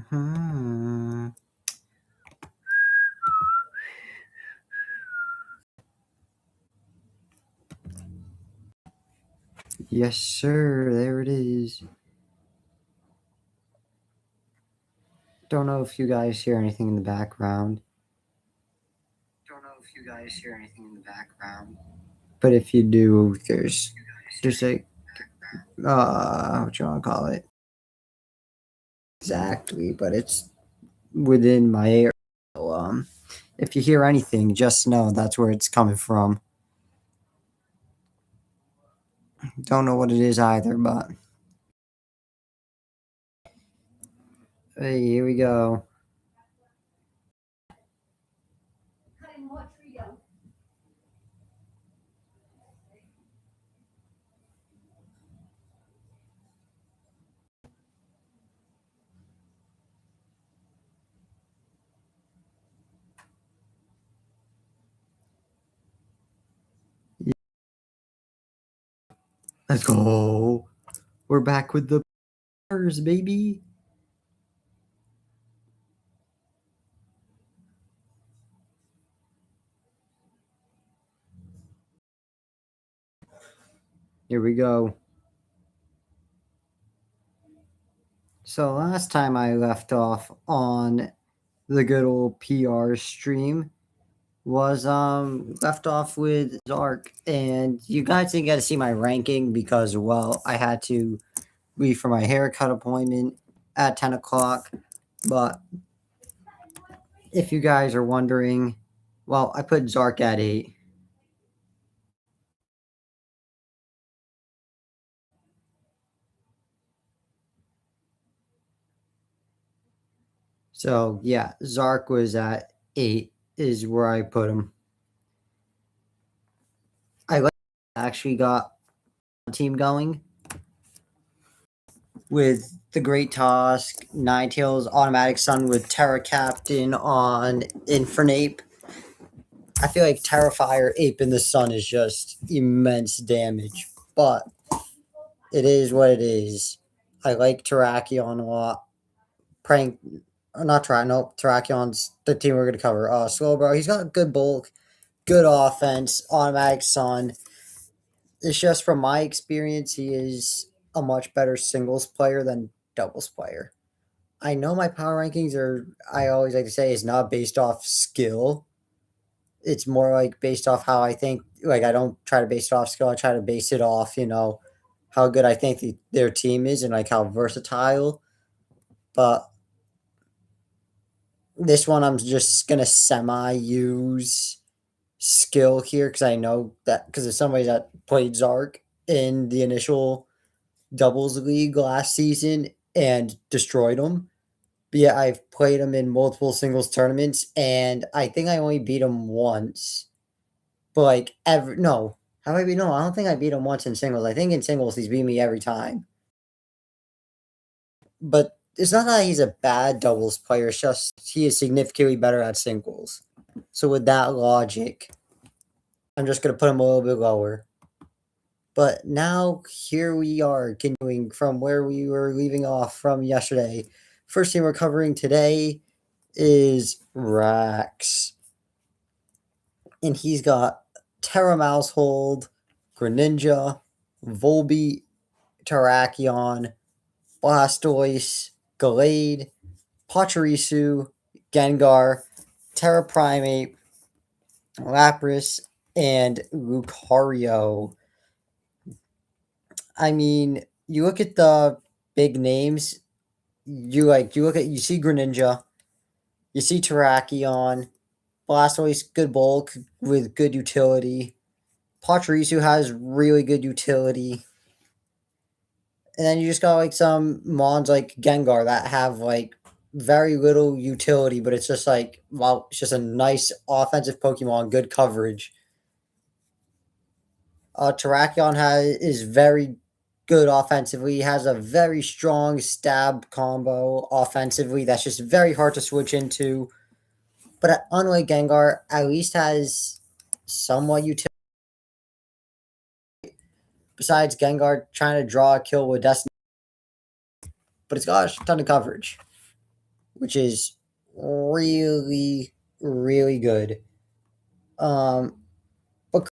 Mhm. Yes, sir. There it is. Don't know if you guys hear anything in the background. But if you do, there's a what you want to call it? Exactly, but it's within my area. So, if you hear anything, just know that's where it's coming from. Don't know what it is either, but hey, here we go. Let's go. We're back with the Bears, baby. Here we go. So last time I left off on the good old PR stream was left off with Zark, and you guys didn't get to see my ranking because I had to leave for my haircut appointment at 10 o'clock. But if you guys are wondering, I put Zark at 8. So yeah, Zark was at 8 is where I put him. I actually got a team going with the Great Tusk, Ninetales, Automatic Sun with Terra Captain on Infernape. I feel like Terrifier Ape in the Sun is just immense damage, but it is what it is. I like Terrakion a lot. Prank, not Terrakion, no, Terrakion's the team we're going to cover. Slowbro, he's got good bulk, good offense, Automatic Sun. It's just from my experience, he is a much better singles player than doubles player. I know my power rankings are, I always like to say, is not based off skill. It's more like based off how I think. Like, I don't try to base it off skill. I try to base it off, how good I think their team is and like how versatile. But this one, I'm just gonna semi use skill here because I know that because there's somebody that played Zark in the initial doubles league last season and destroyed him. But yeah, I've played him in multiple singles tournaments, and I think I only beat him once. But like ever, no, how I beat? No, I don't think I beat him once in singles. I think in singles he's beat me every time. But it's not that he's a bad doubles player. It's just he is significantly better at singles. So with that logic, I'm just gonna put him a little bit lower. But now here we are, continuing from where we were leaving off from yesterday. First thing we're covering today is Rax. And he's got Terra Mousehold, Greninja, Volbeat, Terrakion, Blastoise, Gallade, Pachirisu, Gengar, Terra Primate, Lapras, and Lucario. I mean, you look at the big names, you see Greninja, you see Terrakion, Blastoise, good bulk with good utility. Pachirisu has really good utility. And then you just got like some mons like Gengar that have like very little utility, but it's just like, it's just a nice offensive Pokemon, good coverage. Terrakion is very good offensively. He has a very strong stab combo offensively that's just very hard to switch into. But unlike Gengar, at least has somewhat utility. Besides Gengar trying to draw a kill with Destiny, but it's got a ton of coverage. which is really, really good. But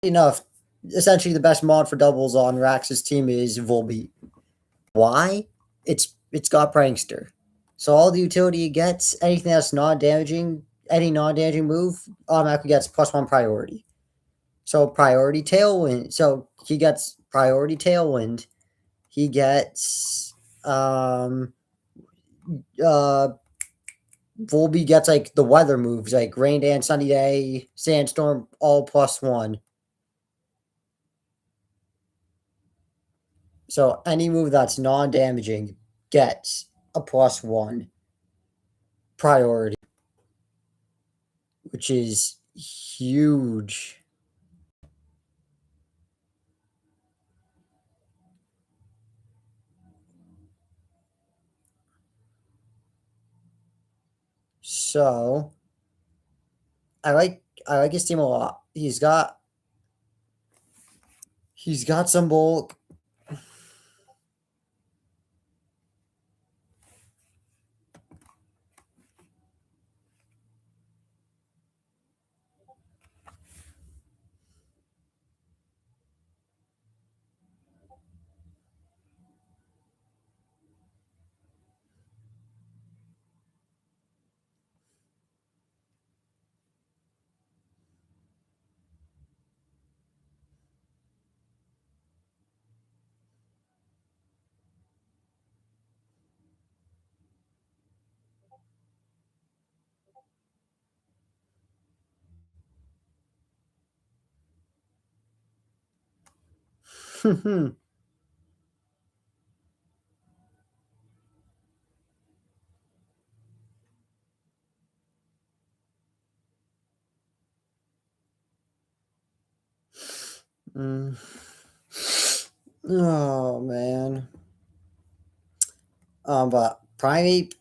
enough, essentially the best mod for doubles on Rax's team is Volbeat. Why? It's got Prankster. So all the utility it gets, anything that's non-damaging, any non-damaging move automatically gets +1 priority. So priority tailwind. So he gets priority tailwind. He gets uh Volby gets like the weather moves like rain dance, sunny day, sandstorm, all +1. So any move that's non-damaging gets a +1 priority, which is huge. So I like his team a lot. He's got some bulk. Mm. Oh man. But Primate,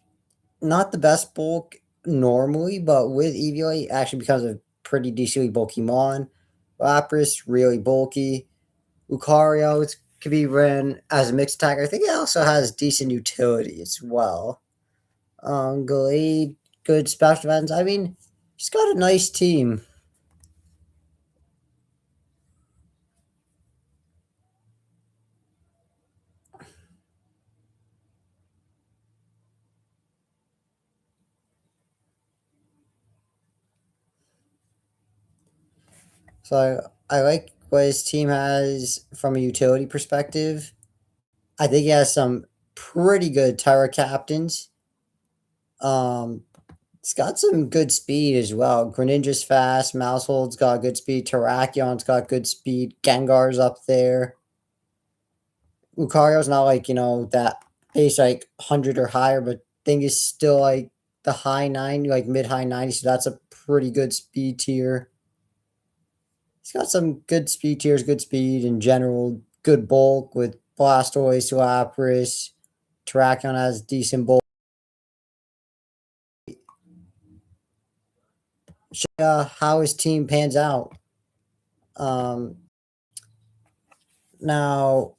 not the best bulk normally, but with EVA actually becomes a pretty decently bulky mon. Lapras, really bulky. Lucario could be run as a mixed attacker. I think it also has decent utility as well. Glade, good special defense. I mean, he's got a nice team. So I like what his team has from a utility perspective. I think he has some pretty good Terra captains. It's got some good speed as well. Greninja's fast. Mousehold's got good speed. Terrakion's got good speed. Gengar's up there. Lucario's not like, that pace like 100 or higher, but thing is still like the high 90, like mid high 90. So that's a pretty good speed tier. He's got some good speed tiers, good speed in general, good bulk with Blastoise, Lapras. Terrakion has decent bulk. How his team pans out. Um, now,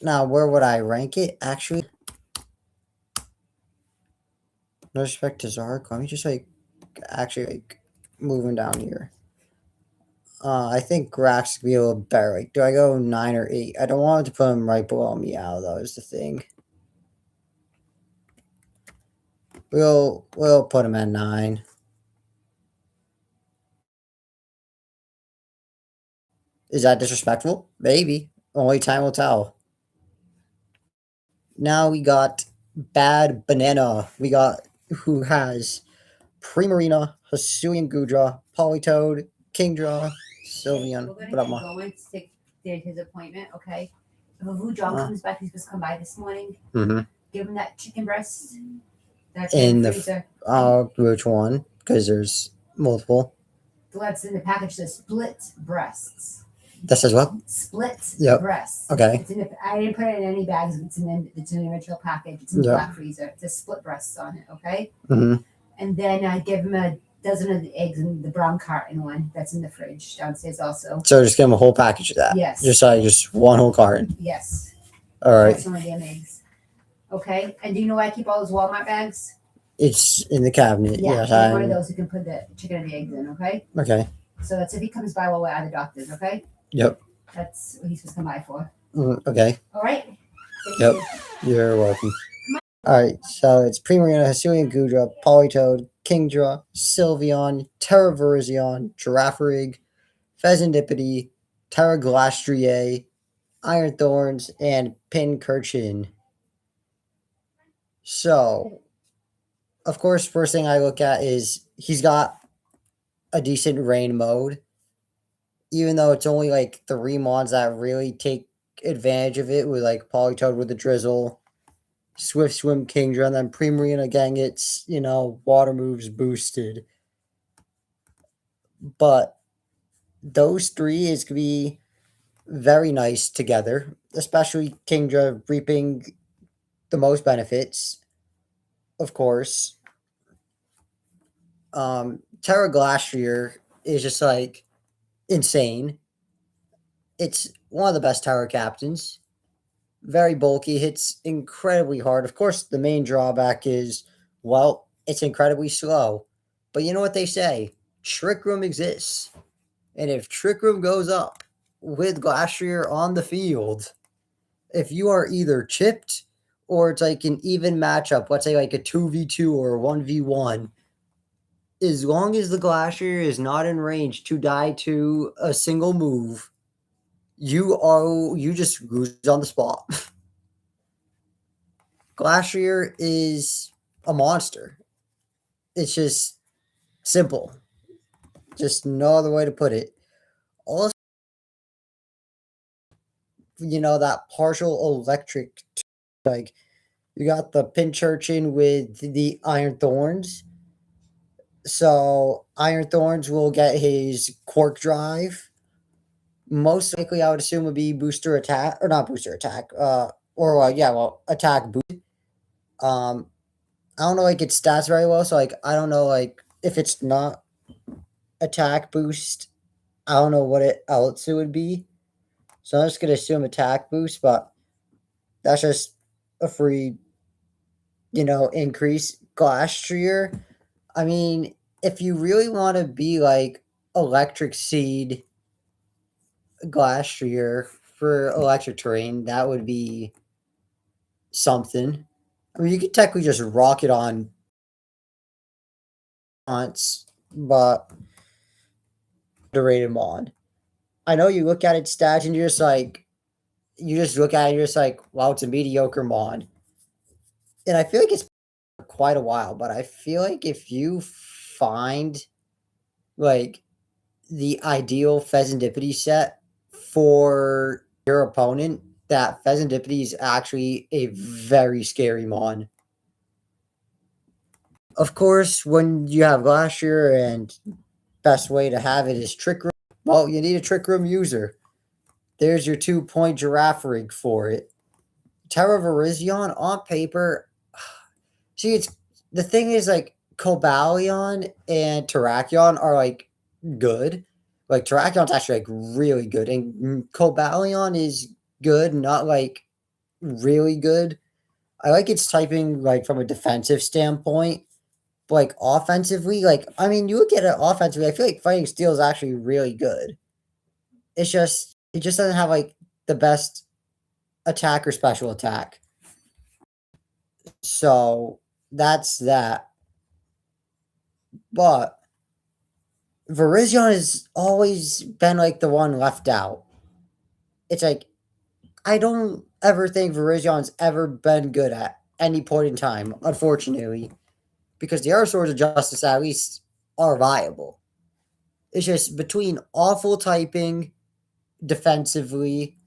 where would I rank it? Actually, no respect to Zark. Let me just moving down here. I think Grax could be a little better. Like, do I go 9 or 8? I don't want to put him right below Meow, though, is the thing. We'll put him at 9. Is that disrespectful? Maybe. Only time will tell. Now we got Bad Banana. We got who has Primarina, Hisuian Gudra, Politoed, Kingdra, Sylveon. We're What up, gonna Ma? go and stick did his appointment, okay? If John comes back, he's supposed to come by this morning. Mm-hmm. Give him that chicken breast. That's In the the freezer. which one? Because there's multiple. What's in the package says split breasts. That says what? Split Yep. breasts. Okay. It's in I didn't put it in any bags. It's in the original package. It's in the Yep. black freezer. It says split breasts on it, okay? Mm-hmm. And then I give him a dozen of the eggs in the brown carton one that's in the fridge downstairs also. So just give him a whole package of that. Yes. Just one whole carton. Yes. All right. That's some of the eggs. Okay. And do you know why I keep all those Walmart bags? It's in the cabinet. Yeah, Yes, get one of I. those you can put the chicken and the eggs in, okay? Okay. So that's if he comes by while we're at the doctor's, okay? Yep. That's what he's supposed to come by for. Okay. All right? Thank Yep. you. You're welcome. All right. So it's Primarina, Hisuian Gudra, Politoed, Kingdra, Sylveon, Terravirizion, Girafarig, Pheasantipede, Terraglastrier, Iron Thorns, and Pincurchin. So, of course, first thing I look at is he's got a decent rain mode, even though it's only like 3 mons that really take advantage of it with like Politoed with the Drizzle, Swift Swim Kingdra, and then Primarina again gets, water moves boosted. But those three is going to be very nice together, especially Kingdra reaping the most benefits, of course. Terra Glastrier is just like insane. It's one of the best tower captains. Very bulky, hits incredibly hard. Of course, the main drawback is, well, it's incredibly slow. But you know what they say? Trick Room exists. And if Trick Room goes up with Glastrier on the field, if you are either chipped or it's like an even matchup, let's say like a 2v2 or a 1v1, as long as the Glacier is not in range to die to a single move, you just lose on the spot. Glacier is a monster. It's just simple. Just no other way to put it. Also, that partial electric, like you got the Pincurchin with the Iron Thorns. So Iron Thorns will get his Quark Drive. Most likely, I would assume would be booster attack or not booster attack. Attack boost. I don't know like its stats very well, so like I don't know like if it's not attack boost, I don't know what else it would be. So I'm just gonna assume attack boost, but that's just a free, increase. Glastrier. I mean, if you really want to be like Electric Seed Glastrier for electric terrain, that would be something. I mean, you could technically just rock it on once, but underrated mod. I know you look at its stats and you just look at it and you're just like, wow, it's a mediocre mod. And I feel like it's quite a while, but I feel like if you find like the ideal Pheasantipede set for your opponent, that Pheasantipede is actually a very scary mon. Of course, when you have Glacier and best way to have it is Trick Room, well, you need a Trick Room user. There's your 2-point Giraffe Rig for it. Terravirizion on paper. See, it's the thing is like Cobalion and Terrakion are like good. Like Terrakion's actually like really good, and Cobalion is good, not like really good. I like its typing like from a defensive standpoint, but like offensively, like I mean, you look at it offensively, I feel like Fighting Steel is actually really good. It just doesn't have like the best attack or special attack. So that's that. But Virizion has always been like the one left out. It's like I don't ever think Virizion's ever been good at any point in time, unfortunately, because the other swords of justice at least are viable. It's just between awful typing defensively,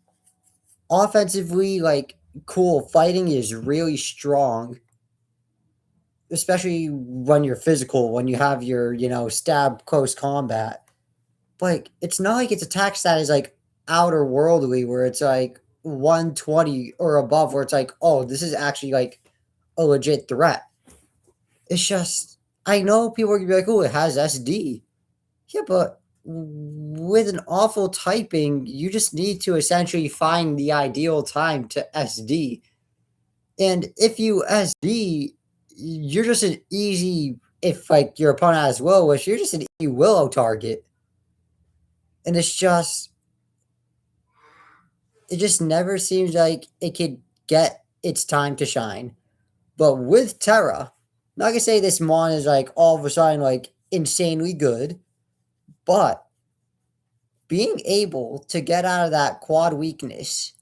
offensively, like cool fighting is really strong, especially when you're physical, when you have your, stab close combat. Like, it's not like its attack stat is like outer worldly where it's like 120 or above, where it's like, oh, this is actually like a legit threat. It's just, I know people are gonna be like, oh, it has SD. Yeah, but with an awful typing, you just need to essentially find the ideal time to SD. And if you SD, you're just an easy, if like your opponent has Will Wish, you're just an easy Willow target. And it just never seems like it could get its time to shine. But with Terra, not gonna say this Mon is like all of a sudden like insanely good, but being able to get out of that quad weakness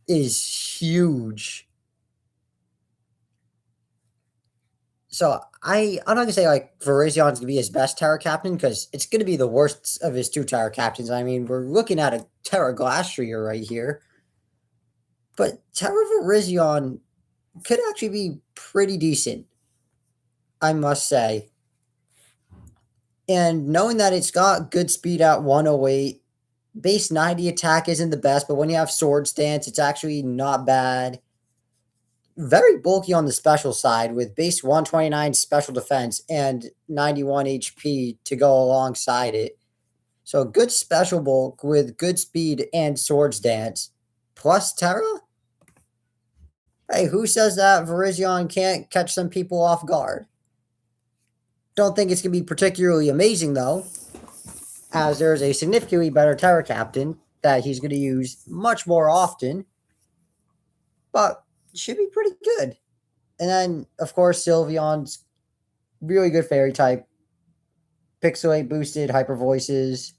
is huge. So I'm not gonna say like Virizion gonna be his best Terra captain because it's gonna be the worst of his two Terra captains. I mean, we're looking at a Terra Glastrier right here, but Terra Virizion could actually be pretty decent, I must say. And knowing that it's got good speed at 108, base 90 attack isn't the best, but when you have sword stance, it's actually not bad. Very bulky on the special side with base 129 special defense and 91 HP to go alongside it. So good special bulk with good speed and sword stance. Plus Terra? Hey, who says that Virizion can't catch some people off guard? Don't think it's going to be particularly amazing though, as there's a significantly better Terra captain that he's going to use much more often, but should be pretty good. And then, of course, Sylveon's really good fairy type. Pixelate boosted hyper voices,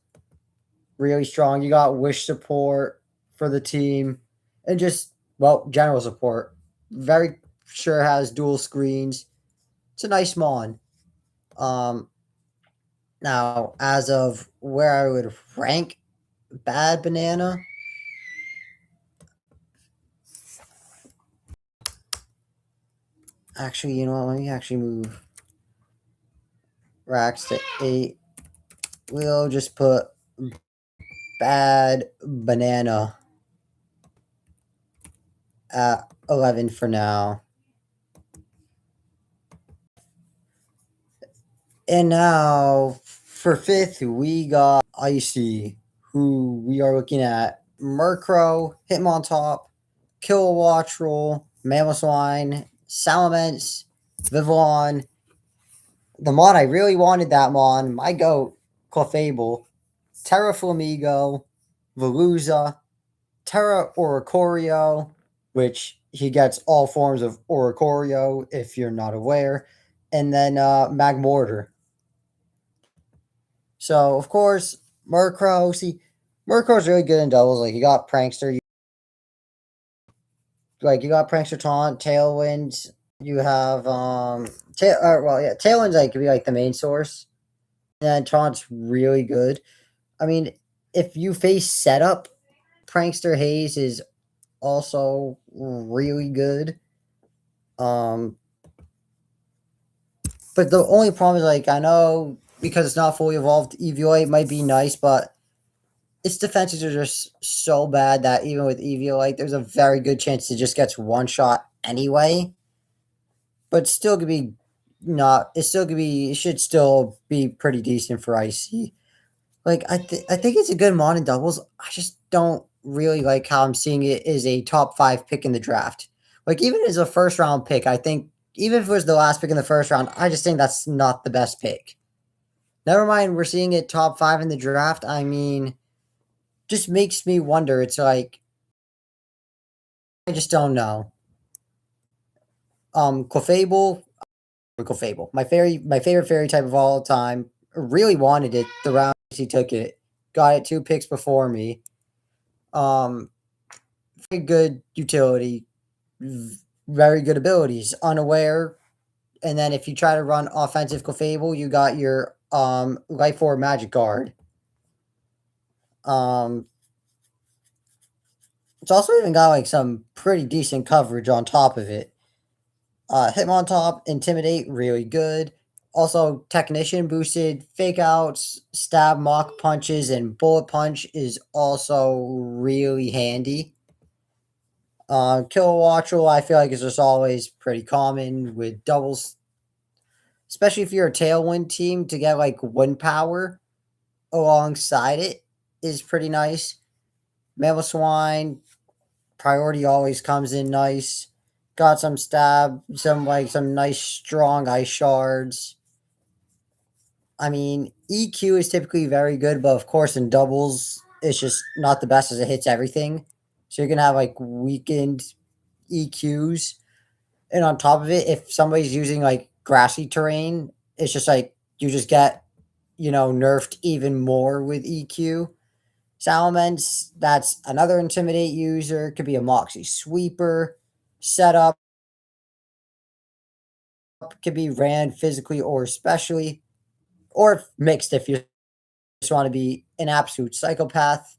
really strong. You got wish support for the team, and just, well, general support. Very sure has dual screens. It's a nice mon. Um, Now, as of where I would rank Bad Banana, actually, you know what? Let me actually move racks to 8. We'll just put Bad Banana at 11 for now. And now for 5th, we got Icy, who we are looking at Murkrow, Hitmontop, Kilowattrel, Mamoswine, Salamence, Vivillon. The mon I really wanted that mon, my goat, Clefable, Terra Flamigo, Veluza, Terra Oricorio, which he gets all forms of Oricorio if you're not aware, and then Magmortar. So, of course, Murkrow, Murkrow's really good in doubles. Like, you got Prankster, you got Prankster Taunt, Tailwind, you have, Tailwind's, like, could be, like, the main source. And Taunt's really good. I mean, if you face setup, Prankster Haze is also really good. But the only problem is, like, I know because it's not fully evolved, Eviolite might be nice, but its defenses are just so bad that even with Eviolite, there's a very good chance it just gets one shot anyway. But it's still gonna be not. It's still gonna be. It should still be pretty decent for Icy. Like I think it's a good mon in doubles. I just don't really like how I'm seeing it as a top 5 pick in the draft. Like even as a first round pick, I think even if it was the last pick in the first round, I just think that's not the best pick. Never mind, we're seeing it top 5 in the draft. I mean, just makes me wonder. It's like I just don't know. Clefable, my favorite fairy type of all time. Really wanted it the round he took it. Got it 2 picks before me. Very good utility, very good abilities. Unaware, and then if you try to run offensive Clefable, you got your Life Orb Magic Guard. It's also even got like some pretty decent coverage on top of it. Hitmontop, Intimidate, really good. Also, Technician boosted, Fake Outs, Stab, Mock Punches, and Bullet Punch is also really handy. Kilowattrel, I feel like is just always pretty common with doubles, especially if you're a Tailwind team to get like wind power alongside it is pretty nice. Mamoswine, priority always comes in nice. got some stab, some nice strong ice shards. I mean, EQ is typically very good, but of course in doubles, it's just not the best as it hits everything. So you're gonna have like weakened EQs. And on top of it, if somebody's using like grassy terrain, it's just like you just get, nerfed even more with EQ. Salamence, that's another intimidate user, could be a Moxie sweeper. Setup could be ran physically or specially, or mixed if you just want to be an absolute psychopath.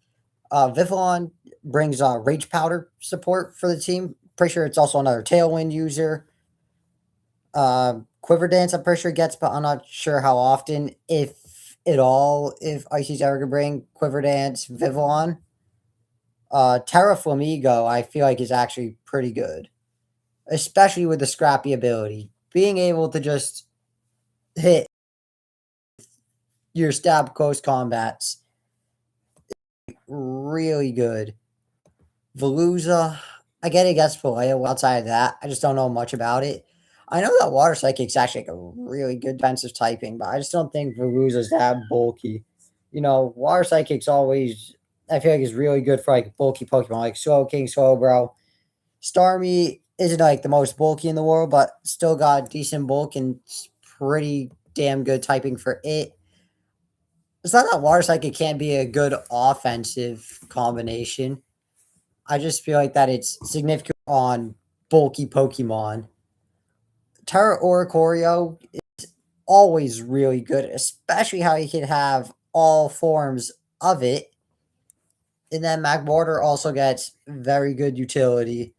Vivillon brings Rage Powder support for the team. Pretty sure it's also another Tailwind user. Quiver Dance, I'm pretty sure gets, but I'm not sure how often, if at all, if Icy's ever gonna bring Quiver Dance, Vivillon. Terra Flamigo, I feel like is actually pretty good, especially with the scrappy ability. Being able to just hit your stab close combats, really good. Veluza, I get it gets Paleo. Outside of that, I just don't know much about it. I know that Water Psychic's actually like a really good defensive typing, but I just don't think Veluza's that bulky. Water Psychic's always, I feel like, is really good for like bulky Pokemon, like Slow King, Slowbro. Starmie isn't like the most bulky in the world, but still got decent bulk and pretty damn good typing for it. It's not that Water Psychic can't be a good offensive combination. I just feel like that it's significant on bulky Pokemon. Terra Oricorio is always really good, especially how you can have all forms of it. And then Magmortar also gets very good utility.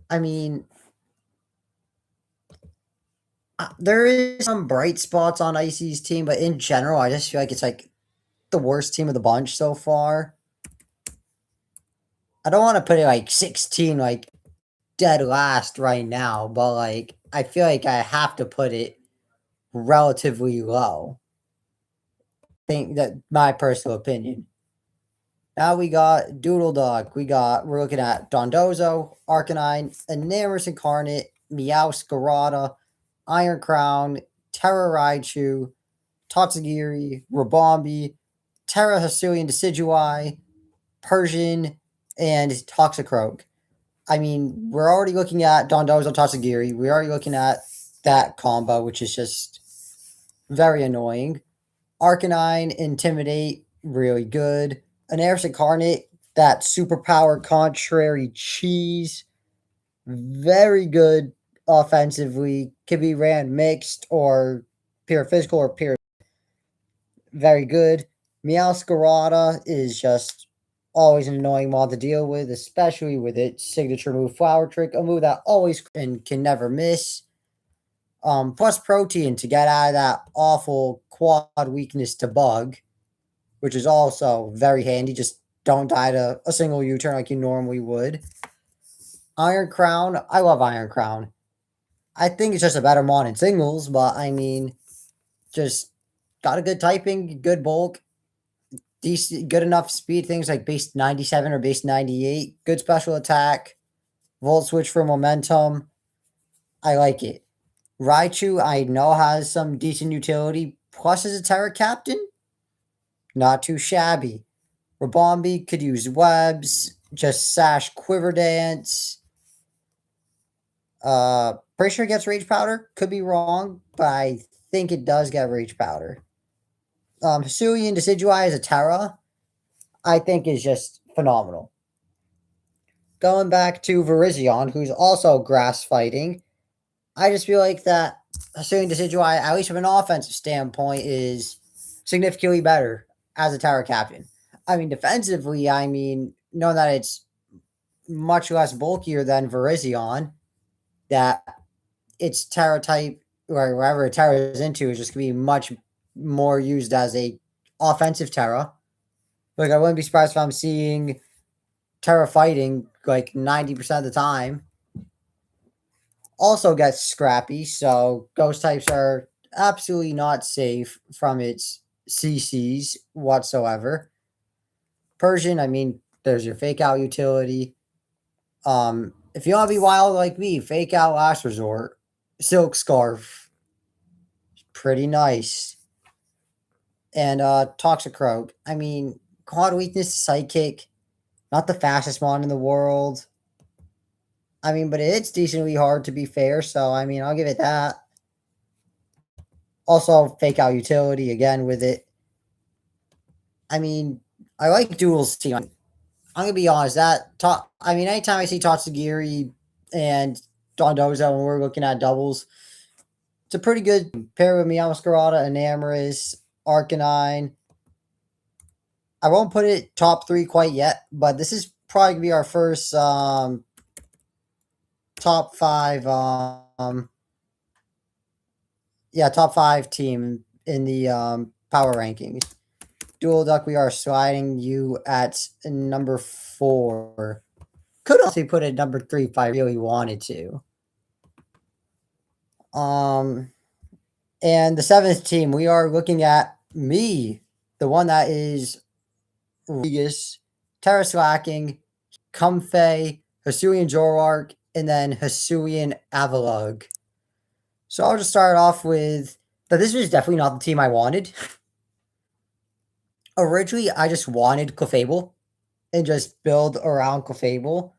I mean, there is some bright spots on Icy's team, but in general, I just feel like it's like the worst team of the bunch so far. I don't want to put it like 16, like dead last right now, but like I feel like I have to put it relatively low. I think that my personal opinion. Now we got Doodle Dog. We're looking at Dondozo, Arcanine, Enamorous Incarnate, Meowscarada, Iron Crown, Terra Raichu, Tatsugiri, Rabombi, Terra Hisuian Decidueye, Persian, and Toxicroak. I mean, we're already looking at Dondozo Tatsugiri. We're already looking at that combo, which is just very annoying. Arcanine, Intimidate, really good. Anaris Incarnate, that superpower contrary cheese, very good offensively. Can be ran mixed or pure physical or pure. Very good. Meowscarada is just always an annoying mod to deal with, especially with its signature move Flower Trick, a move that always and can never miss. Plus protein to get out of that awful quad weakness to bug, which is also very handy. Just don't die to a single U-turn like you normally would. Iron Crown, I love Iron Crown. I think it's just a better mod in singles, but I mean, just got a good typing, good bulk, decent, good enough speed. Things like base 97 or base 98, good special attack, volt switch for momentum. I like it. Raichu, I know has some decent utility. Plus, as a Terra Captain, not too shabby. Rabombi could use webs, just sash Quiver Dance. Pretty sure it gets Rage Powder. Could be wrong, but I think it does get Rage Powder. Hisuian Decidueye as a Terra, I think is just phenomenal. Going back to Virizion, who's also grass fighting, I just feel like that Hisuian Decidueye, at least from an offensive standpoint, is significantly better as a Terra Captain. I mean, defensively, know that it's much less bulkier than Virizion, that its Terra type, or wherever Terra is into, is just going to be much more used as a offensive Terra. Like, I wouldn't be surprised if I'm seeing Terra fighting like 90% of the time. Also gets scrappy, so ghost types are absolutely not safe from its CCs whatsoever. Persian, I mean, there's your fake out utility. If you want to be wild like me, fake out Last Resort. Silk Scarf. Pretty nice. And Toxicroak. I mean, Quad Weakness Psychic. Not the fastest one in the world. I mean, but it's decently hard to be fair, so I mean, I'll give it that. Also, fake out utility again with it. I mean, I like Duel's team. I'm gonna be honest. I mean, anytime I see Tatsugiri and Dondozo when we're looking at doubles, it's a pretty good pair with Meowscarada, Enamorus, Arcanine. I won't put it top 3 quite yet, but this is probably gonna be our first top 5 top 5 team in the power rankings. Dual Duck, we are sliding you at number 4. Could also put it number 3 if I really wanted to. And the 7th team, we are looking at me, the one that is Rodriguez, Terra Slacking, Comfey, Hisuian Zoroark, and then Hisuian Avalugg. So I'll just start off with that this was definitely not the team I wanted. Originally, I just wanted Clefable and just build around Clefable.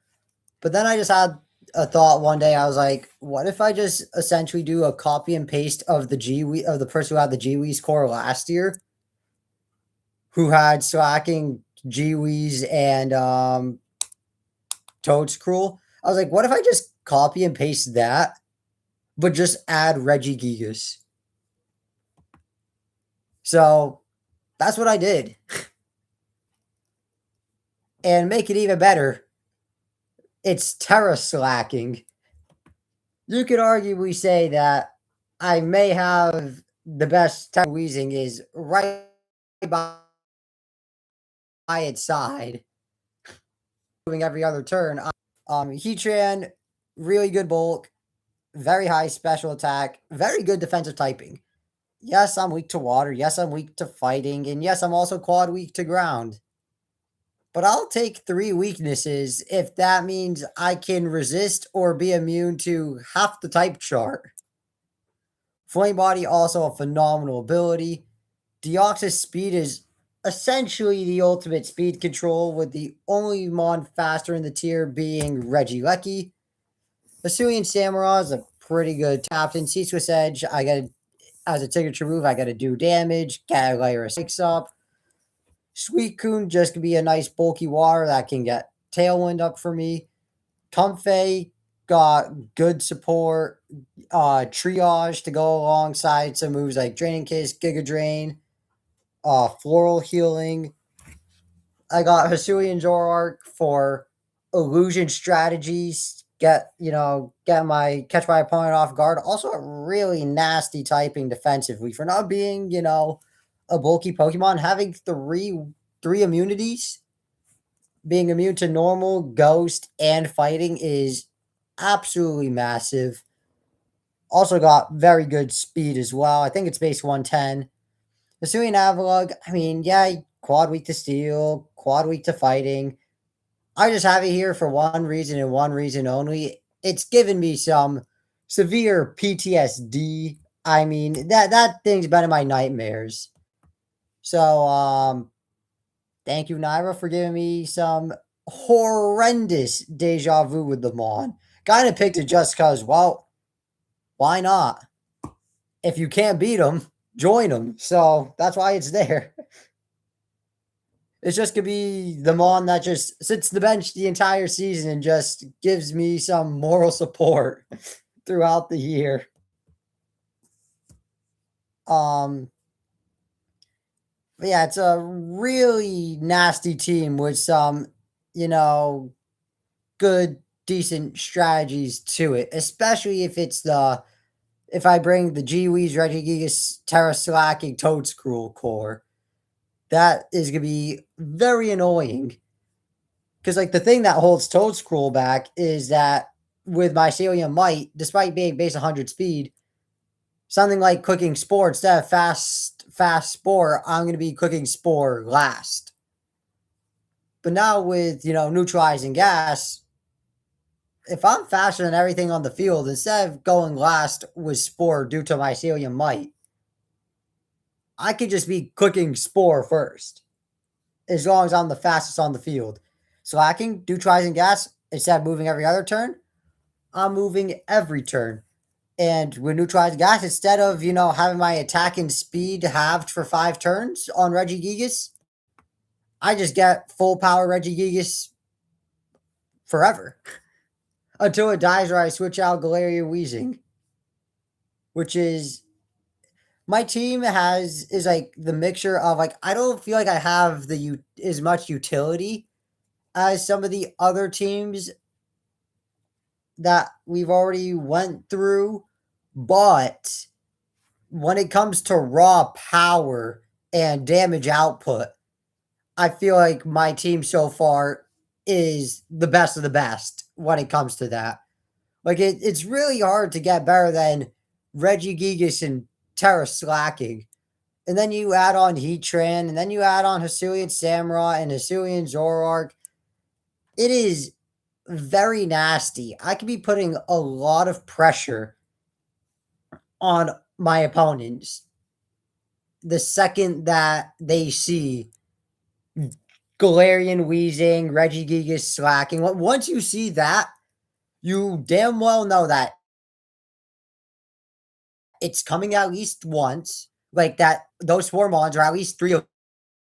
But then I just had a thought one day. I was like, what if I just essentially do a copy and paste of the person who had the Giwi's core last year, who had Slacking, Giwi's, and Toadscruel? I was like, what if I just copy and paste that, but just add Regigigas? So that's what I did. And make it even better, it's Terra Slacking. You could arguably say that I may have the best Terra Wheezing is right by its side, moving every other turn. Heatran, really good bulk, very high special attack, very good defensive typing. Yes, I'm weak to water. Yes, I'm weak to fighting. And yes, I'm also quad weak to ground. But I'll take 3 weaknesses if that means I can resist or be immune to half the type chart. Flame Body, also a phenomenal ability. Deoxys Speed is essentially the ultimate speed control, with the only mon faster in the tier being Regieleki. Hisuian Samurott is a pretty good captain. Ceaseless Edge, as a signature move, I gotta do damage, gotta layer a 6 up. Suicune just could be a nice bulky water that can get Tailwind up for me. Comfey got good support, triage to go alongside some moves like Draining Kiss, Giga Drain, Floral Healing. I got Hisuian Zoroark for illusion strategies. Get my catch my opponent off guard. Also a really nasty typing defensively for not being, a bulky Pokemon. Having three immunities, being immune to normal, ghost, and fighting is absolutely massive. Also got very good speed as well. I think it's base 110. Hisuian Avalugg, I mean, yeah, quad weak to steel, quad weak to fighting. I just have it here for one reason and one reason only. It's given me some severe PTSD. I mean, that thing's been in my nightmares. So, thank you, Naira, for giving me some horrendous deja vu with the Mon. Kind of picked it just because, well, why not? If you can't beat them, join them. So that's why it's there. It's just gonna be the Mon that just sits the bench the entire season and just gives me some moral support throughout the year. But yeah, it's a really nasty team with some, good, decent strategies to it, especially if I bring the Giwi's, Regigigas, Terra Slacking, Toadscruel core. That is going to be very annoying. Because, like, the thing that holds Toadscruel back is that with Mycelium Might, despite being base 100 speed, something like cooking Spore, instead of fast Spore, I'm going to be cooking Spore last. But now with, neutralizing gas, if I'm faster than everything on the field, instead of going last with Spore due to mycelium might, I could just be clicking Spore first, as long as I'm the fastest on the field. Slacking, do tries and gas, instead of moving every other turn, I'm moving every turn. And with neutralized gas, instead of, having my attack and speed halved for 5 turns on Regigigas, I just get full power Regigigas forever. Until it dies or I switch out Galarian Weezing. Which is my team is like the mixture of like I don't feel like I have as much utility as some of the other teams that we've already went through, but when it comes to raw power and damage output, I feel like my team so far is the best of the best when it comes to that. Like it's really hard to get better than Regigigas and Terra slacking. And then you add on Heatran, and then you add on Hisuian Samurai and Hisuian Zoroark. It is very nasty. I could be putting a lot of pressure on my opponents the second that they see Galarian Weezing, Regigigas slacking. Once you see that, you damn well know that it's coming at least once. Like that, those 4 mons, or at least 3 of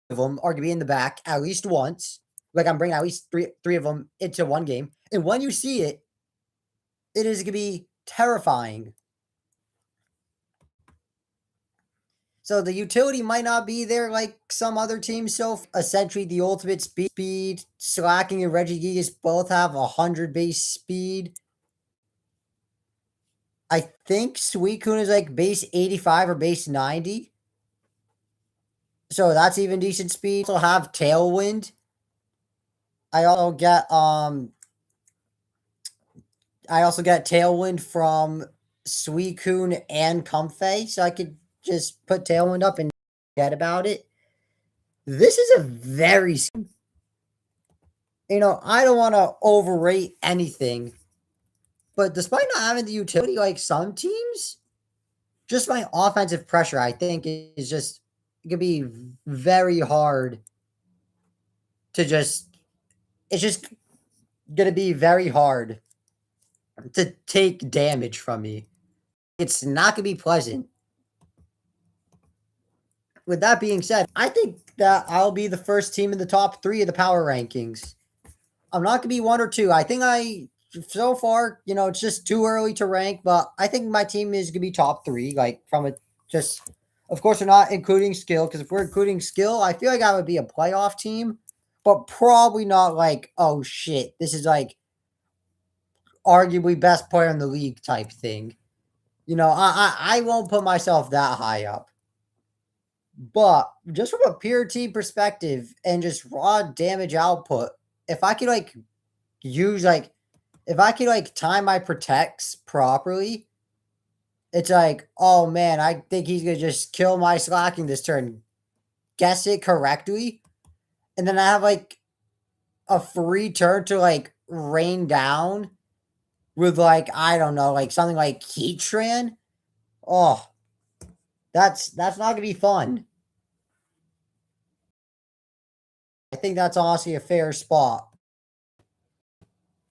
them, are gonna be in the back at least once. Like I'm bringing at least three of them into one game, and when you see it, it is gonna be terrifying. So the utility might not be there like some other teams. So essentially, the ultimate speed, Slacking and Regigigas both have 100 base speed. I think Suicune is like base 85 or base 90. So that's even decent speed. Also have Tailwind. I also get Tailwind from Suicune and Comfey, so I could just put Tailwind up and forget about it. This is a very, I don't want to overrate anything, but despite not having the utility like some teams, just my offensive pressure, I think, is just it could be very hard to it's just gonna be very hard to take damage from me. It's not gonna be pleasant. With that being said, I think that I'll be the first team in the top 3 of the power rankings. I'm not gonna be 1 or 2. I think so far, it's just too early to rank, but I think my team is gonna be top 3. Like from just, of course, we're not including skill, because if we're including skill, I feel like I would be a playoff team, but probably not like, oh shit, this is like arguably best player in the league type thing. I won't put myself that high up. But just from a pure team perspective and just raw damage output, if I could if I could time my protects properly, it's like, oh man, I think he's gonna just kill my Slacking this turn. Guess it correctly, and then I have like a free turn to rain down with I don't know, something like Heatran. Oh, that's not gonna be fun. I think that's honestly a fair spot.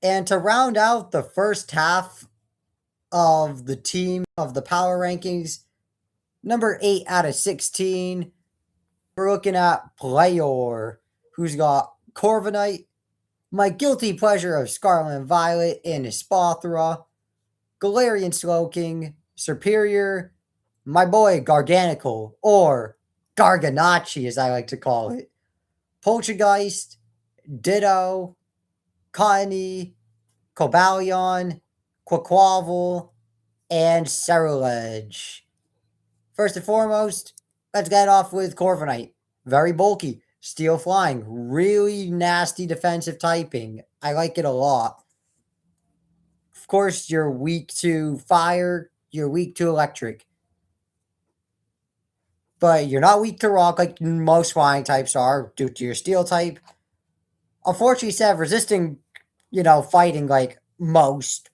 And to round out the first half of the team of the power rankings, number 8 out of 16, we're looking at Playor, who's got Corviknight, my guilty pleasure of Scarlet and Violet in Espathra, Galarian Slowking, Superior, my boy Garganical, or Garganachi as I like to call it, Poltergeist, Ditto, Cottony, Cobalion, Quaquaval, and Cerulege. First and foremost, let's get off with Corviknight. Very bulky, steel flying, really nasty defensive typing. I like it a lot. Of course, you're weak to fire, you're weak to electric. But you're not weak to rock like most flying types are due to your steel type. Unfortunately, instead of resisting, fighting like most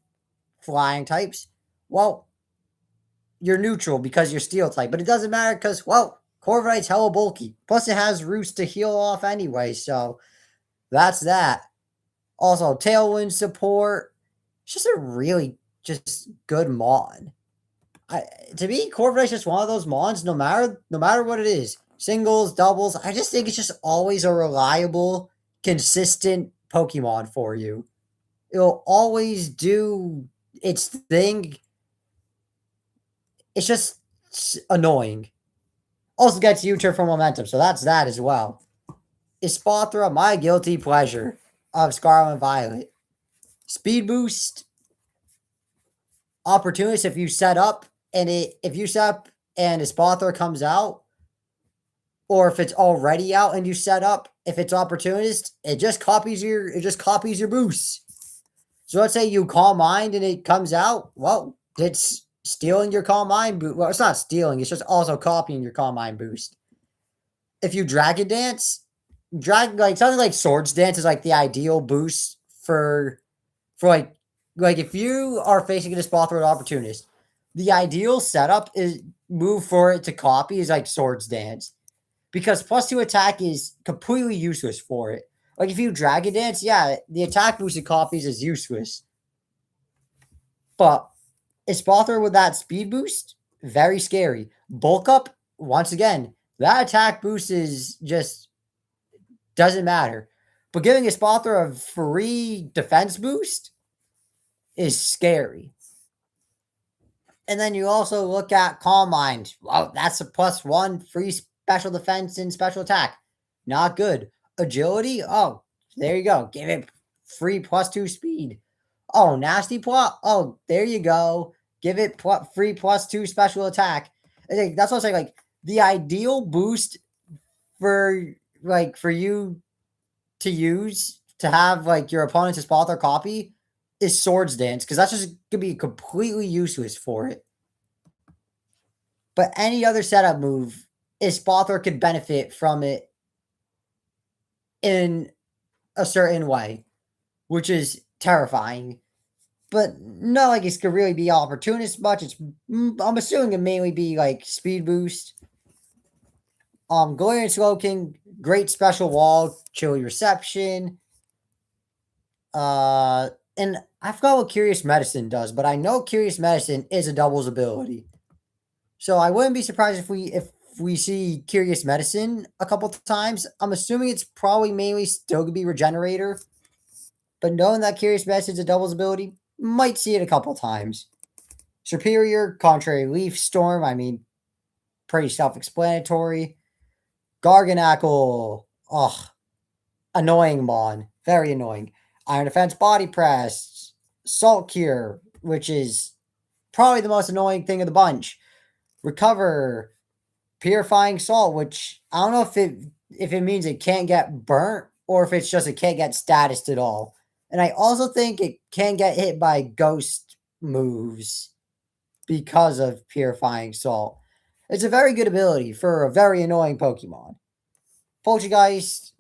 flying types, well, you're neutral because you're steel type. But it doesn't matter because, well, Corviknight's hella bulky. Plus, it has roots to heal off anyway, so that's that. Also, Tailwind support. It's just a really just good mon. I, to me, Corviknight's just one of those mons. No matter what it is, singles, doubles. I just think it's just always a reliable, consistent Pokemon for you. It'll always do its thing. It's just annoying. Also gets U-turn for momentum, so that's that as well. Is Spothra my guilty pleasure of Scarlet and Violet? Speed boost, opportunist if you set up if you set up and a Spothra comes out, or if it's already out and you set up, if it's opportunist, it just copies your boosts. So let's say you Calm Mind and it comes out, well, it's stealing your Calm Mind boost. Well, it's not stealing, it's just also copying your Calm Mind boost. If you Dragon Dance, something like Swords Dance is like the ideal boost for like if you are facing a Spothra opportunist, the ideal setup is move for it to copy is like Swords Dance. Because +2 attack is completely useless for it. Like if you Dragon Dance, yeah, the attack boosted copies is useless. But Spothra with that speed boost, very scary. Bulk up, once again, that attack boost is just doesn't matter. But giving Spothra a free defense boost is scary. And then you also look at Calm Mind. Wow, that's a +1 free special defense and special attack. Not good. Agility. Oh, there you go. Give it free +2 speed. Oh, Nasty Plot. Oh, there you go. Give it free +2 special attack. I think that's what I'm saying. Like the ideal boost for for you to use to have like your opponent's spot or copy is Swords Dance, because that's just gonna be completely useless for it. But any other setup move, Spothor could benefit from it in a certain way, which is terrifying. But not like it could really be opportunist much. I'm assuming it mainly be like speed boost. Galarian Slowking, great special wall, chilly reception. And I forgot what Curious Medicine does, but I know Curious Medicine is a doubles ability. So I wouldn't be surprised if we see Curious Medicine a couple times. I'm assuming it's probably mainly still gonna be Regenerator. But knowing that Curious Medicine is a doubles ability, might see it a couple times. Superior, Contrary Leaf Storm, I mean, pretty self-explanatory. Garganackle, ugh, annoying Mon, very annoying. Iron Defense Body Press, Salt Cure, which is probably the most annoying thing of the bunch. Recover, Purifying Salt, which I don't know if it means it can't get burnt or if it's just it can't get statused at all. And I also think it can get hit by ghost moves because of Purifying Salt. It's a very good ability for a very annoying Pokemon. Poltergeist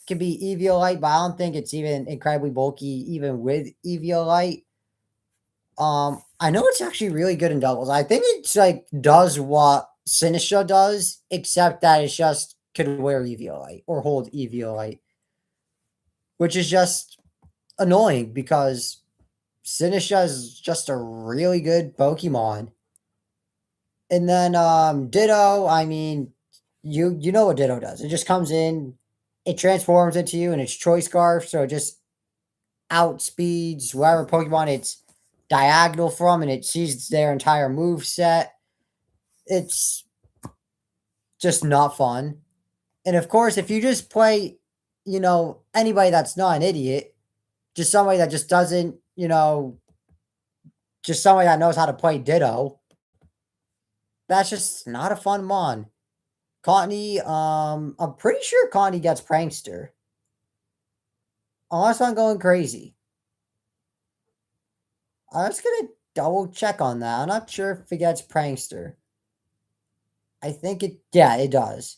can be Eviolite, but I don't think it's even incredibly bulky, even with Eviolite. I know it's actually really good in doubles. I think it's like does what Sinistra does, except that it's just could wear Eviolite or hold Eviolite, which is just annoying because Sinistra is just a really good Pokemon. And then Ditto, I mean, you know what Ditto does. It just comes in, it transforms into you, and it's Choice Scarf, so it just outspeeds whatever Pokemon it's diagonal from, and it sees their entire move set. It's just not fun. And of course, if you just play, anybody that's not an idiot, just somebody that just doesn't, just somebody that knows how to play Ditto, that's just not a fun mon. Cottony, I'm pretty sure Cottony gets Prankster. Unless I'm going crazy. I'm just gonna double check on that. I'm not sure if it gets Prankster. I think it does.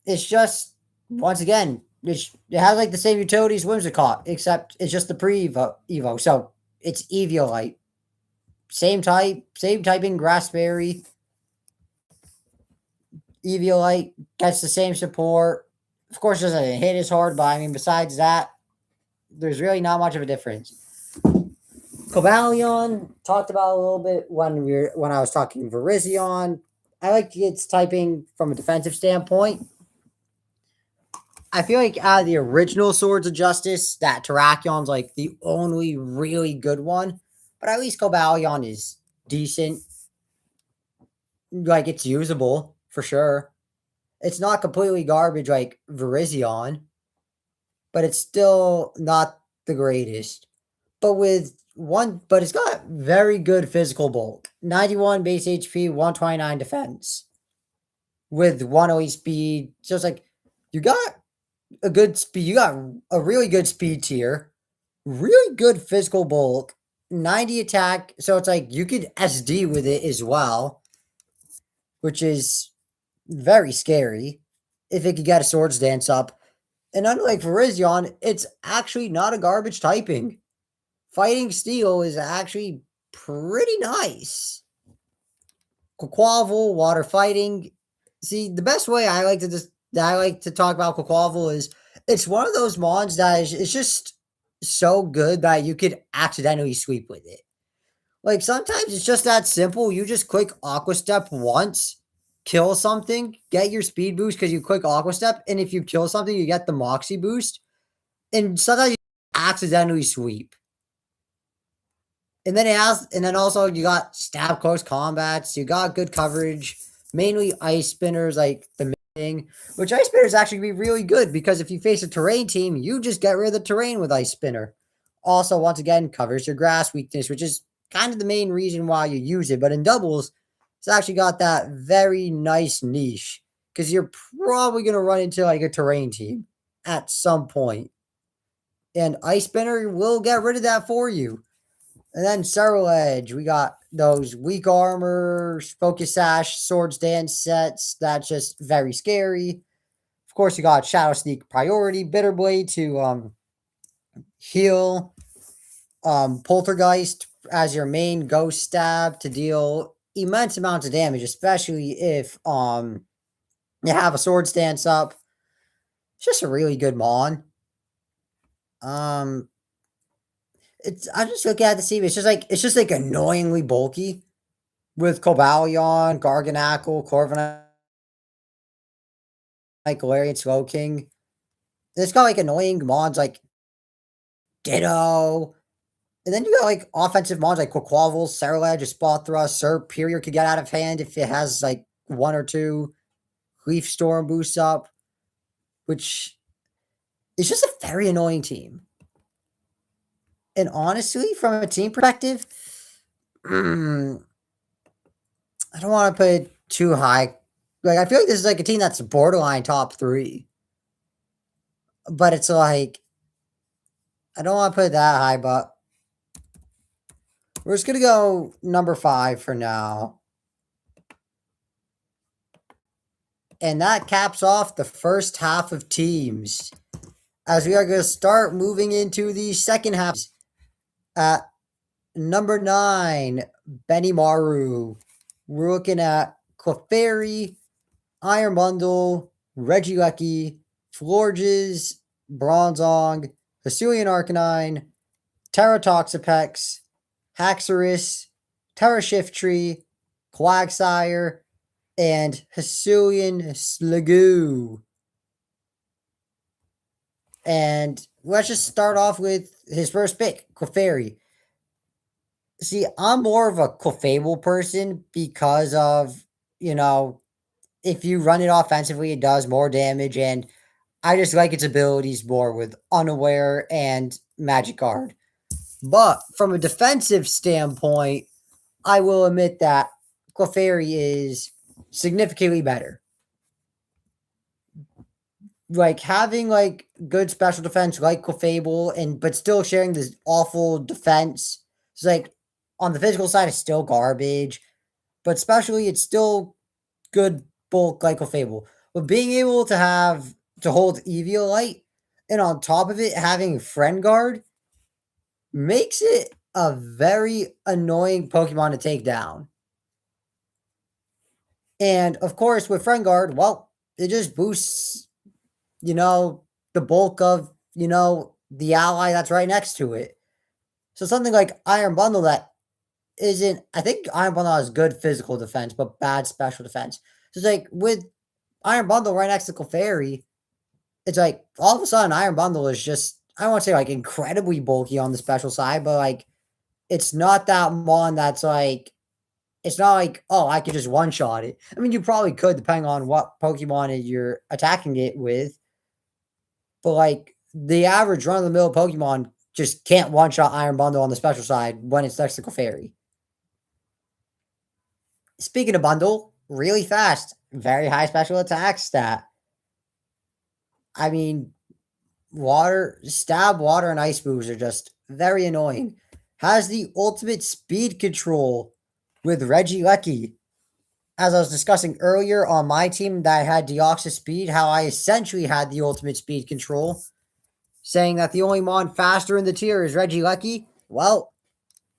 It's just, once again, It has like the same utility as Whimsicott, except it's just the pre-Evo. So it's Eviolite. Same type, same typing, Grassberry. Eviolite gets the same support. Of course, doesn't hit as hard, but I mean, besides that, there's really not much of a difference. Cobalion talked about a little bit when I was talking Virizion. I like its typing from a defensive standpoint. I feel like out of the original Swords of Justice, that Terracion's like the only really good one. But at least Cobalion is decent. Like it's usable for sure. It's not completely garbage like Virizion, but it's still not the greatest. But it's got very good physical bulk. 91 base HP, 129 defense. With 108 speed. So it's like you got a good speed. You got a really good speed tier, really good physical bulk, 90 attack. So it's like you could SD with it as well, which is very scary if it could get a Swords Dance up. And unlike Virizion, it's actually not a garbage typing. Fighting Steel is actually pretty nice. Quaquaval, water fighting. See, the best way I like to talk about Quaquaval is it's one of those mons that is it's just so good that you could accidentally sweep with it. Like sometimes it's just that simple. You just click Aqua Step once, kill something, get your speed boost because you click Aqua Step, and if you kill something, you get the Moxie boost. And sometimes you accidentally sweep. And then also you got stab close combats, you got good coverage, mainly ice spinners like the thing, which ice spinners actually be really good because if you face a terrain team, you just get rid of the terrain with ice spinner. Also, once again, covers your grass weakness, which is kind of the main reason why you use it. But in doubles, it's actually got that very nice niche because you're probably gonna run into like a terrain team at some point. And ice spinner will get rid of that for you. And then Cereal Edge, we got those weak armor, Focus Sash, Swords Dance sets. That's just very scary. Of course, you got Shadow Sneak Priority, Bitterblade to heal, Poltergeist as your main ghost stab to deal immense amounts of damage, especially if you have a Swords Dance up. It's just a really good mon. Um, I just look at the CV. It's just like annoyingly bulky with Cobalion, Garganackle, Corviknight, Galarian Slowking. It's got like annoying mons like Ditto. And then you got like offensive mons like Quaquaval, Ceruledge, Spot Thrust, Serperior could get out of hand if it has like one or two Leaf Storm boosts up, which is just a very annoying team. And honestly, from a team perspective, I don't want to put it too high. Like I feel like this is like a team that's borderline top 3. But it's like I don't want to put it that high, but we're just gonna go number 5 for now. And that caps off the first half of teams. As we are gonna start moving into the second half. At number 9, Benimaru. We're looking at Clefairy, Iron Bundle, Regieleki, Florges, Bronzong, Hisuian Arcanine, Terratoxapex, Haxorus, Terrashiftry, Quagsire, and Hisuian Sliggoo. And let's just start off with his first pick, Clefairy. See, I'm more of a Clefable person because of, if you run it offensively, it does more damage, and I just like its abilities more with Unaware and Magic Guard. But from a defensive standpoint, I will admit that Clefairy is significantly better. Like having like good special defense like Clefable but still sharing this awful defense. It's like on the physical side, it's still garbage, but especially it's still good bulk like Clefable. But being able to hold Eviolite And on top of it, having Friend Guard makes it a very annoying Pokemon to take down. And of course, with Friend Guard, well, it just boosts, the bulk of, the ally that's right next to it. So something like Iron Bundle that isn't, I think Iron Bundle has good physical defense, but bad special defense. So it's like with Iron Bundle right next to Clefairy, it's like all of a sudden Iron Bundle is just, I don't want to say like incredibly bulky on the special side, but like it's not that mon that's like, it's not like, oh, I could just one shot it. I mean, you probably could depending on what Pokemon you're attacking it with, but like the average run of the mill Pokemon just can't one shot Iron Bundle on the special side when it's next to Clefairy. Speaking of bundle, really fast, very high special attack stat. I mean, water, and ice moves are just very annoying. Has the ultimate speed control with Regieleki. As I was discussing earlier on my team that I had Deoxys Speed, how I essentially had the ultimate speed control, saying that the only mon faster in the tier is Regieleki. Well,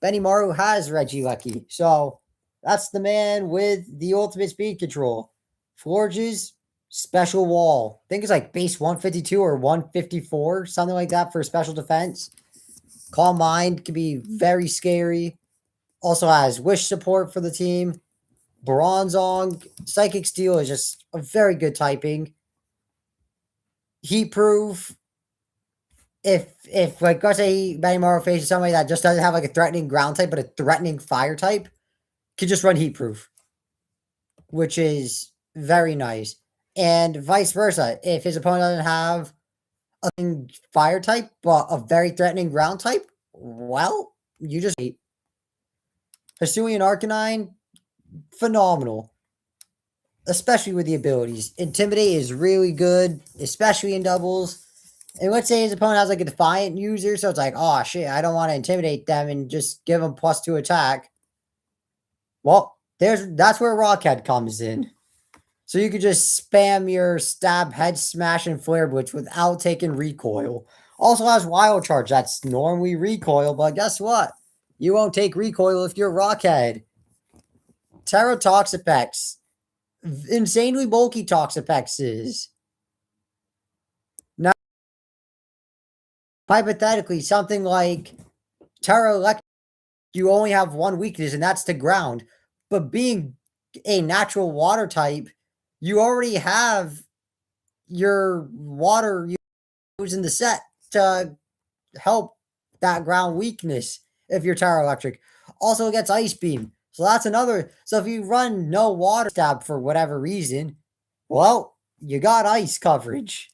Benimaru has Regieleki, so that's the man with the ultimate speed control. Forge's special wall. I think it's like base 152 or 154, something like that for special defense. Calm Mind can be very scary. Also has Wish support for the team. Bronzong, Psychic Steel is just a very good typing. Heat Proof. If like let's say Benimaru faces somebody that just doesn't have like a threatening ground type but a threatening fire type, can just run Heat Proof, which is very nice. And vice versa. If his opponent doesn't have a fire type but a very threatening ground type, well, you just Hisuian Arcanine, phenomenal. Especially with the abilities. Intimidate is really good, especially in doubles. And let's say his opponent has like a Defiant user, so it's like, oh shit, I don't want to intimidate them and just give them +2 attack. Well, that's where Rockhead comes in. So you could just spam your stab, head smash, and flare blitz without taking recoil. Also has Wild Charge. That's normally recoil, but guess what? You won't take recoil if you're Rockhead. Terra Toxapex. Insanely bulky Toxapexes. Now, hypothetically, something like Terra Electric, you only have one weakness, and that's to ground. But being a natural water type, you already have your water used in the set to help that ground weakness if you're Terra Electric. Also, it gets Ice Beam. So that's another. So if you run no water stab for whatever reason, well, you got ice coverage.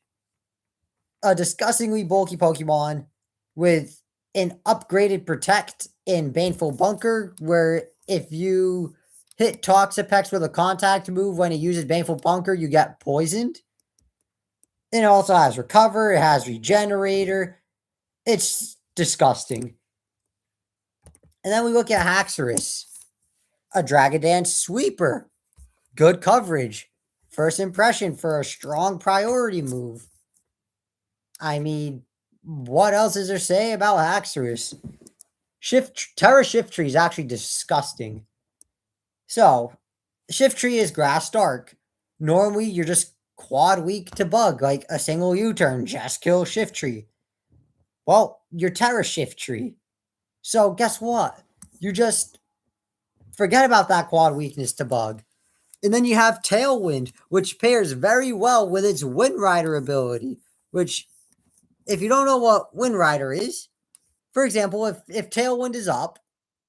A disgustingly bulky Pokemon with an upgraded Protect in Baneful Bunker, where if you hit Toxapex with a contact move when it uses Baneful Bunker, you get poisoned. And it also has Recover, it has Regenerator. It's disgusting. And then we look at Haxorus, a Dragon Dance sweeper. Good coverage. First impression for a strong priority move. I mean, what else is there to say about Haxorus? Terra Shiftry is actually disgusting. So, Shiftry is Grass Dark. Normally, you're just quad weak to bug, like a single U-turn, just kill Shiftry. Well, you're Terra Shiftry. So, guess what? You just forget about that quad weakness to bug. And then you have Tailwind, which pairs very well with its Wind Rider ability, which, if you don't know what Wind Rider is, for example, if Tailwind is up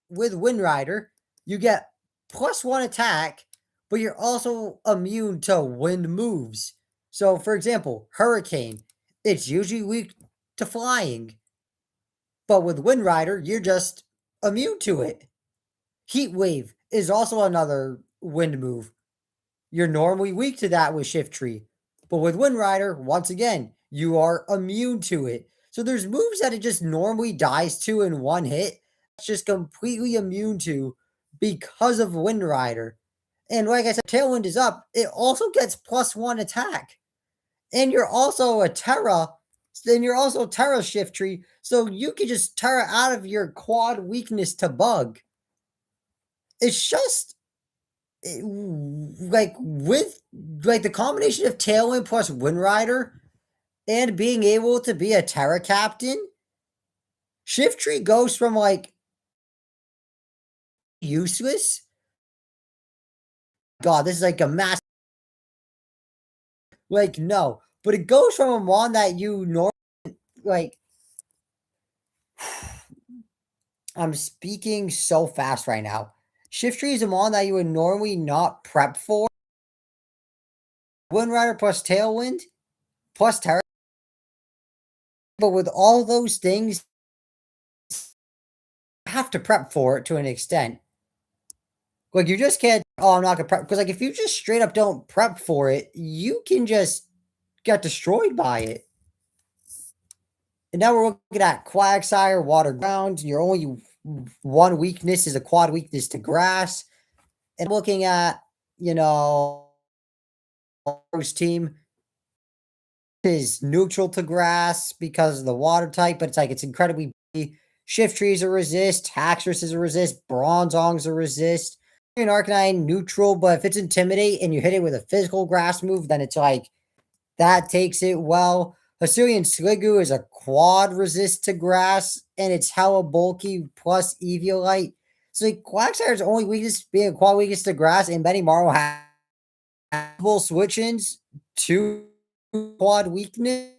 with Wind Rider, you get +1 attack, but you're also immune to wind moves. So, for example, Hurricane, it's usually weak to flying, but with Wind Rider, you're just immune to it. Heat Wave is also another wind move. You're normally weak to that with Shiftry, but with Wind Rider, once again, you are immune to it. So there's moves that it just normally dies to in one hit. It's just completely immune to because of Wind Rider. And like I said, Tailwind is up. It also gets +1 attack. And you're also a Terra, then you're also Terra Shiftry, so you can just Terra out of your quad weakness to bug. It's just like with like the combination of Tailwind plus Wind Rider and being able to be a Terra Captain, Shiftry goes from like useless. God, this is like a mass. Like, no, but it goes from a mon that you normally like. I'm speaking so fast right now. Shiftry is a mon that you would normally not prep for. Wind Rider plus Tailwind plus Terra. But with all those things, you have to prep for it to an extent. Like, you just can't, oh, I'm not gonna prep. Because, like, if you just straight up don't prep for it, you can just get destroyed by it. And now we're looking at Quagsire, Water Ground. Your only one weakness is a quad weakness to grass. And looking at, you know, team is neutral to grass because of the water type, but it's like it's incredibly Shiftry is a resist, Haxorus is a resist, Bronzong's a resist. An Arcanine neutral, but if it's Intimidate and you hit it with a physical grass move, then it's like that takes it well. Hisuian Sliggoo is a quad resist to grass, and it's hella bulky plus Eviolite. So like Quagsire's only weakness being a quad weakness to grass, and Benimaru has multiple switch-ins to quad weakness.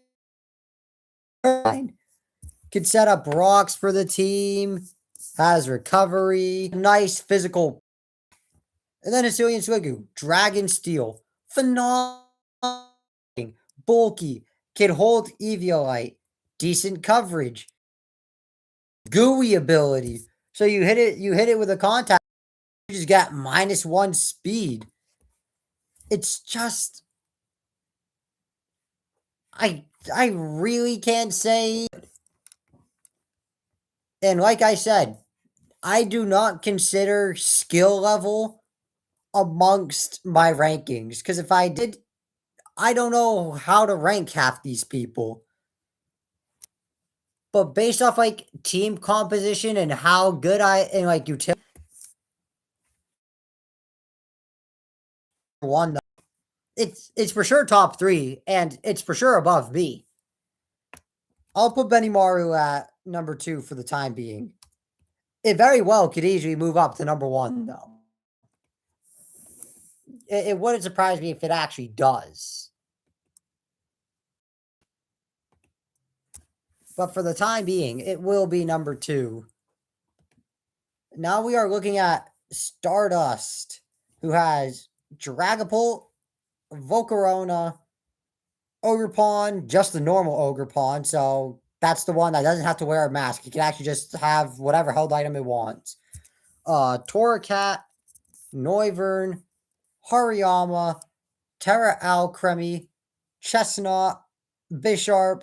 Can set up rocks for the team, has recovery, nice physical. And then Hisuian Sliggoo, Dragon Steel, phenomenal, bulky, can hold Eviolite, decent coverage, gooey ability. So you hit it with a contact, you just got -1 speed. It's just I really can't say. And like I said, I do not consider skill level amongst my rankings. Because if I did, I don't know how to rank half these people. But based off like team composition and how good I and like utility one, it's for sure top 3, and it's for sure above me. I'll put Benimaru at number 2 for the time being. It very well could easily move up to number 1, though. It wouldn't surprise me if it actually does. But for the time being, it will be number 2. Now we are looking at Stardust, who has Dragapult, Volcarona, Ogerpon, just the normal Ogerpon. So that's the one that doesn't have to wear a mask. He can actually just have whatever held item it wants. Torracat, Noivern, Hariyama, Terra Alcremie, Chestnut, Bisharp,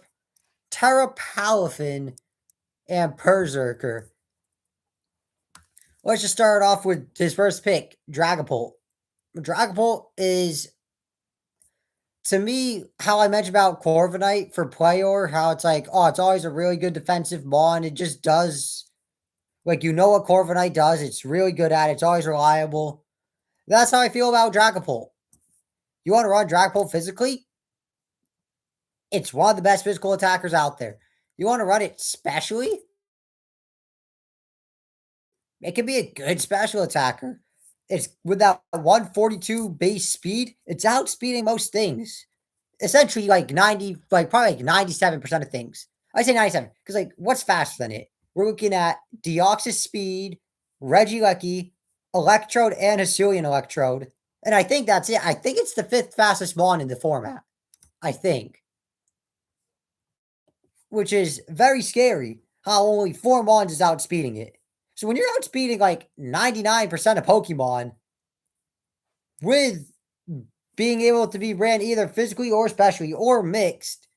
Terra Palafin, and Berserker. Let's just start off with his first pick, Dragapult. Dragapult is, to me, how I mentioned about Corviknight for Playor, how it's like, oh, it's always a really good defensive mon. It just does, like, you know what Corviknight does. It's really good at it. It's always reliable. That's how I feel about Dragapult. You want to run Dragapult physically? It's one of the best physical attackers out there. You want to run it specially? It can be a good special attacker. It's with that 142 base speed, it's outspeeding most things. Essentially, like 90, like probably like 97% of things. I say 97 because, like, what's faster than it? We're looking at Deoxys Speed, Regieleki, Electrode, and Hisuian Electrode. And I think that's it. I think it's the 5th fastest mon in the format. I think. Which is very scary how only 4 mons is outspeeding it. So when you're outspeeding like 99% of Pokemon with being able to be ran either physically or specially or mixed,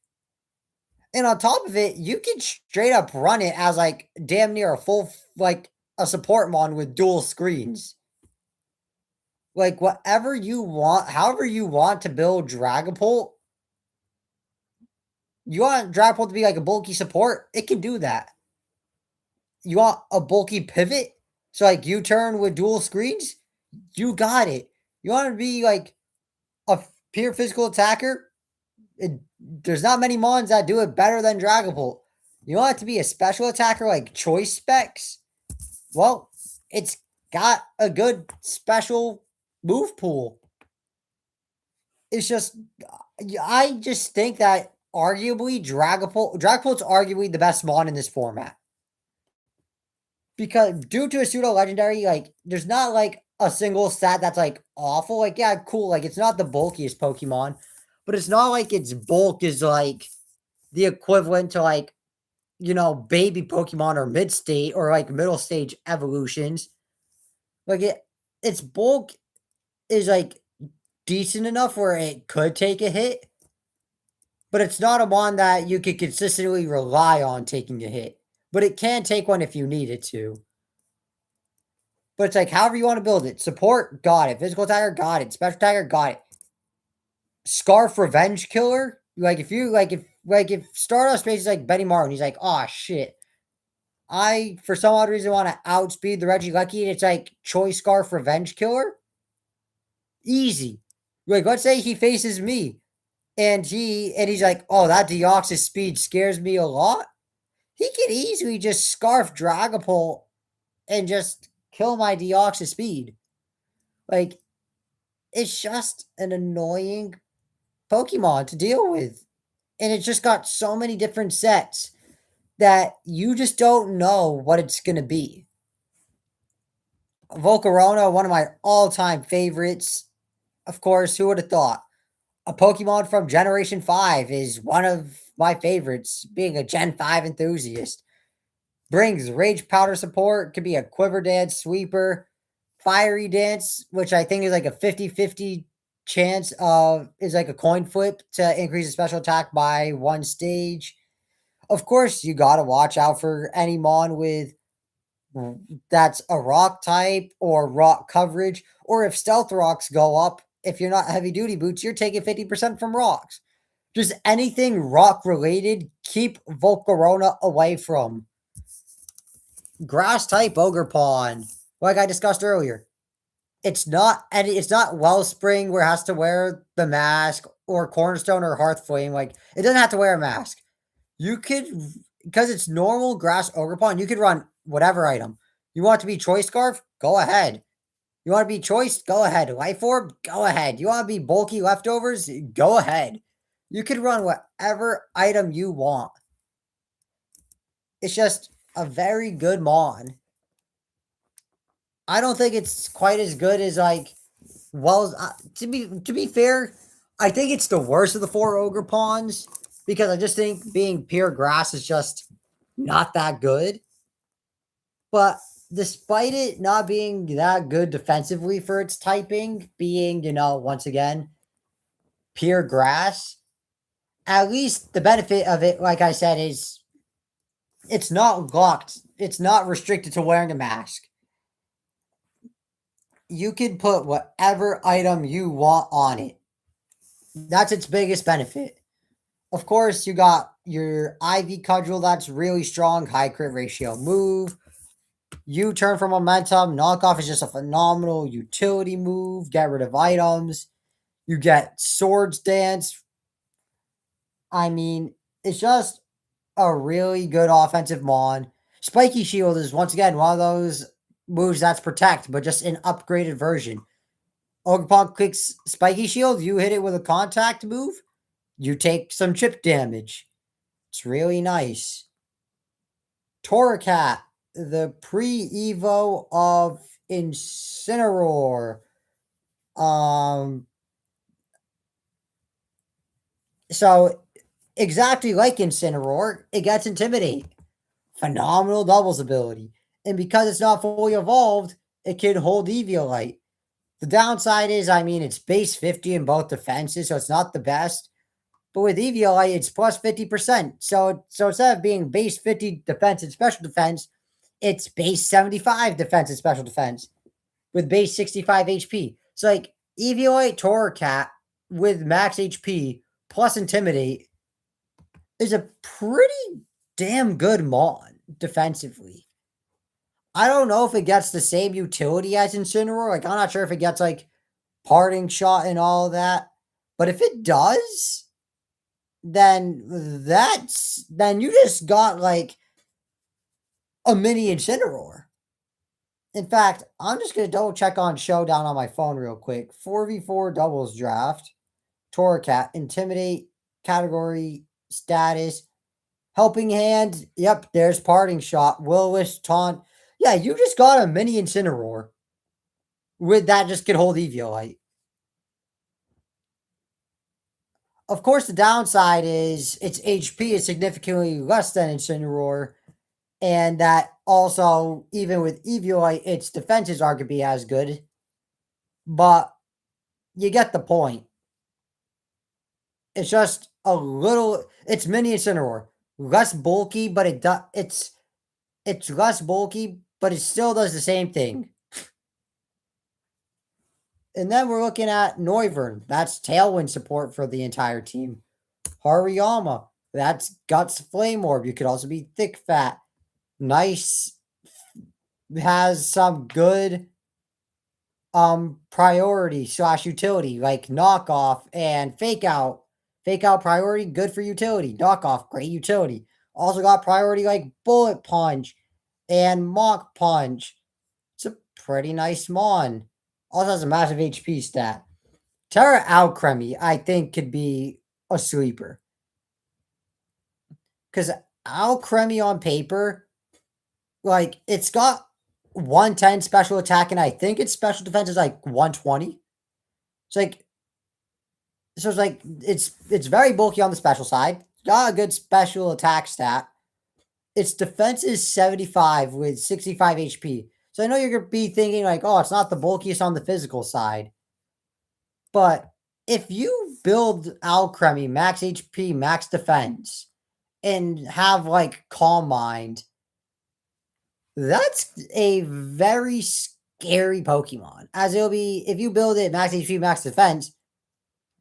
and on top of it, you can straight up run it as like damn near a full, like a support mon with dual screens. Like whatever you want, however you want to build Dragapult, You want Dragapult to be like a bulky support? It can do that. You want a bulky pivot? So like U-turn with dual screens? You got it. You want to be like a pure physical attacker? There's not many mons that do it better than Dragapult. You want it to be a special attacker like choice specs? Well, it's got a good special move pool. It's just, I just think that arguably Dragapult's arguably the best mon in this format. Because due to a pseudo legendary, like there's not like a single stat that's like awful. Like, yeah, cool. Like it's not the bulkiest Pokemon, but it's not like its bulk is like the equivalent to like, baby Pokemon or mid state or like middle stage evolutions. Like its bulk is like decent enough where it could take a hit, but it's not a one that you could consistently rely on taking a hit. But it can take one if you need it to. But it's like however you want to build it. Support, got it. Physical attacker, got it. Special attacker, got it. Scarf Revenge Killer. If Stardust faces like Benny Martin, he's like, oh shit. I for some odd reason want to outspeed the Regieleki, and it's like Choice Scarf Revenge Killer. Easy. Like, let's say he faces me. And he's like, oh, that Deoxys speed scares me a lot. He could easily just scarf Dragapult and just kill my Deoxys speed. Like, it's just an annoying Pokemon to deal with. And it's just got so many different sets that you just don't know what it's going to be. Volcarona, one of my all-time favorites. Of course, who would have thought? A Pokemon from Generation 5 is one of my favorites, being a Gen 5 enthusiast. Brings Rage Powder support, could be a Quiver Dance sweeper, Fiery Dance, which I think is like a 50-50 chance of, is like a coin flip to increase the special attack by one stage. Of course, you gotta watch out for any Mon with that's a rock type or rock coverage, or if stealth rocks go up, if you're not heavy duty boots, you're taking 50% from rocks. Just anything rock related, keep Volcarona away from. Grass type Ogerpon, like I discussed earlier. It's not Wellspring where it has to wear the mask, or Cornerstone or Hearthflame. Like, it doesn't have to wear a mask. You could, because it's normal grass Ogerpon, you could run whatever item. You want it to be Choice Scarf? Go ahead. You want to be Choice? Go ahead. Life Orb? Go ahead. You want to be bulky leftovers? Go ahead. You can run whatever item you want. It's just a very good Mon. I don't think it's quite as good as like, well, to be fair, I think it's the worst of the 4 Ogerpons, because I just think being pure grass is just not that good. But despite it not being that good defensively for its typing, being, once again, pure grass, at least the benefit of it, like I said, is it's not locked. It's not restricted to wearing a mask. You can put whatever item you want on it. That's its biggest benefit. Of course, you got your Ivy Cudgel that's really strong, high crit ratio move. U-turn for momentum. Knockoff is just a phenomenal utility move. Get rid of items. You get Swords Dance. I mean, it's just a really good offensive Mon. Spiky Shield is, once again, one of those moves that's protect, but just an upgraded version. Ogerpon clicks Spiky Shield. You hit it with a contact move. You take some chip damage. It's really nice. Torracat, the pre-evo of Incineroar. So exactly like Incineroar, it gets Intimidate. Phenomenal doubles ability. And because it's not fully evolved, it can hold Eviolite. The downside is, it's base 50 in both defenses, so it's not the best. But with Eviolite, it's plus 50%. So instead of being base 50 defense and special defense, it's base 75 defense and special defense with base 65 HP. So like Eviolite Torracat with max HP plus Intimidate is a pretty damn good Mon defensively. I don't know if it gets the same utility as Incineroar. Like, I'm not sure if it gets like parting shot and all of that. But if it does, then you just got like a mini Incineroar. In fact, I'm just gonna double check on Showdown on my phone real quick. 4v4 doubles draft. Torracat, intimidate, category, status, helping hand. Yep, there's parting shot. Willis, taunt. Yeah, you just got a mini Incineroar. With that, just can hold Eviolite. Of course, the downside is its HP is significantly less than Incineroar, and that also, even with Eviolite, its defenses aren't going to be as good. But you get the point. It's just a little. It's mini Incineroar, less bulky, but it's less bulky, but it still does the same thing. And then we're looking at Noivern. That's Tailwind support for the entire team. Hariyama. That's Guts Flame Orb. You could also be Thick Fat. Nice. Has some good priority / utility like knockoff and fake out. Fake out priority, good for utility. Knockoff, great utility. Also got priority like bullet punch and mock punch. It's a pretty nice mon. Also has a massive HP stat. Terra Alcremie, I think, could be a sleeper. Because Alcremie on paper, like, it's got 110 special attack, and I think its special defense is like 120. It's very bulky on the special side. Got a good special attack stat. Its defense is 75 with 65 HP. So I know you're gonna be thinking like, oh, it's not the bulkiest on the physical side. But if you build Alcremie max HP, max defense, and have like Calm Mind, that's a very scary Pokemon. As it'll be if you build it max HP, max defense,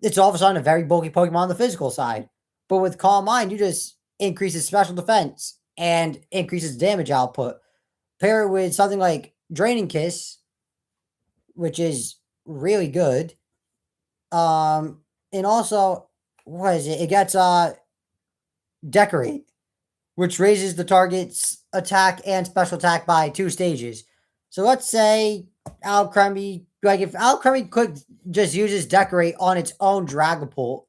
it's all of a sudden a very bulky Pokemon on the physical side. But with Calm Mind, you just increase its special defense and increase its damage output. Pair it with something like Draining Kiss, which is really good. And also, what is it? It gets Decorate, which raises the target's attack and special attack by 2 stages. So let's say Alcremie, like if Alcremie could just uses Decorate on its own Dragapult,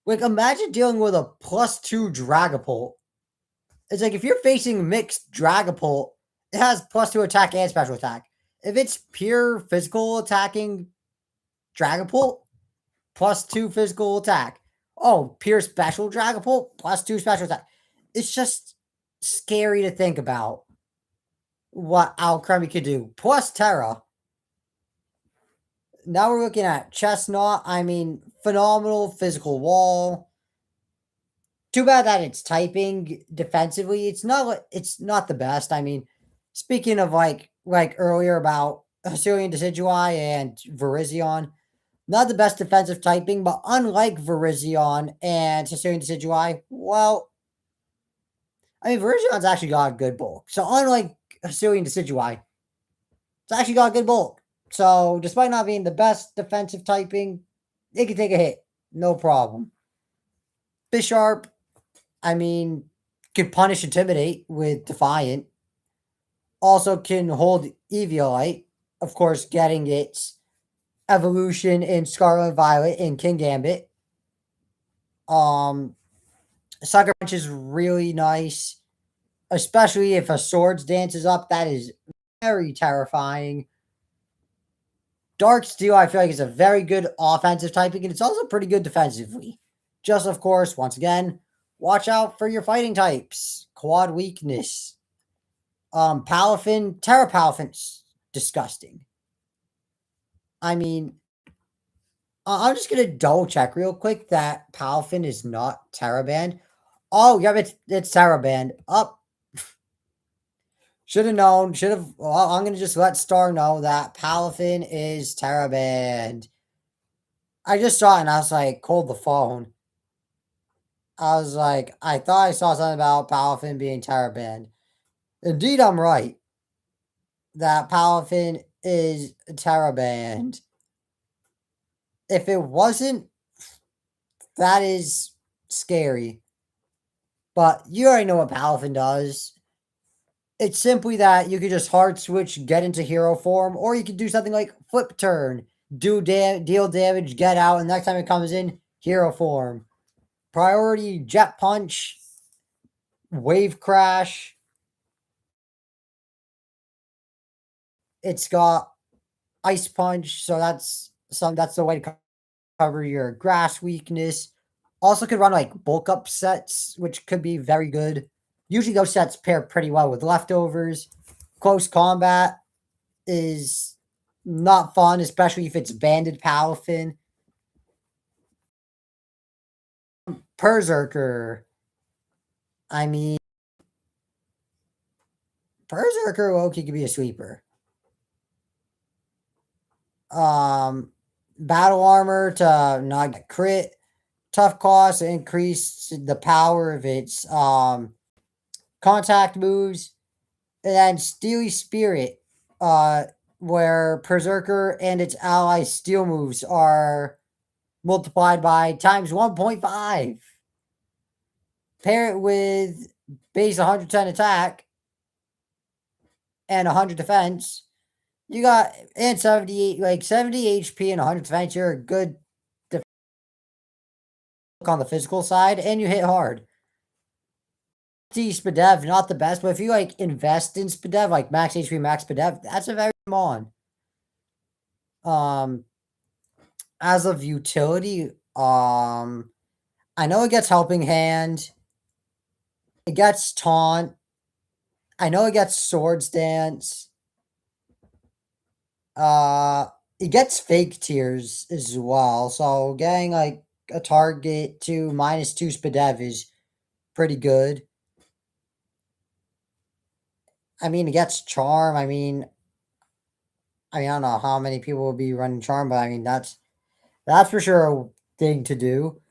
like imagine dealing with a +2 Dragapult. It's like if you're facing mixed Dragapult, it has +2 attack and special attack. If it's pure physical attacking Dragapult, +2 physical attack. Oh, pure special Dragapult, +2 special attack. It's just scary to think about what Alcremie could do. Plus Terra. Now we're looking at Chestnut. I mean, phenomenal physical wall. Too bad that it's typing defensively. It's not the best. I mean, speaking of like earlier about Hisuian Decidueye and Virizion, not the best defensive typing, but unlike Virizion and Hisuian Decidueye, well, I mean, Virizion's actually got a good bulk. So unlike Hisuian Decidueye, it's actually got a good bulk. So despite not being the best defensive typing, it can take a hit. No problem. Bisharp, I mean, can punish Intimidate with Defiant. Also can hold Eviolite. Of course, getting its evolution in Scarlet Violet and King Gambit. Sucker Punch is really nice. Especially if a Swords Dance is up. That is very terrifying. Dark Steel, I feel like, is a very good offensive typing, and it's also pretty good defensively. Just, of course, once again, watch out for your fighting types. Quad weakness. Palafin, Terra Palafin's disgusting. I mean, I'm just going to double check real quick that Palafin is not Terra banned. Oh, yeah, it's Terra banned. Up. Should have known. Should have. Well, I'm going to just let Star know that Palafin is Terra banned. I just saw it and I was like, hold the phone. I was like, I thought I saw something about Palafin being Terra banned. Indeed, I'm right. That Palafin is Terra banned. If it wasn't, that is scary. But you already know what Palafin does. It's simply that you could just hard switch, get into hero form, or you could do something like flip turn, deal damage, get out, and next time it comes in, hero form. Priority jet punch, wave crash. It's got ice punch, so that's the way to cover your grass weakness. Also could run like bulk up sets, which could be very good. Usually those sets pair pretty well with leftovers. Close combat is not fun, especially if it's banded Palafin. Berserker. I mean, Berserker Loki could be a sweeper. Battle armor to not get crit. Tough cost to increase the power of its contact moves. And then Steely Spirit, where Berserker and its allies' steel moves are multiplied by times 1.5. Pair it with base 110 attack and 100 defense. You got and 78 like 70 HP and 100 defense. You're a good on the physical side, and you hit hard. Spadev, not the best, but if you like invest in Spadev, like max HP, max Spadev, that's a very mon. As of utility, I know it gets helping hand. It gets taunt. I know it gets swords dance. It gets fake tears as well. So getting like a target to -2 Spadev is pretty good. I mean, it gets charm. I don't know how many people will be running charm, but I mean that's for sure a thing to do.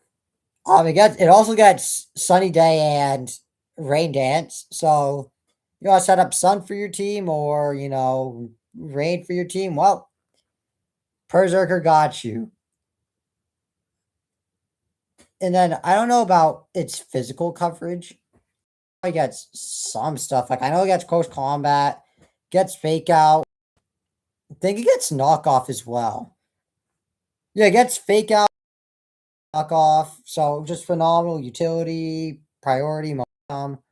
It also gets sunny day and rain dance. So you want to set up sun for your team or rain for your team. Well, Berserker got you. And then I don't know about its physical coverage. It gets some stuff. Like I know it gets close combat, gets fake out. I think it gets knockoff as well. Yeah, it gets fake out, knockoff. So just phenomenal utility, priority, momentum.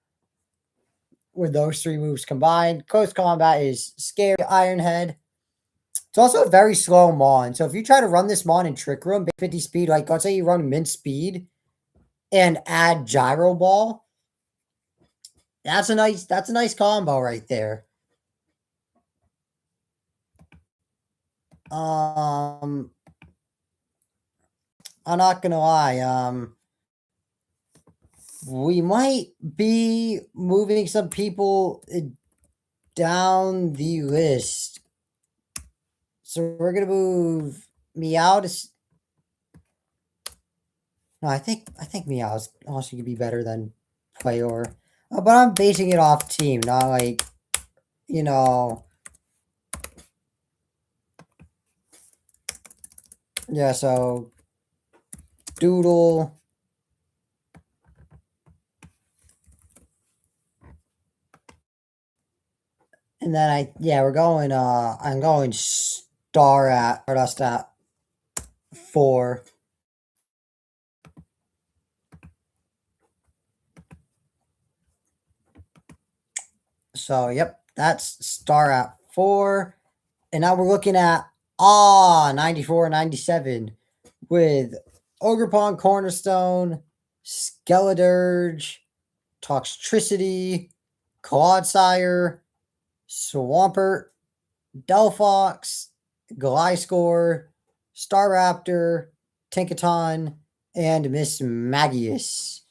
With those three moves combined, close combat is scary. Iron Head. It's also a very slow Mon. So if you try to run this Mon in Trick Room, 50 speed, like let's say you run mint speed and add Gyro Ball, that's a nice combo right there. I'm not gonna lie. We might be moving some people down the list. So we're gonna move Meow to. No, I think Meow's also gonna be better than Playor. But I'm basing it off team, not like Yeah, so Doodle. And then we're going I'm going Stardust at 4. So yep, that's Star at 4. And now we're looking at 94, 97 with Ogrepon Cornerstone, Skeledirge, Toxtricity, Clodsire, Swampert, Delphox, Gliscor, Staraptor, Tinkaton, and Miss Magius.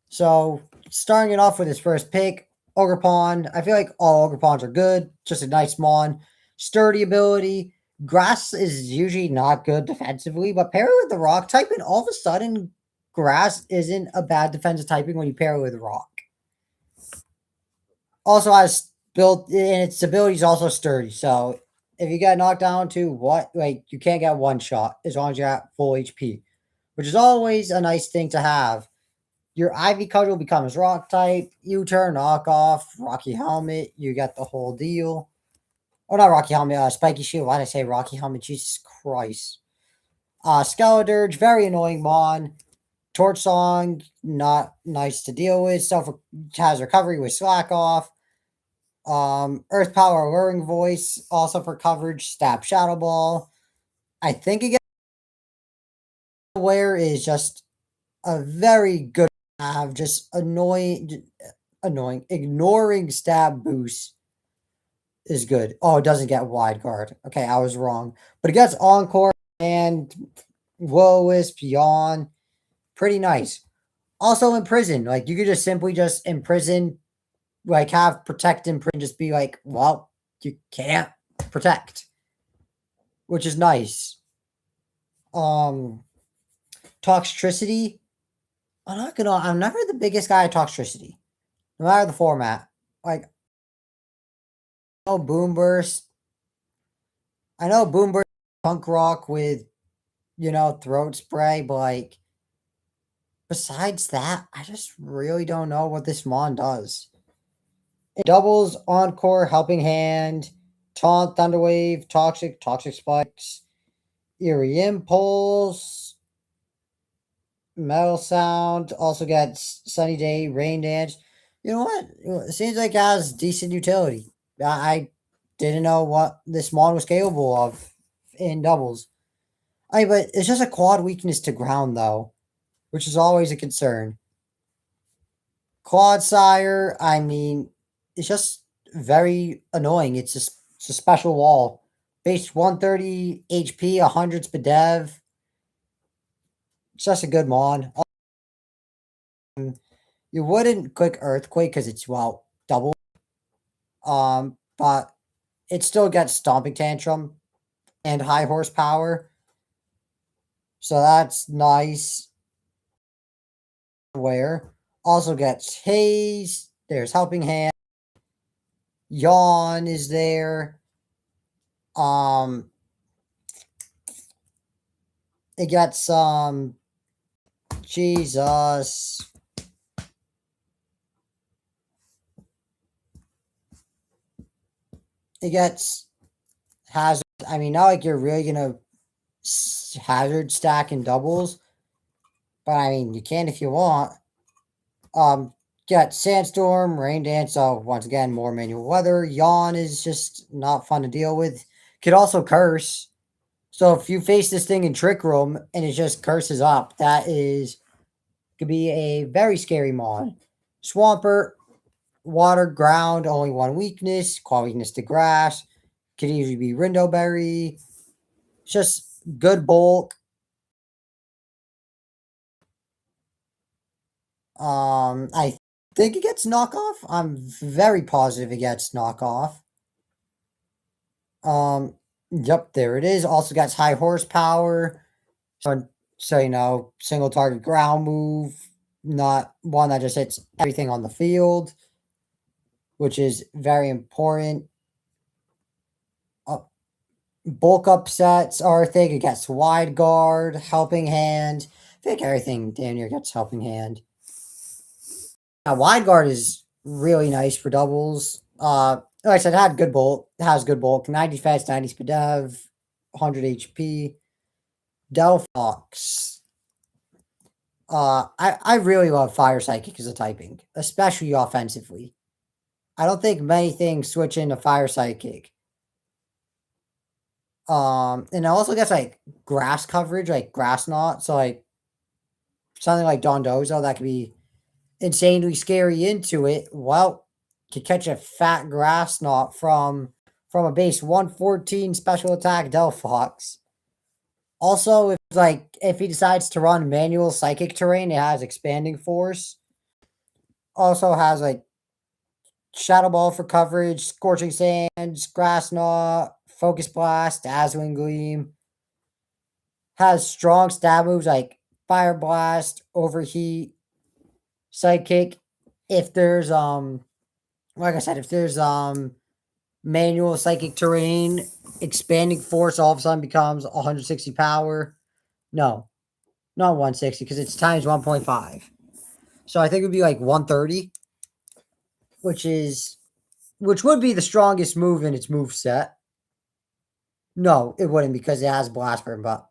So, starting it off with his first pick, Ogrepon. I feel like all Ogrepons are good. Just a nice mon. Sturdy ability. Grass is usually not good defensively, but pair it with the rock type, and all of a sudden, grass isn't a bad defensive typing when you pair it with rock. Also has built, and its ability is also sturdy. So if you get knocked down to what, like you can't get one shot as long as you're at full HP, which is always a nice thing to have. Your Ivy Cudgel becomes rock type, U-turn, knockoff, Rocky Helmet, you get the whole deal. Oh, not Rocky Helmet, Spiky Shield. Why did I say Rocky Helmet? Jesus Christ. Skeledirge, very annoying Mon. Torch Song, not nice to deal with. Has recovery with Slack Off. Earth Power, Alluring Voice, also for coverage. Stab Shadow Ball. I think again, Aware is just a very good have. Just annoying. Ignoring Stab Boost is good. Oh, it doesn't get Wide Guard. Okay, I was wrong. But it gets Encore and Will-O-Wisp, Yawn. Pretty nice. Also imprison. Like you could just simply just imprison, like have protect and just be like, well, you can't protect. Which is nice. Toxtricity. I'm never the biggest guy at Toxtricity. No matter the format. Like Boom Burst. I know Boom Burst punk rock with, throat spray, but like besides that, I just really don't know what this Mon does. It doubles Encore, Helping Hand, Taunt, Thunderwave, Toxic Spikes, Eerie Impulse, Metal Sound, also gets Sunny Day, Rain Dance. You know what? It seems like it has decent utility. I didn't know what this Mon was capable of in doubles. But it's just a quad weakness to ground, though, which is always a concern. Clodsire, I mean, it's just very annoying. It's a special wall. Base 130 HP, 100 Spadev. It's just a good Mon. You wouldn't click Earthquake because it's, well, double. But it still gets Stomping Tantrum and high horsepower. So that's nice. Where also gets Haze. There's Helping Hand. Yawn is there. It gets Jesus. It gets hazard. I mean, not like you're really gonna hazard stack in doubles, but I mean you can if you want. Get Sandstorm, Rain Dance. So once again, more manual weather. Yawn is just not fun to deal with. Could also curse. So if you face this thing in Trick Room and it just curses up, could be a very scary Mon. Swampert, Water, Ground, only one weakness. Quad weakness to Grass. Could easily be Rindoberry. It's just good bulk. I think it gets knockoff. I'm very positive it gets knockoff. Yep, there it is. Also gets high horsepower. So single target ground move, not one that just hits everything on the field, which is very important. Bulk upsets are a thing. It gets Wide Guard, Helping Hand. I think everything damn near gets Helping Hand. Now, Wide Guard is really nice for doubles. Like I said, it has good bulk. 90 defense, 90 speed dev, 100 HP. Delphox. I really love Fire Psychic as a typing, especially offensively. I don't think many things switch into Fire Psychic. And it also gets like grass coverage, like Grass Knot. So like something like Dondozo that could be insanely scary into it. Well, could catch a fat Grass Knot from a base 114 special attack Delphox. Also, if he decides to run manual psychic terrain, it has expanding force. Also has like Shadow Ball for coverage, Scorching Sands, Grass Knot, Focus Blast, Dazzling Gleam. Has strong stab moves like Fire Blast, Overheat, Psychic. If there's like I said, if there's manual psychic terrain, expanding force all of a sudden becomes 160 power. No, not 160 because it's times 1.5. So I think it would be like 130, which is which would be the strongest move in its move set. No, it wouldn't because it has Blast Burn, but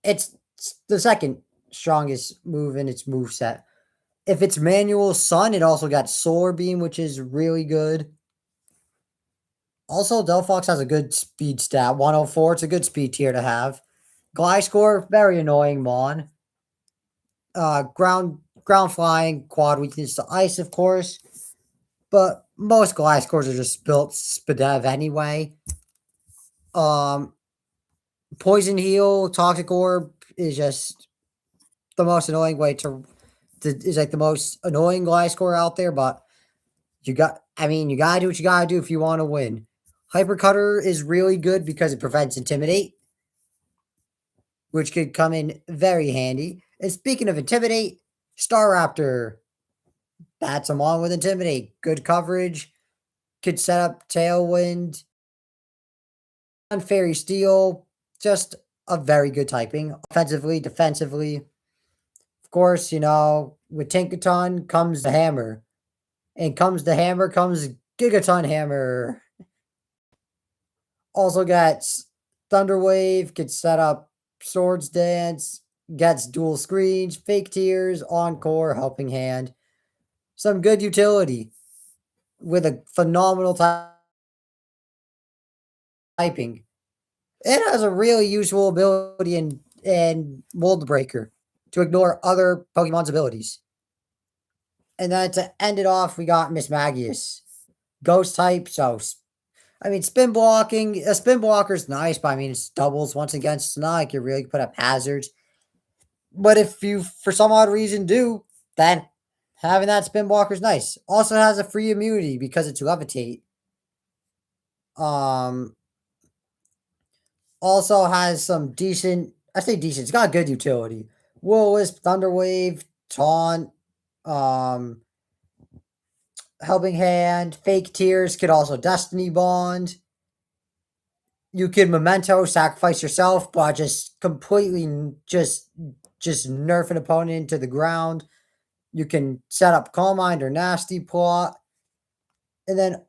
it's the second strongest move in its move set. If it's manual Sun, it also got Solar Beam, which is really good. Also, Delphox has a good speed stat, 104. It's a good speed tier to have. Gliscor, very annoying Mon. Ground flying, quad weakness to ice, of course. But most Gliscors are just built Spadev anyway. Um, Poison Heal, Toxic Orb is just the most annoying way to is like the most annoying Gliscor out there, but you gotta do what you gotta do if you want to win. Hyper Cutter is really good because it prevents Intimidate, which could come in very handy. And speaking of Intimidate, Staraptor, that's along with Intimidate. Good coverage, could set up Tailwind. And Fairy Steel, just a very good typing. Offensively, defensively. Of course, with Tinkaton comes the hammer. And comes the hammer, comes Gigaton Hammer. Also gets Thunderwave, gets set up Swords Dance, gets dual screens, Fake Tears, Encore, Helping Hand. Some good utility with a phenomenal typing. It has a really useful ability in Mold Breaker to ignore other Pokemon's abilities. And then to end it off, we got Miss Magius. Ghost type, so spin blocking. A spin blocker is nice, but it's doubles once against. It's not like you really put up hazards. But if you, for some odd reason, do, then having that spin blocker is nice. Also has a free immunity because it's levitate. Also has some decent. I say decent. It's got good utility. Will-O-Wisp, Thunderwave, Taunt, Helping Hand, Fake Tears. Could also Destiny Bond. You can Memento, sacrifice yourself, but just completely just nerf an opponent into the ground. You can set up Calm Mind or Nasty Plot. And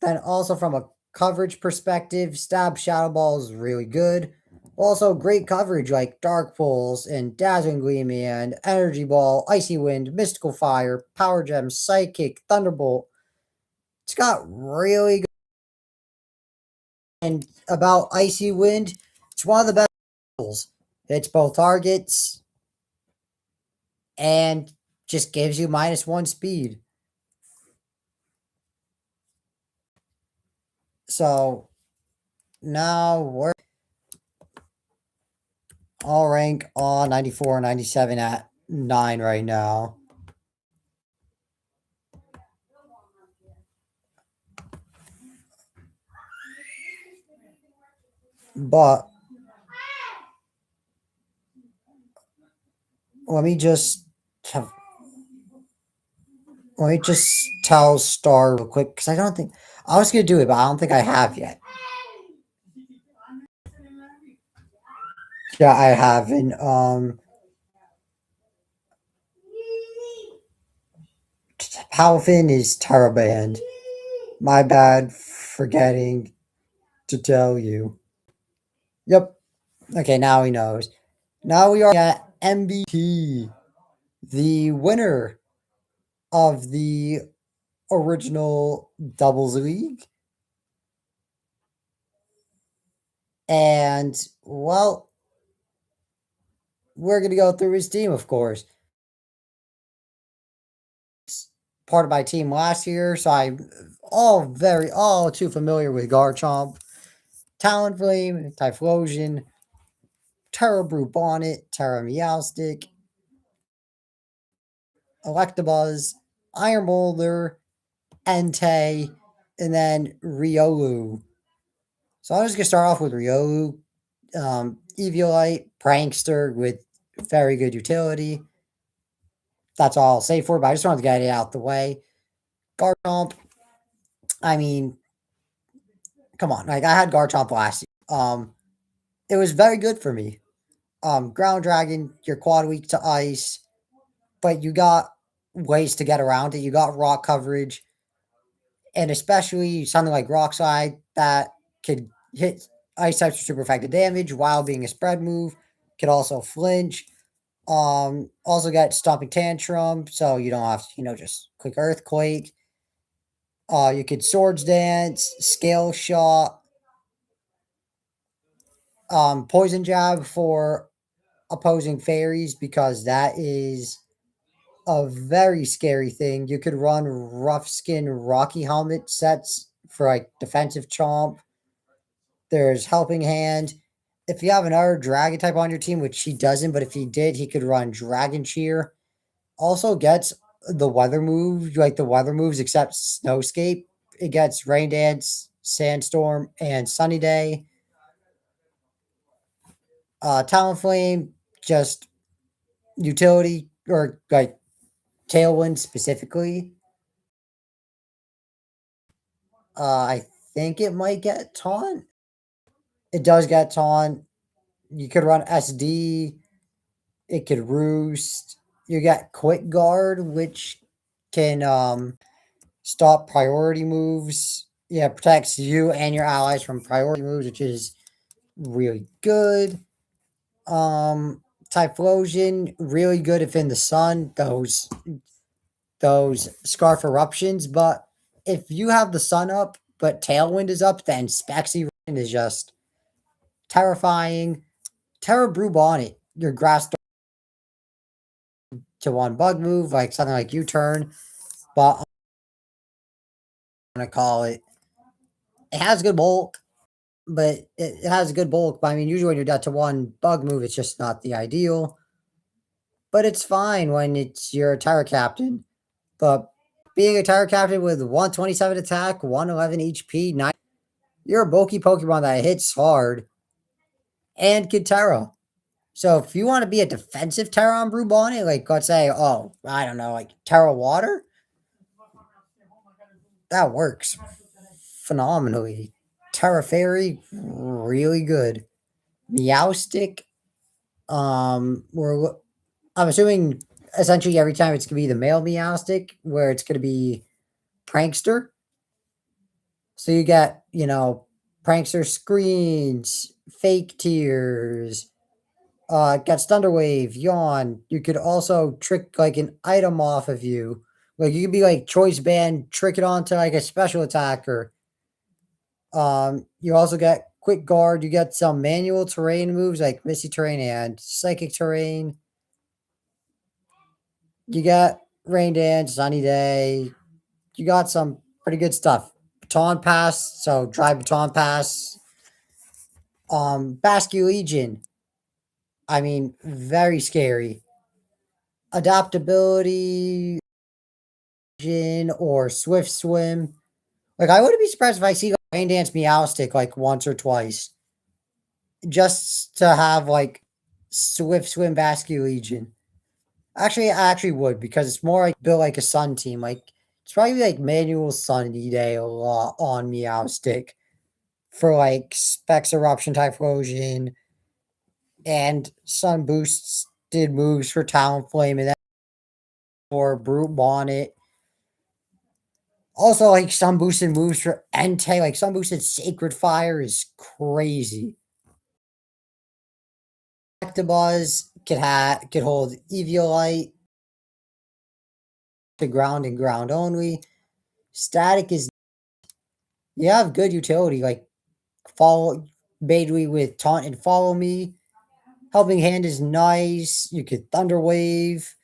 then also from a coverage perspective, Stab Shadow Ball is really good. Also great coverage like Dark Pulse and Dazzling Gleam and Energy Ball, Icy Wind, Mystical Fire, Power Gem, Psychic, Thunderbolt. It's got really good. And about Icy Wind, it's one of the best tools. Hits both targets and just gives you -1 speed. So now we're all rank all 94, 97 at 9 right now. But let me just have, let me just tell Star real quick because I don't think I was gonna do it, but I don't think I have yet. Yeah, I haven't. Palfin is Teraband. My bad, forgetting to tell you. Yep. Okay, now he knows. Now we are at MVP, the winner of the original Doubles League. And, well, we're going to go through his team, of course. Part of my team last year, so I'm all too familiar with Garchomp, Talonflame, Typhlosion, Terra Brew Bonnet, Terra Meowstic, Electabuzz, Iron Boulder, Entei, and then Riolu. So I'm just gonna start off with Riolu, Eviolite, Prankster with Very good utility. That's all I'll say for it, but I just wanted to get it out the way. Garchomp, I mean, come on. Like I had Garchomp last year. It was very good for me. Ground Dragon, you're quad weak to ice, but you got ways to get around it. You got rock coverage, and especially something like Rock Slide that could hit ice types for super effective damage while being a spread move. Could also flinch. Also got Stomping Tantrum, so you don't have to, just quick Earthquake. You could Swords Dance, Scale Shot, Poison Jab for opposing fairies because that is a very scary thing. You could run Rough Skin Rocky Helmet sets for like defensive chomp. There's Helping Hand. If you have another dragon type on your team, which he doesn't, but if he did, he could run Dragon Cheer. Also gets the weather move, like the weather moves except Snowscape. It gets Rain Dance, Sandstorm, and Sunny Day. Talonflame, just utility or like Tailwind specifically. I think it might get Taunt. It does get Taunt. You could run SD. It could Roost. You got Quick Guard, which can stop priority moves. Yeah, protects you and your allies from priority moves, which is really good. Typhlosion, really good if in the sun, those Scarf Eruptions, but if you have the sun up, but Tailwind is up, then Spexy Rain is just terrifying. Terra Brew Bonnet, your grass to one bug move, like something like U-turn, but I'm gonna call it. It has good bulk, but it has good bulk. But I mean, usually when you're down to one bug move, it's just not the ideal. But it's fine when it's your Terra Captain. But being a Terra Captain with 127 attack, 111 HP, 9, you're a bulky Pokemon that hits hard and can Terra. So if you want to be a defensive Terra on Brew Bonnet, like let's say, oh, I don't know, like Terra Water, that works phenomenally. Terra Fairy, really good. Meowstic, we're I'm assuming essentially every time it's gonna be the male Meowstic, where it's gonna be Prankster. So you get, Prankster screens, fake tears, gets Thunderwave, Yawn. You could also trick like an item off of you. Like you could be like Choice Band, trick it onto like a special attacker. You also get Quick Guard. You get some manual terrain moves like Misty Terrain and Psychic Terrain. You got Rain Dance, Sunny Day. You got some pretty good stuff. Baton Pass, so Dry Baton Pass. Basque Legion. I mean, very scary. Adaptability or Swift Swim. Like I wouldn't be surprised if I see like, Rain Dance Meowstic like once or twice. Just to have like Swift Swim Basque Legion. Actually, I actually would because it's more like built like a Sun team. Like it's probably like manual Sunny Day a lot on Meowstic for like Specs Eruption Typhlosion and Sun Boosts did moves for Talonflame and then for Brute Bonnet. Also, like Sun Boosted moves for Entei, like Sun Boosted Sacred Fire is crazy. Electabuzz could hold Eviolite to ground and ground only. Static is you have good utility, like follow Badui with Taunt and Follow Me. Helping Hand is nice. You could Thunder Wave.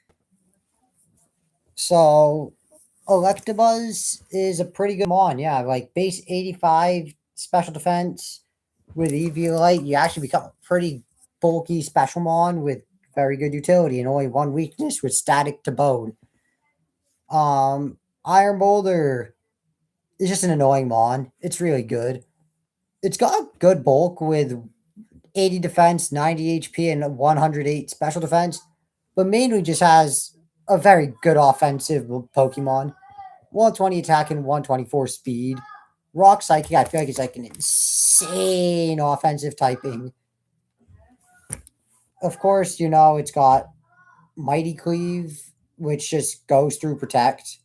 So Electabuzz is a pretty good mon. Yeah, like base 85 special defense with Eviolite, you actually become a pretty bulky special mon with very good utility and only one weakness with static to bone. Iron Boulder is just an annoying mon. It's really good. It's got good bulk with 80 defense, 90 HP, and 108 special defense, but mainly just has a very good offensive Pokemon. 120 attack and 124 speed. Rock Psychic, I feel like it's like an insane offensive typing. Of course, it's got Mighty Cleave, which just goes through Protect,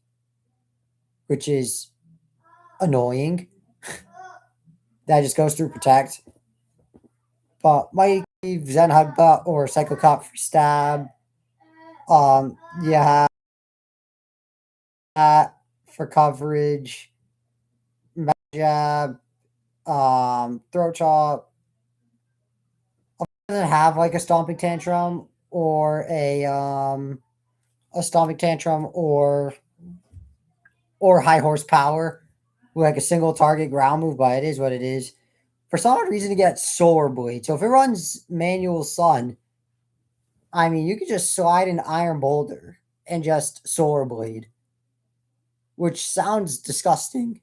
which is annoying. That just goes through Protect. But Mighty Cleave, Zen Headbutt, or Psycho Cut for Stab. You have that for coverage. Jab, Throat Chop. Doesn't have like a Stomping Tantrum or a Stomping Tantrum or High Horsepower with like a single target ground move, but it is what it is. For some odd reason, to get Solar Blade. So if it runs Manual Sun, I mean, you could just slide an Iron Boulder and just Solar Blade, which sounds disgusting.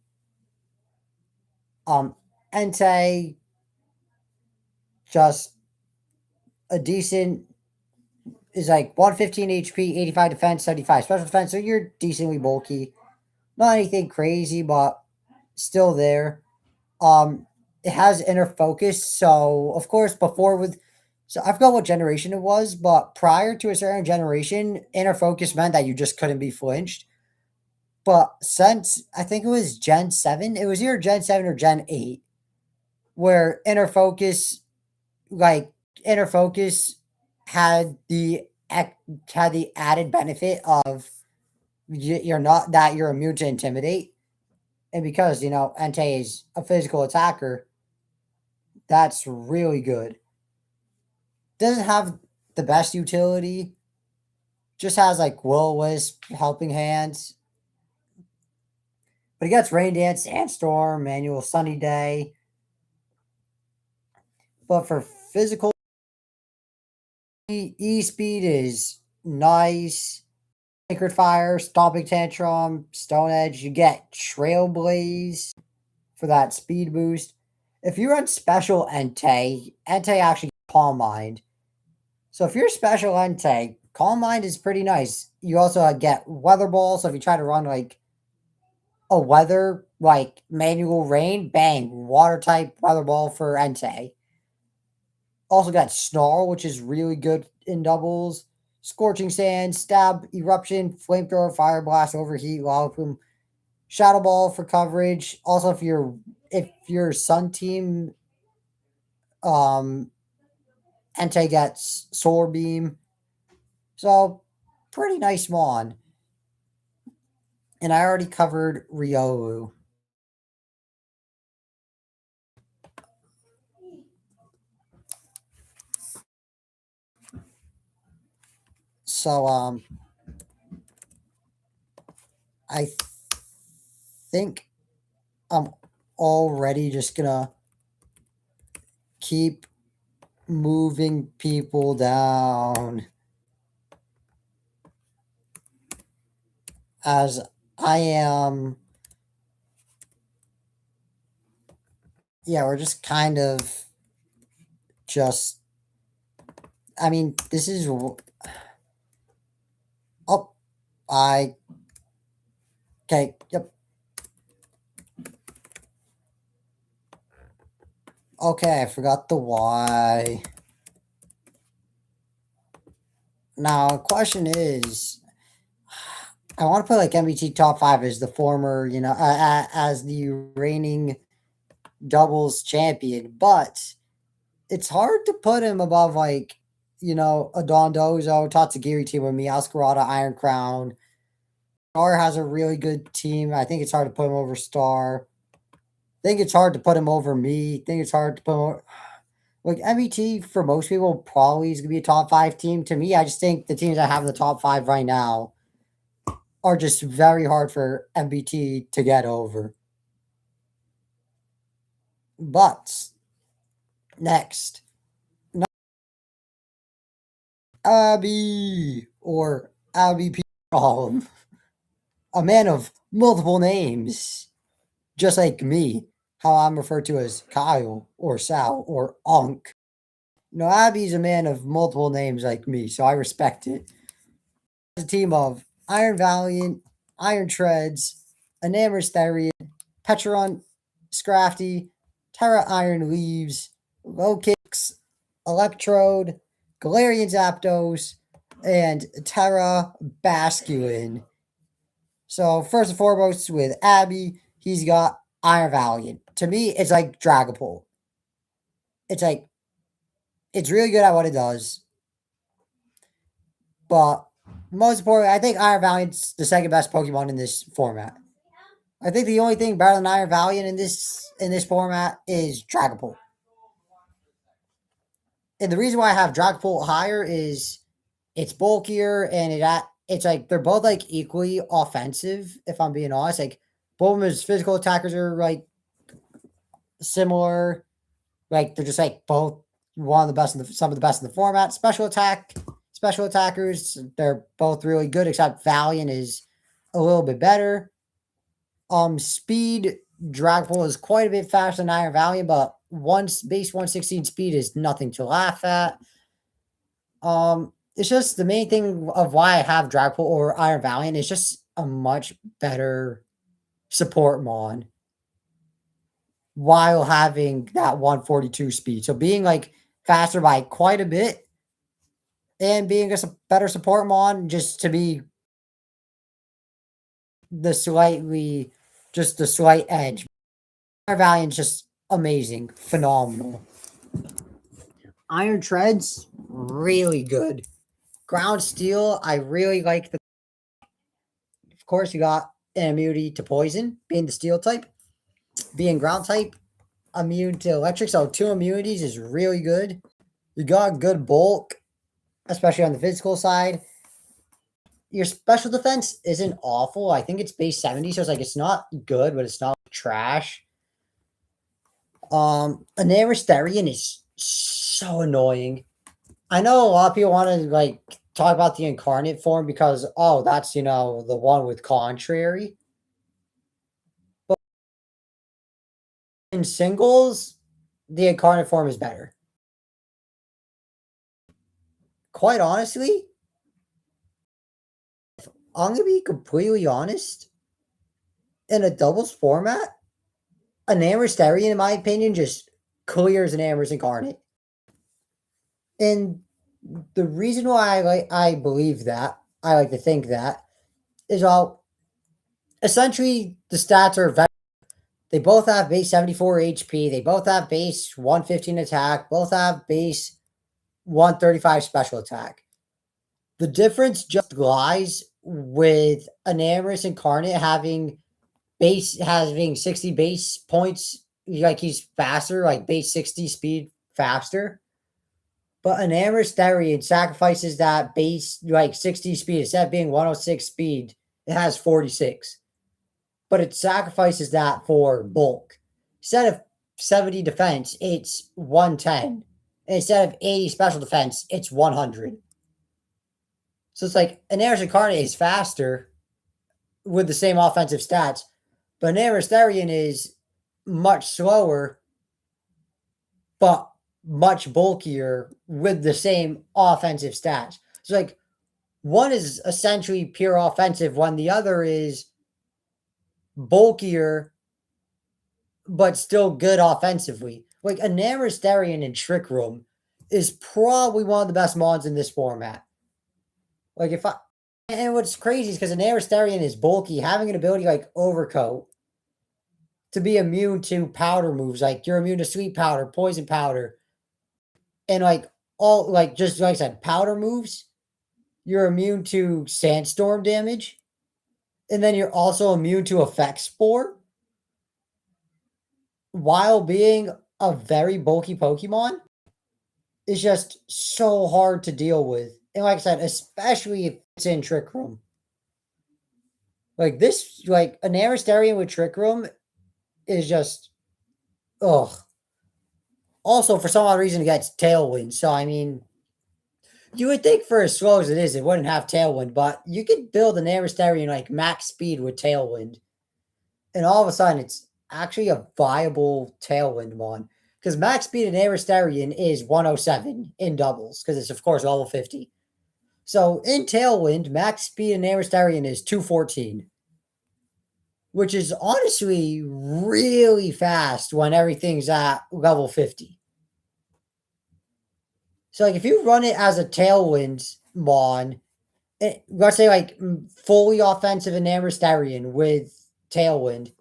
Entei, just a decent, is like 115 HP, 85 defense, 75 special defense. So you're decently bulky. Not anything crazy, but still there. It has inner focus. So of course, so I forgot what generation it was, but prior to a certain generation, inner focus meant that you just couldn't be flinched. But since I think it was Gen 7, it was either Gen 7 or Gen 8, where inner focus had the added benefit of you're immune to intimidate. And because, Entei is a physical attacker, that's really good. Doesn't have the best utility. Just has like Will-O-Wisp, Helping Hands. But he gets Rain Dance, Sandstorm, Manual Sunny Day. But for physical, E-Speed is nice. Sacred Fire, Stomping Tantrum, Stone Edge. You get Trailblaze for that speed boost. If you run Special Entei actually gets Calm Mind. So if you're Special Entei, Calm Mind is pretty nice. You also get Weather Ball, so if you try to run like a weather, like Manual Rain, bang, Water type Weather Ball for Entei. Also got Snarl, which is really good in doubles. Scorching Sand, Stab, Eruption, Flamethrower, Fire Blast, Overheat, Lava Plume, Shadow Ball for coverage. Also, if your Sun team, Entei gets Solar Beam. So, pretty nice Mon. And I already covered Riolu. So, I think I'm already just gonna keep moving people down as I am. Yeah, we're just kind of just. I mean, this is. Oh, okay, yep. Okay, I forgot the why. Now, question is, I want to put like MBT top 5 as the former, as the reigning doubles champion, but it's hard to put him above like, a Dondozo, Tatsugiri team with me, Askarada, Iron Crown. Star has a really good team. I think it's hard to put him over Star. I think it's hard to put him over me. I think it's hard to put him over. Like MBT for most people probably is gonna be a top 5 team. To me, I just think the teams that have the top 5 right now are just very hard for MBT to get over. But next, Abby or Abby P. Problem, a man of multiple names, just like me. How I'm referred to as Kyle or Sal or Unk. No, Abby's a man of multiple names like me, so I respect it. It's a team of Iron Valiant, Iron Treads, Enamorous Therian, Petron, Scrafty, Terra Iron Leaves, Low Kicks, Electrode, Galarian Zapdos, and Terra Basculin. So first and foremost, with Abby, he's got Iron Valiant. To me, it's like Dragapult. It's like it's really good at what it does, but most importantly, I think Iron Valiant's the second best Pokemon in this format. I think the only thing better than Iron Valiant in this format is Dragapult. And the reason why I have Dragapult higher is it's bulkier and it's like they're both like equally offensive, if I'm being honest. Like both of his physical attackers are like similar. Like they're just like both one of the best some of the best in the format. Special attackers, they're both really good, except Valiant is a little bit better. Speed, Dragapult is quite a bit faster than Iron Valiant, but base 116 speed is nothing to laugh at. It's just the main thing of why I have Dragapult over Iron Valiant is just a much better support mon while having that 142 speed. So being like faster by quite a bit and being a better support mon just to be the slight edge. Iron Valiant's just amazing, phenomenal. Iron Treads, really good. Ground Steel, I really like the. Of course, you got an immunity to poison, being the Steel type. Being Ground type, immune to electric, so 2 immunities is really good. You got good bulk, especially on the physical side. Your special defense isn't awful. I think it's base 70, so it's like it's not good, but it's not trash. Enamorous Therian is so annoying. I know a lot of people want to like talk about the incarnate form because that's the one with contrary. But in singles, the incarnate form is better. Quite honestly, if I'm gonna be completely honest, in a doubles format, Enamorous Therian, in my opinion, just clears Enamorous Incarnate. And the reason why I believe that, I like to think that, is essentially the stats are very. They both have base 74 HP. They both have base 115 attack. Both have base 135 special attack. The difference just lies with Enamorous Incarnate having 60 base points. Like he's faster, like base 60 speed faster. But Enamorous Therian sacrifices that base like 60 speed. Instead of being 106 speed, it has 46. But it sacrifices that for bulk. Instead of 70 defense, it's 110. And instead of 80 special defense, it's 100. So it's like Enamorous Incarnate is faster with the same offensive stats, but Enamorous Therian is much slower, but much bulkier with the same offensive stats. So like one is essentially pure offensive when the other is bulkier but still good offensively. Like Enamorous Therian in Trick Room is probably one of the best mons in this format. Like and what's crazy is because Enamorous Therian is bulky, having an ability like Overcoat to be immune to powder moves, like you're immune to Sweet Powder, Poison Powder, and like all like just like I said, powder moves. You're immune to Sandstorm damage, and then you're also immune to Effect Spore, while being a very bulky Pokemon. Is just so hard to deal with, and like I said, especially if it's in Trick Room. Like this, like Enamorous Therian with Trick Room is just, ugh. Also, for some odd reason, it gets Tailwind. So, I mean, you would think for as slow as it is, it wouldn't have Tailwind, but you could build an Enamorous Therian like max speed with Tailwind. And all of a sudden, it's actually a viable Tailwind one. Because max speed in Aristerian is 107 in doubles, because it's, of course, level 50. So in Tailwind, max speed in Aristerian is 214, which is honestly really fast when everything's at level 50. So, like, if you run it as a Tailwind Mon, let's say, like, fully offensive in Aristerian with Tailwind,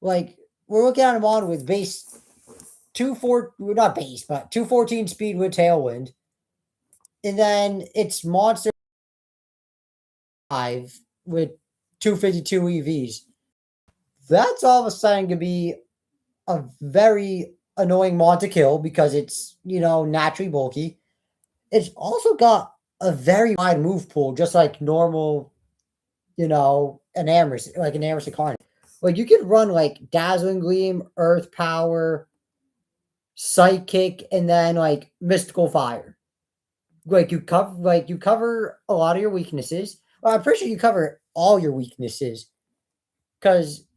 like, we're looking at a Mon with base 214 speed with Tailwind, and then it's monster 5 with 252 EVs. That's all of a sudden gonna be a very annoying mon to kill because it's, naturally bulky. It's also got a very wide move pool, just like normal, an Amherst, like an Amherst Incarnate. Like, you could run like Dazzling Gleam, Earth Power, Psychic, and then like Mystical Fire. Like, you cover a lot of your weaknesses. Well, I'm pretty sure you cover all your weaknesses because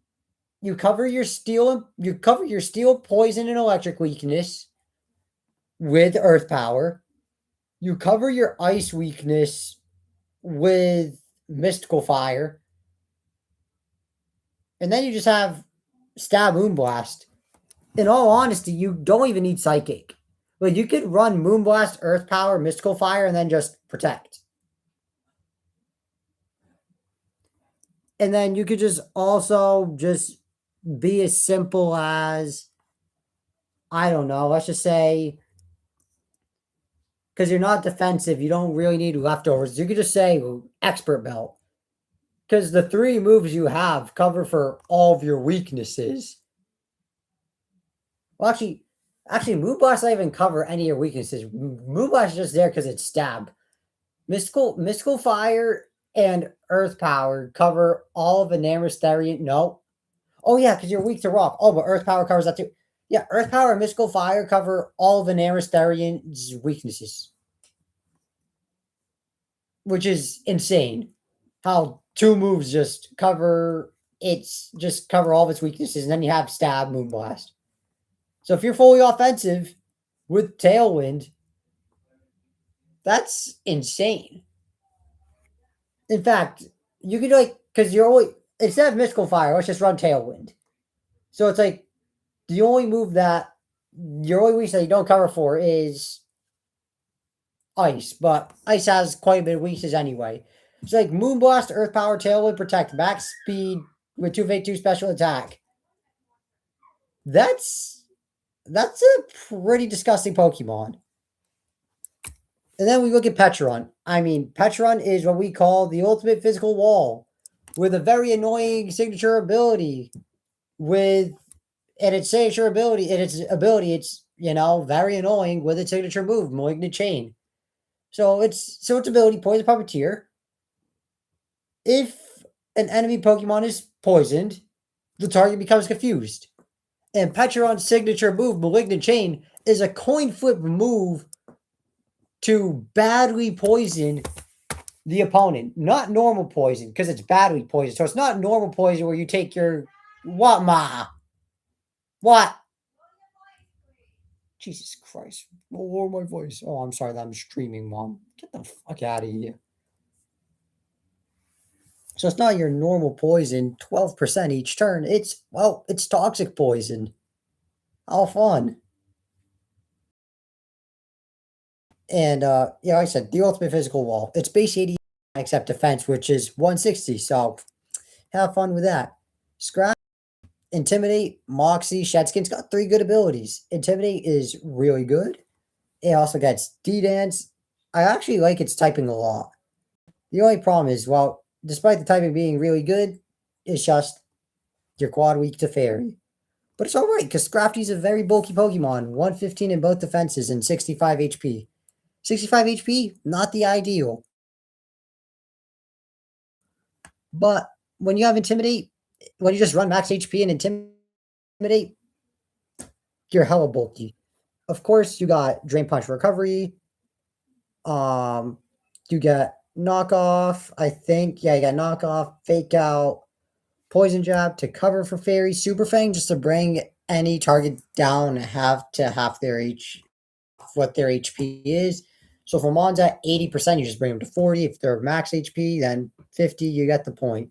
you cover your steel, poison, and electric weakness with Earth Power. You cover your ice weakness with Mystical Fire. And then you just have Stab Moonblast. In all honesty, you don't even need Psychic. Like, you could run Moonblast, Earth Power, Mystical Fire, and then just Protect. And then you could just also just be as simple as, I don't know, let's just say, because you're not defensive, you don't really need leftovers. You could just say Expert Belt. Because the 3 moves you have cover for all of your weaknesses. Well, actually, Moonblast doesn't even cover any of your weaknesses. Moonblast is just there because it's Stab. Mystical Fire and Earth Power cover all of an Aristerian. No. Oh, yeah, because you're weak to Rock. Oh, but Earth Power covers that too. Yeah, Earth Power and Mystical Fire cover all of an Aristerian's weaknesses. Which is insane. How 2 moves just cover all of its weaknesses, and then you have Stab, Moonblast. So if you're fully offensive with Tailwind, that's insane. In fact, you could because you're only, instead of Mystical Fire, let's just run Tailwind. So it's like the only move that your only weakness that you don't cover for is Ice, but Ice has quite a bit of weaknesses anyway. It's like Moonblast, Earth Power, Tailwind, Protect, max speed with 252 special attack. That's a pretty disgusting Pokemon. And then we look at Petron. I mean, Petron is what we call the ultimate physical wall, with a very annoying signature ability. Its very annoying with its signature move, Malignant Chain. So its ability, Poison Puppeteer. If an enemy Pokemon is poisoned, the target becomes confused. And Petron's signature move, Malignant Chain, is a coin flip move to badly poison the opponent. Not normal poison, because it's badly poison. So it's not normal poison where you take your... What, Ma? What? Jesus Christ. Lower my voice. Oh, I'm sorry that I'm streaming, Mom. Get the fuck out of here. So it's not your normal poison, 12% each turn. It's toxic poison. How fun. And, like I said, the ultimate physical wall. It's base 80 except defense, which is 160. So have fun with that. Scrap, Intimidate, Moxie, Shedskin's got 3 good abilities. Intimidate is really good. It also gets D-Dance. I actually like its typing a lot. The only problem is, despite the typing being really good, it's just you're quad weak to Fairy. But it's alright, because Scrafty's a very bulky Pokemon. 115 in both defenses and 65 HP. 65 HP, not the ideal. But when you have Intimidate, when you just run max HP and Intimidate, you're hella bulky. Of course, you got Drain Punch Recovery. You get Knockoff, I think. Yeah, you got Knockoff, Fake Out, Poison Jab to cover for Fairy, Super Fang just to bring any target down half to half what their HP is. So if a mon's at 80%, you just bring them to 40. If they're max HP, then 50, you get the point.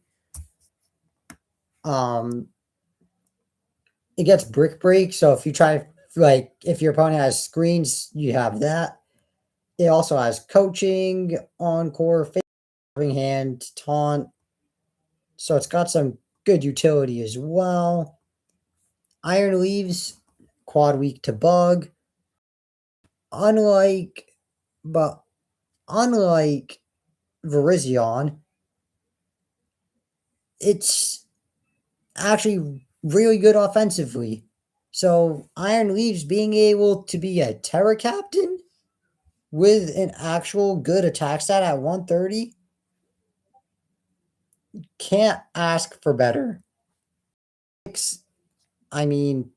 It gets brick break, so if you try, like, if your opponent has screens, you have that. It also has coaching, encore, helping hand, taunt. So it's got some good utility as well. Iron Leaves, quad weak to bug. Unlike, but unlike Virizion, it's actually really good offensively. So Iron Leaves being able to be a Terra Captain with an actual good attack stat at 130, can't ask for better. I mean,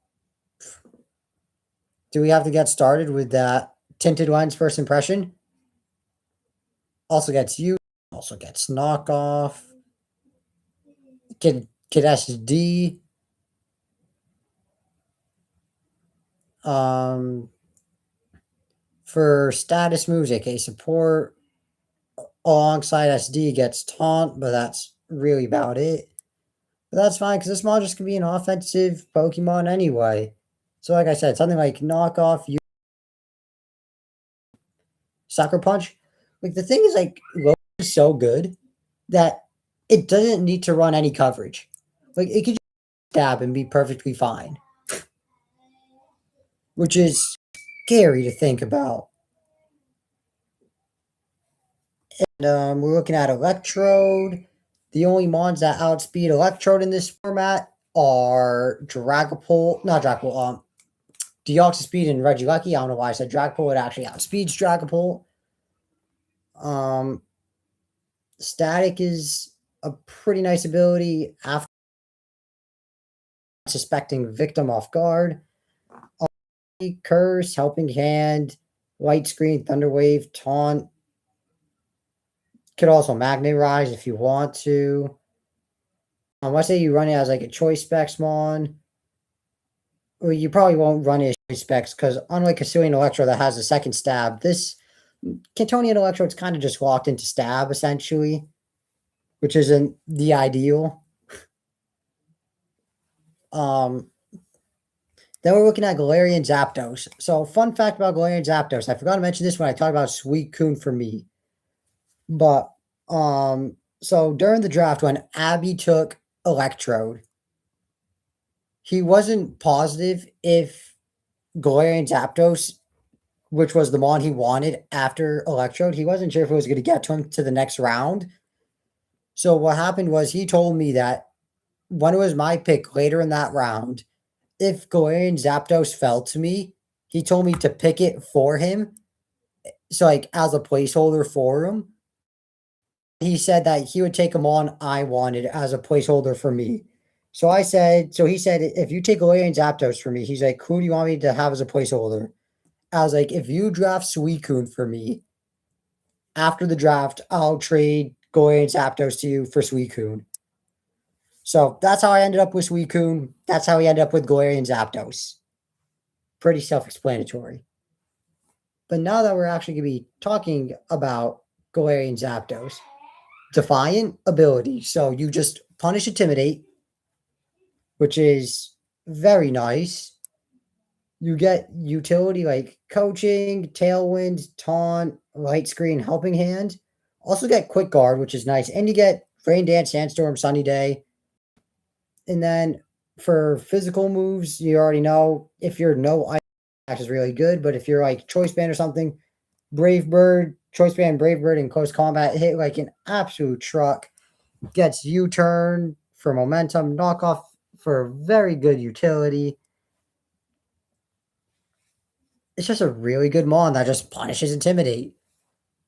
do we have to get started with that? Tinted Lens first impression also gets you, also gets knockoff. Kid SD. For status moves, aka support, alongside SD gets taunt, but that's really about it. But that's fine because this mod just can be an offensive Pokemon anyway. So, like I said, something like knockoff, you Sucker Punch. Like the thing is, like Low is so good that it doesn't need to run any coverage. Like it could just stab and be perfectly fine, which is scary to think about. And we're looking at Electrode. The only mons that outspeed Electrode in this format are Dragapult, not Dragapult, Deoxyspeed and Regieleki. I don't know why I said Dragapult. It actually outspeeds Dragapult. Static is a pretty nice ability after suspecting victim off guard. Curse, Helping Hand, Light Screen, Thunder Wave, Taunt. Could also Magnetize if you want to. Let's say you run it as like a choice specs mon. Well, you probably won't run it as choice specs because unlike Caecilian Electro that has a second stab, this Cantonian Electro is kind of just locked into stab essentially, which isn't the ideal. Then we're looking at Galarian Zapdos. So, fun fact about Galarian Zapdos. I forgot to mention this when I talked about Suicune for me. But, so during the draft, when Abby took Electrode, he wasn't positive if Galarian Zapdos, which was the mon he wanted after Electrode, he wasn't sure if it was going to get to him to the next round. So, what happened was he told me that when it was my pick later in that round, if Galarian Zapdos fell to me, he told me to pick it for him. So, like, as a placeholder for him. He said that he would take him on I wanted as a placeholder for me. So he said, if you take Galarian Zapdos for me, he's like, who do you want me to have as a placeholder? I was like, if you draft Suicune for me, after the draft, I'll trade Galarian Zapdos to you for Suicune. So that's how I ended up with Suicune. That's how he ended up with Galarian Zapdos. Pretty self-explanatory. But now that we're actually going to be talking about Galarian Zapdos, Defiant ability. So you just punish Intimidate, which is very nice. You get utility like Coaching, Tailwind, Taunt, Light Screen, Helping Hand. Also get Quick Guard, which is nice. And you get Rain Dance, Sandstorm, Sunny Day. And then for physical moves, you already know if you're no ice is really good, but if you're like Choice Band or something, Brave Bird, Choice Band, Brave Bird in close combat hit like an absolute truck. Gets U-turn for momentum, knockoff for very good utility. It's just a really good mon that just punishes Intimidate.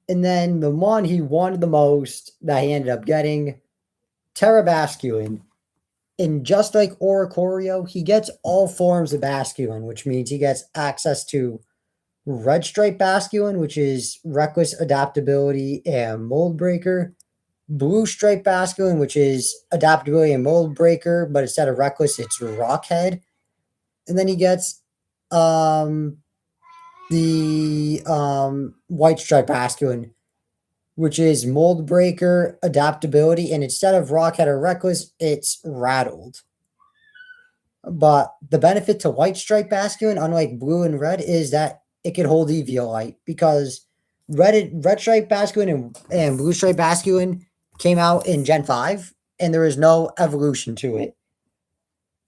And then the mon he wanted the most that he ended up getting, Terrabasculine. And just like Oricorio, he gets all forms of Basculin, which means he gets access to Red Stripe Basculin, which is Reckless Adaptability and Mold Breaker. Blue Stripe Basculin, which is Adaptability and Mold Breaker, but instead of Reckless, it's Rockhead. And then he gets the White Stripe Basculin, which is Mold Breaker, Adaptability, and instead of Rockhead or Reckless, it's Rattled. But the benefit to White Stripe Basculin, unlike Blue and Red, is that it can hold Eviolite, because Red Stripe Basculin and Blue Stripe Basculin came out in Gen 5, and there is no evolution to it.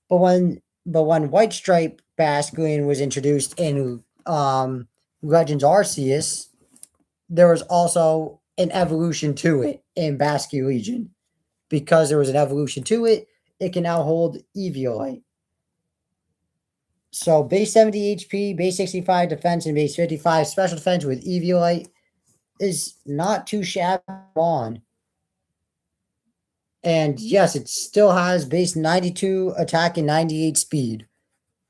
But when White Stripe Basculin was introduced in Legends Arceus, there was also an evolution to it in Basculegion. Because there was an evolution to it, it can now hold Eviolite. So base 70 HP, base 65 defense, and base 55 special defense with Eviolite is not too shabby on. And yes, it still has base 92 attack and 98 speed.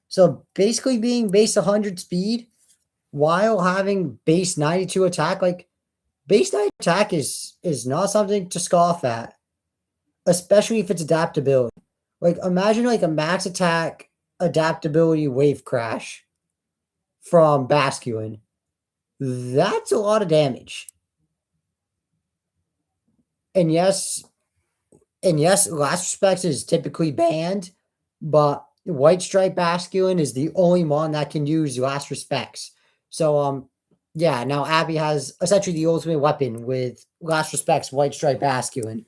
So basically being base 100 speed while having base 92 attack, like base 90 attack is not something to scoff at, especially if it's adaptability. Like imagine like a max attack adaptability wave crash from Basculin. That's a lot of damage. And yes, Last Respects is typically banned, but White Stripe Basculin is the only mon that can use Last Respects. So yeah, now Abby has essentially the ultimate weapon with Last Respects White Stripe Basculin.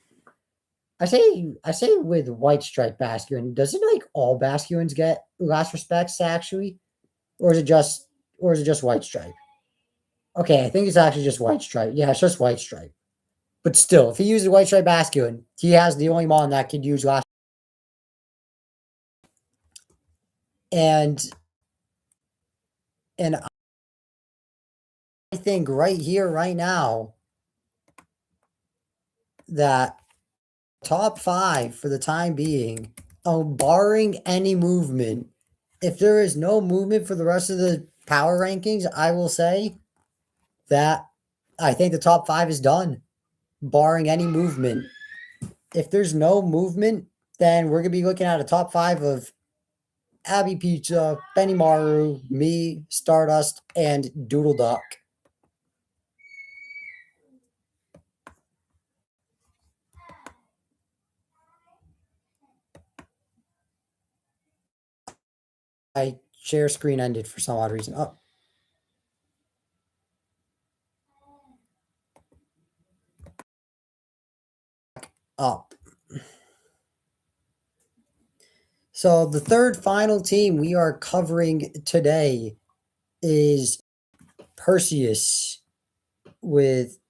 I say with White Stripe Basculin, does it like all Basculins get Last Respects actually? Or is it just White Stripe? Okay, I think it's actually just White Stripe. Yeah, it's just White Stripe. But still, if he uses White Stripe Basculin, he has the only mon that could use Last. And and I think right here, right now, that top 5 for the time being, barring any movement, if there is no movement for the rest of the power rankings, I will say that I think the top 5 is done, barring any movement. If there's no movement, then we're going to be looking at a top 5 of Abby Pizza, Benny Maru, me, Stardust, and Doodle Duck. My share screen ended for some odd reason. Up. So the third final team we are covering today is Perseus with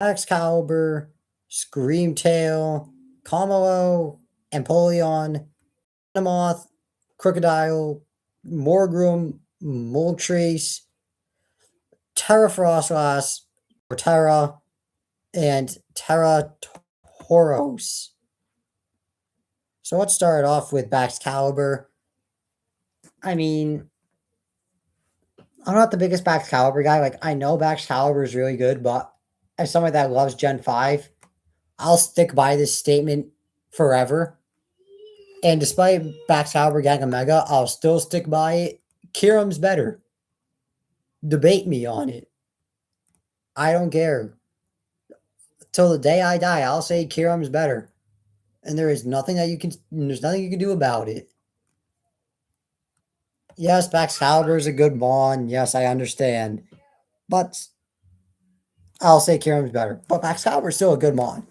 Excalibur, Screamtail, Kamalo, Empoleon, Venomoth, Crocodile, Morgrim, Moltres, Terra Frostlass, Terra, and Terra Tauros. So let's start off with Baxcalibur. I mean, I'm not the biggest Baxcalibur guy. Like, I know Baxcalibur is really good, but as someone that loves Gen 5, I'll stick by this statement forever. And despite Baxcalibur getting a Mega, I'll still stick by it. Kiram's better. Debate me on it. I don't care. Till the day I die, I'll say Kiram's better. And there's nothing you can do about it. Yes, Baxcalibur is a good mon. Yes, I understand. But I'll say Kiram's better. But Baxcalibur is still a good mon.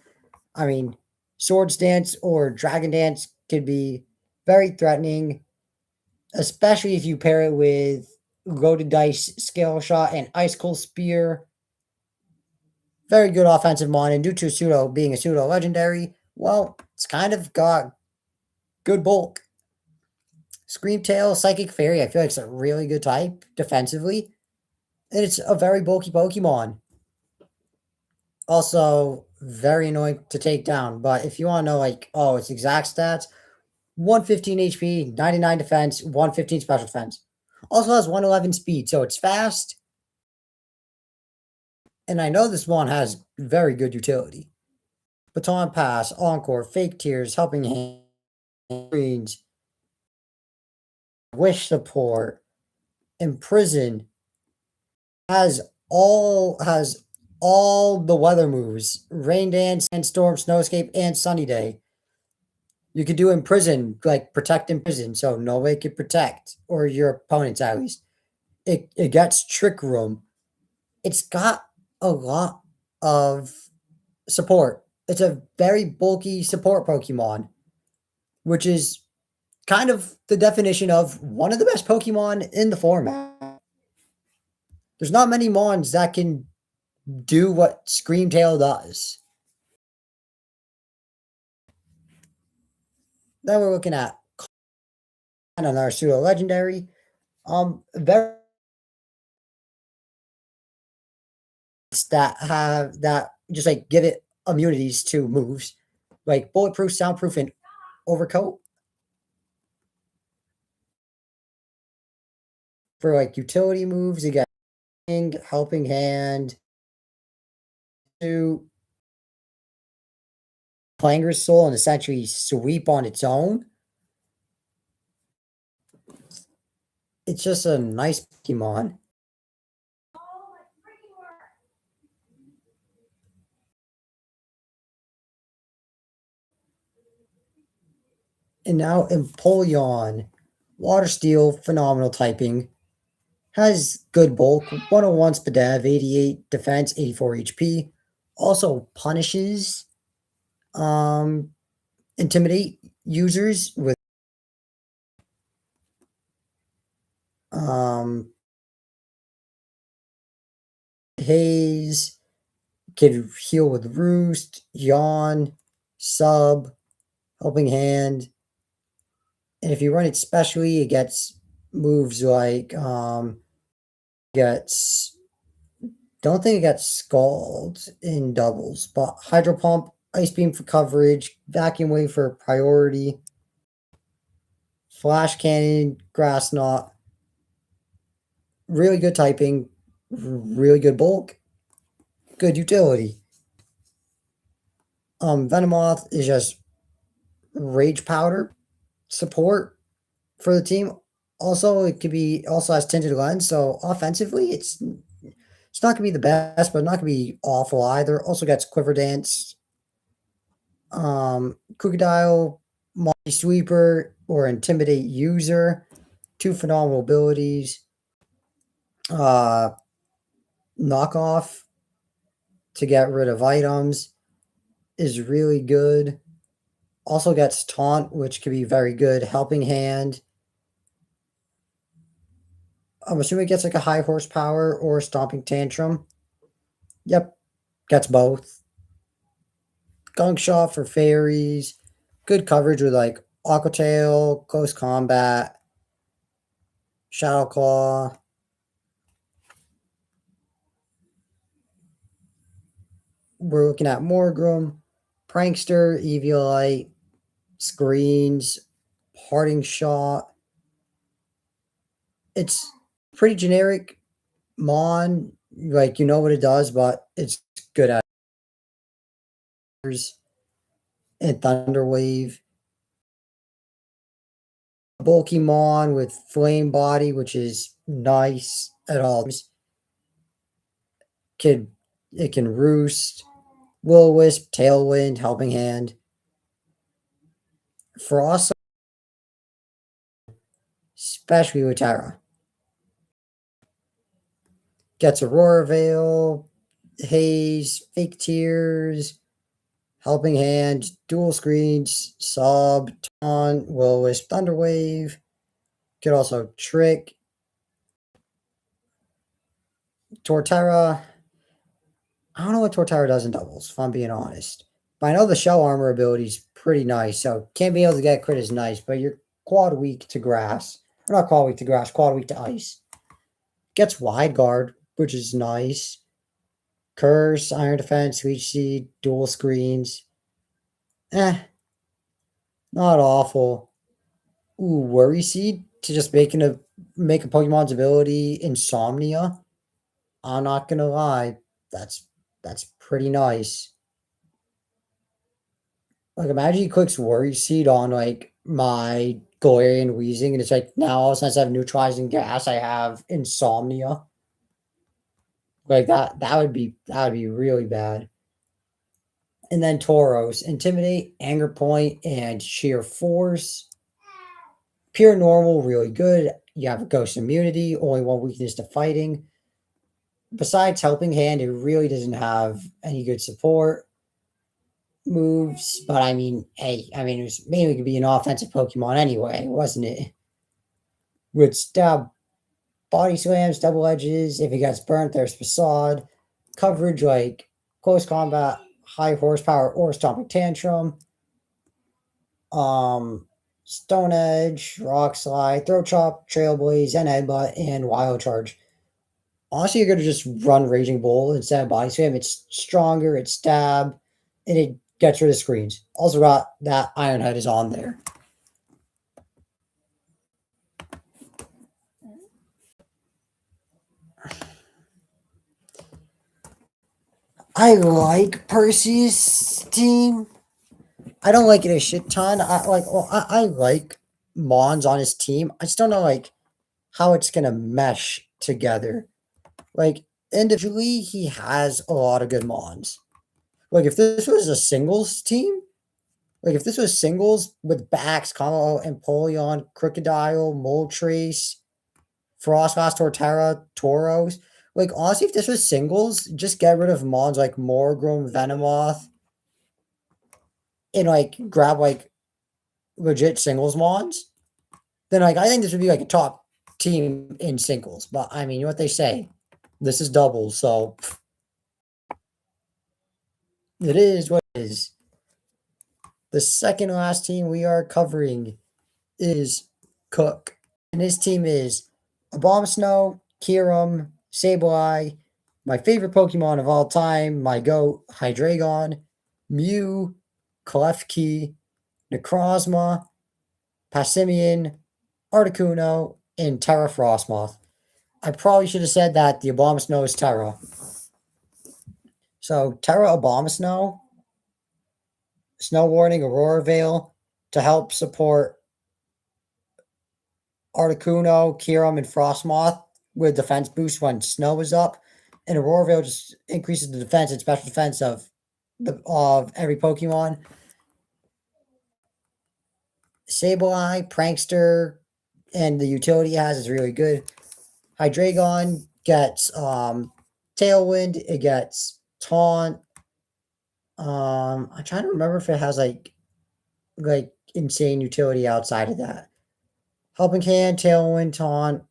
I mean, Swords Dance or Dragon Dance could be very threatening, especially if you pair it with Loaded Dice, Scale Shot, and Ice Cold Spear. Very good offensive mon, and due to Pseudo being a Pseudo Legendary, well, it's kind of got good bulk. Screamtail, Psychic Fairy, I feel like it's a really good type defensively. And it's a very bulky Pokemon. Also, very annoying to take down. But if you want to know, like, oh, its exact stats, 115 HP, 99 defense, 115 special defense. Also has 111 speed, so it's fast. And I know this one has very good utility. Baton Pass, Encore, Fake Tears, Helping Hand, Greens, Wish support, Imprison, has all the weather moves: Rain Dance, Sandstorm, Snowscape, and Sunny Day. You could do Imprison, like protect Imprison, so nobody can protect, or your opponents at least. It gets Trick Room. It's got a lot of support. It's a very bulky support Pokemon, which is kind of the definition of one of the best Pokemon in the format. There's not many Mons that can do what Screamtail does. Then we're looking at another pseudo legendary. Very that have that just like give it immunities to moves like bulletproof, soundproof, and overcoat for like utility moves. You got helping hand to Clanger's Soul and essentially sweep on its own. It's just a nice Pokemon. And now Empoleon, Water Steel, phenomenal typing. Has good bulk, 101 SPDEV, 88 defense, 84 HP. Also punishes intimidate users with haze, can heal with roost, yawn, sub, helping hand. And if you run it specially, it gets moves like gets don't think it gets scald in doubles, but hydro pump, ice beam for coverage, vacuum wave for priority, flash cannon, grass knot, really good typing, really good bulk, good utility. Venomoth is just rage powder support for the team. Also, it could be also has tinted lens, so offensively, it's not gonna be the best, but not gonna be awful either. Also gets quiver dance, crocodile, multi sweeper, or intimidate user. Two phenomenal abilities. Uh, knockoff to get rid of items is really good. Also gets taunt, which can be very good. Helping hand. I'm assuming it gets like a high horsepower or stomping tantrum. Yep, gets both. Gunk shot for fairies. Good coverage with like Aqua Tail, close combat, Shadow Claw. We're looking at Morgrim, Prankster, Eviolite, Screens, Parting Shot. It's pretty generic Mon, like you know what it does, but it's good at and Thunder Wave. Bulky Mon with Flame Body, which is nice at all times. It can roost. Will-O-Wisp, Tailwind, Helping Hand. Frost, especially with Terra. Gets Aurora Veil, Haze, Fake Tears, Helping Hand, Dual Screens, Sob, Taunt, Will-O-Wisp, Thunderwave. Could also Trick. Torterra. I don't know what Torterra does in doubles, if I'm being honest. But I know the Shell Armor ability is pretty nice, so can't be able to get crit is nice, but you're quad weak to grass. Or not quad weak to grass, quad weak to ice. Gets Wide Guard, which is nice. Curse, Iron Defense, Leech Seed, Dual Screens. Not awful. Ooh, Worry Seed to just make a Pokemon's ability Insomnia. I'm not gonna lie, that's pretty nice. Like imagine he clicks Worry Seed on like my Galarian wheezing, and it's like now since I have neutralizing gas, I have insomnia. Like that would be really bad. And then Tauros, intimidate, anger point, and sheer force. Pure normal, really good. You have ghost immunity, only one weakness to fighting. Besides helping hand, it really doesn't have any good support moves. But I mean, hey, I mean it was mainly to be an offensive Pokemon anyway, wasn't it? With stab, body slams, double edges. If it gets burnt, there's facade. Coverage like close combat, high horsepower, or stomping tantrum. Stone Edge, Rock Slide, Throat Chop, Trailblaze, and Headbutt, and Wild Charge. Honestly, you're gonna just run Raging Bull instead of Body Slam. It's stronger, it's stab, and it gets rid of screens. Also got that Iron Head is on there. I like Perseus' team. I don't like it a shit ton. I like Mons on his team. I just don't know like how it's gonna mesh together. Like individually, he has a lot of good Mons. Like if this was a singles team, like if this was singles with Bax, Combo, Empoleon, Crocodile, Moltres, Frostlass, Torterra, Tauros. Like honestly, if this was singles, just get rid of Mons like Morgrome, Venomoth, and like grab like legit singles Mons. Then like I think this would be like a top team in singles. But I mean, you know what they say? This is doubles, so it is what it is. The second last team we are covering is Cook. And his team is Abomasnow, Kyurem, Sableye, my favorite Pokemon of all time, my goat, Hydreigon, Mew, Klefki, Necrozma, Passimian, Articuno, and Terra Frostmoth. I probably should have said that the Abomasnow is Terra. So Terra Abomasnow, Snow Warning, Aurora Veil to help support Articuno, Kyurem, and Frostmoth with defense boost when snow is up. And Aurora Veil just increases the defense and special defense of every Pokemon. Sableye, Prankster, and the utility it has is really good. Hydreigon gets Tailwind, it gets Taunt. I'm trying to remember if it has like insane utility outside of that. Helping Hand, Tailwind, Taunt.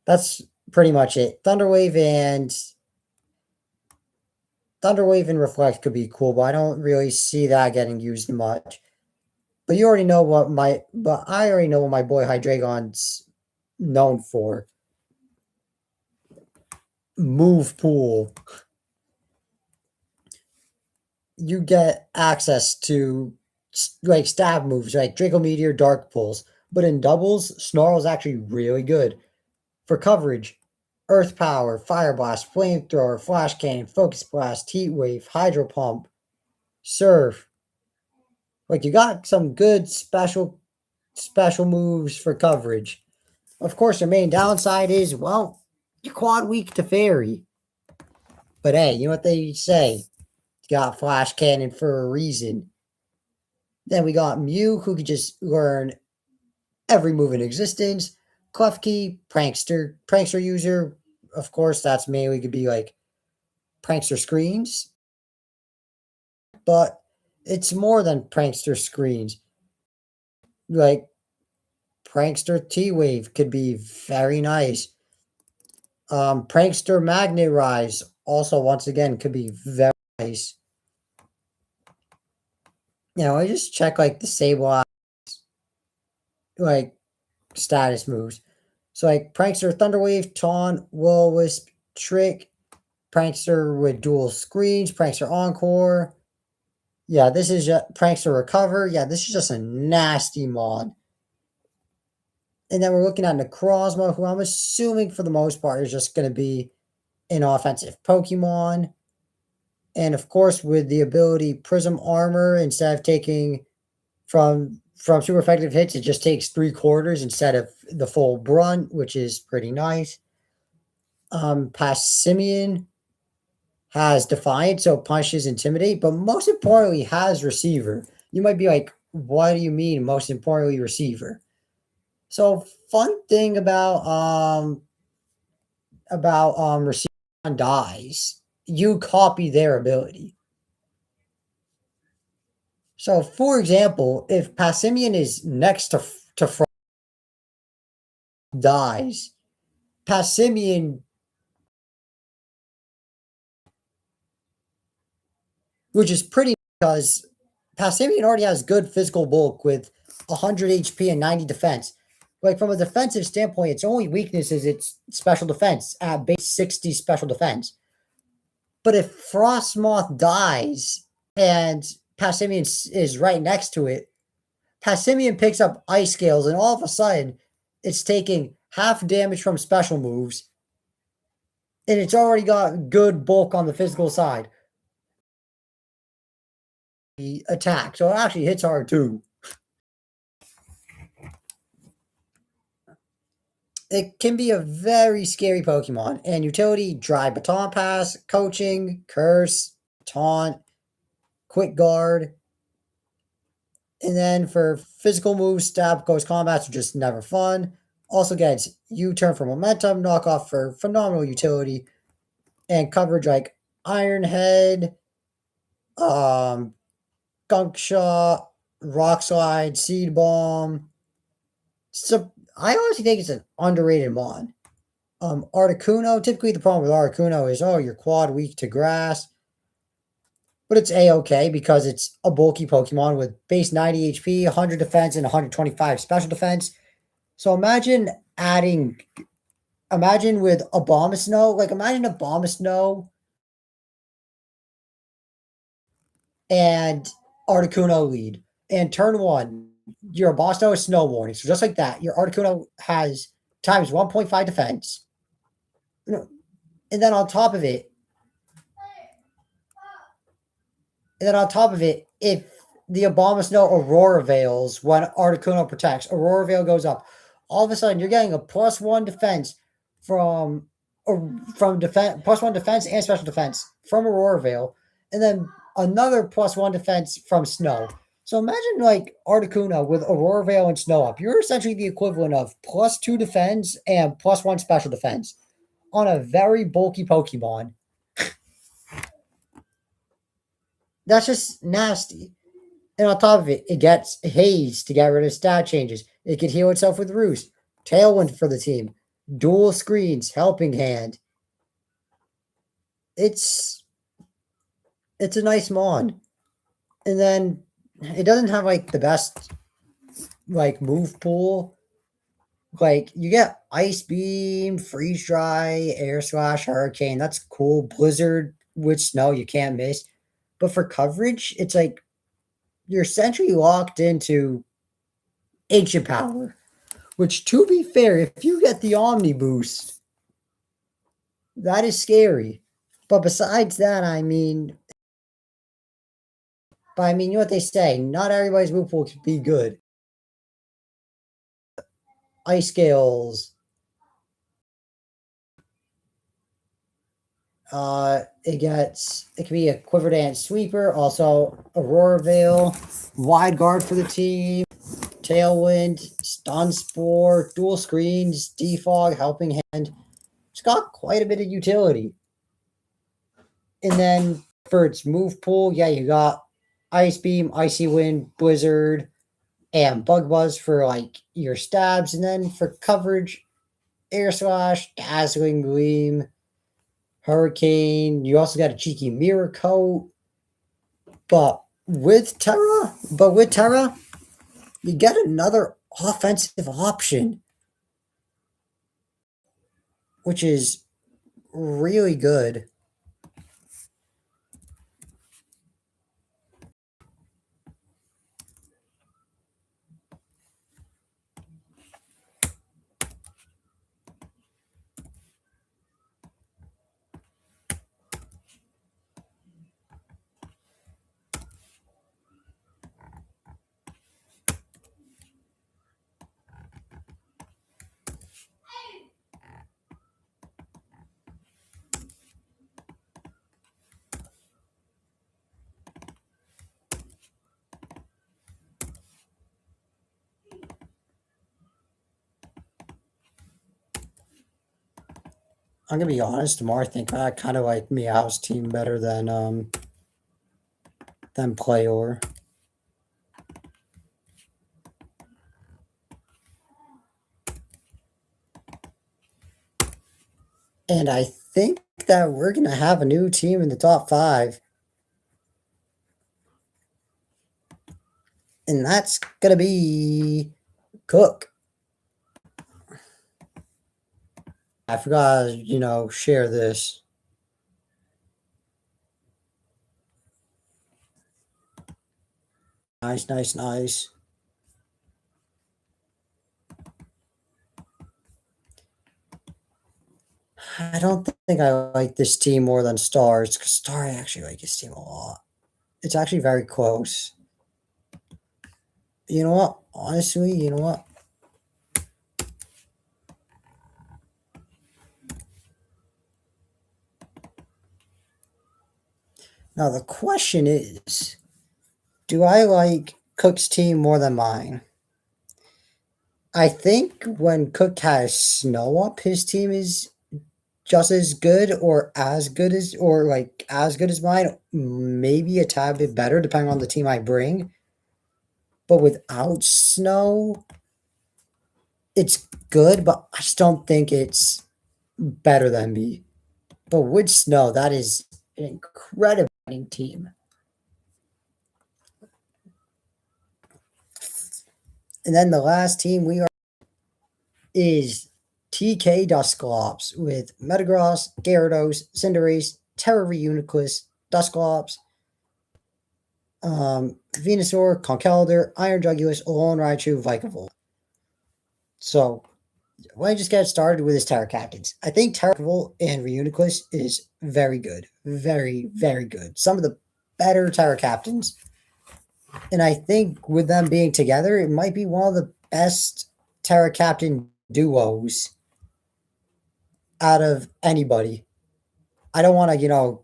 That's pretty much it. Thunderwave and Reflect could be cool, but I don't really see that getting used much. But you already know I already know what my boy Hydreigon's known for. Move pool. You get access to like stab moves like Draco Meteor, Dark Pulse. But in doubles, Snarl is actually really good. For coverage, Earth Power, Fire Blast, Flamethrower, Flash Cannon, Focus Blast, Heat Wave, Hydro Pump, Surf. Like you got some good special moves for coverage. Of course, your main downside is, well, you're quad weak to Fairy. But hey, you know what they say? You got Flash Cannon for a reason. Then we got Mew, who could just learn every move in existence. Klefki, Prankster user. Of course, that's mainly could be like Prankster screens. But it's more than Prankster screens. Like Prankster T-Wave could be very nice. Prankster Magnet Rise also once again could be very nice. I just check like the Sableye like status moves. So like Prankster Thunderwave, Taunt, Will-O-Wisp, Trick, Prankster with dual screens, Prankster Encore. Yeah, this is just Prankster Recover. Yeah, this is just a nasty mod. And then we're looking at Necrozma, who I'm assuming for the most part is just going to be an offensive Pokemon. And of course, with the ability Prism Armor, instead of taking from from super effective hits, it just takes three quarters instead of the full brunt, which is pretty nice. Passimian has Defiant, so punches Intimidate, but most importantly has Receiver. You might be like, what do you mean most importantly Receiver? So fun thing about Receiver on dies, you copy their ability. So for example, if Passimian is next to Frost dies, Passimian, which is pretty because Passimian already has good physical bulk with 100 HP and 90 defense. Like from a defensive standpoint, its only weakness is its special defense at base 60 special defense. But if Frostmoth dies and Passimian is right next to it, Passimian picks up Ice Scales, and all of a sudden, it's taking half damage from special moves, and it's already got good bulk on the physical side. The attack, so it actually hits hard too. It can be a very scary Pokemon, and utility: Dry Baton Pass, Coaching, Curse, Taunt, Quick Guard. And then for physical moves, Stab, Ghost Combats are just never fun. Also gets U-Turn for momentum, Knockoff for phenomenal utility, and coverage like Iron Head, Gunk Shot, Rock Slide, Seed Bomb. So I honestly think it's an underrated mon. Articuno, typically the problem with Articuno is, oh, you're quad weak to grass. But it's A-okay because it's a bulky Pokemon with base 90 HP, 100 defense, and 125 special defense. So imagine with Abomasnow, like imagine Abomasnow and Articuno lead. And turn one, your Abomasnow is Snow Warning. So just like that, your Articuno has times 1.5 defense. And then on top of it, if the Abomasnow Aurora Veils when Articuno protects, Aurora Veil goes up. All of a sudden, you're getting a +1 defense from defense, +1 defense and special defense from Aurora Veil, and then another +1 defense from Snow. So imagine like Articuno with Aurora Veil and Snow up. You're essentially the equivalent of +2 defense and +1 special defense on a very bulky Pokemon. That's just nasty. And on top of it, it gets Haze to get rid of stat changes. It can heal itself with Roost. Tailwind for the team. Dual Screens, Helping Hand. It's a nice mon. And then it doesn't have like the best like move pool. Like you get Ice Beam, Freeze Dry, Air Slash, Hurricane. That's cool. Blizzard with Snow, you can't miss. But for coverage, it's like you're essentially locked into Ancient Power. Which, to be fair, if you get the Omni Boost, that is scary. But besides that, you know what they say, not everybody's move pool can be good. Ice Scales. It can be a Quiver Dance Sweeper, also Aurora Veil, Wide Guard for the team, Tailwind, Stun Spore, Dual Screens, Defog, Helping Hand. It's got quite a bit of utility. And then for its move pool, yeah, you got Ice Beam, Icy Wind, Blizzard, and Bug Buzz for like your stabs. And then for coverage, Air Slash, Dazzling Gleam, Hurricane. You also got a cheeky Mirror Coat. But with Terra, you get another offensive option, which is really good. I'm gonna be honest. The more I think about it, I kind of like Meow's team better than Playor. And I think that we're gonna have a new team in the top 5, and that's gonna be Cook. I forgot, share this. Nice, nice, nice. I don't think I like this team more than Stars, because Star I actually like his team a lot. It's actually very close. You know what? Honestly, you know what? Now the question is, do I like Cook's team more than mine? I think when Cook has Snow up, his team is just as good or as good as or like as good as mine, maybe a tad bit better depending on the team I bring. But without Snow, it's good, but I just don't think it's better than me. But with Snow, that is an incredible team. And then the last team we are is TK Dusclops with Metagross, Gyarados, Cinderace, Terra Reuniclus, Dusclops, Venusaur, Conkeldurr, Iron Jugulus, Alolan Raichu, Vikavolt. So, let me just get started with his Terra Captains. I think Terra Vikavolt and Reuniclus is very good. Very, very good. Some of the better Terra Captains. And I think with them being together, it might be one of the best Terra Captain duos out of anybody. I don't want to,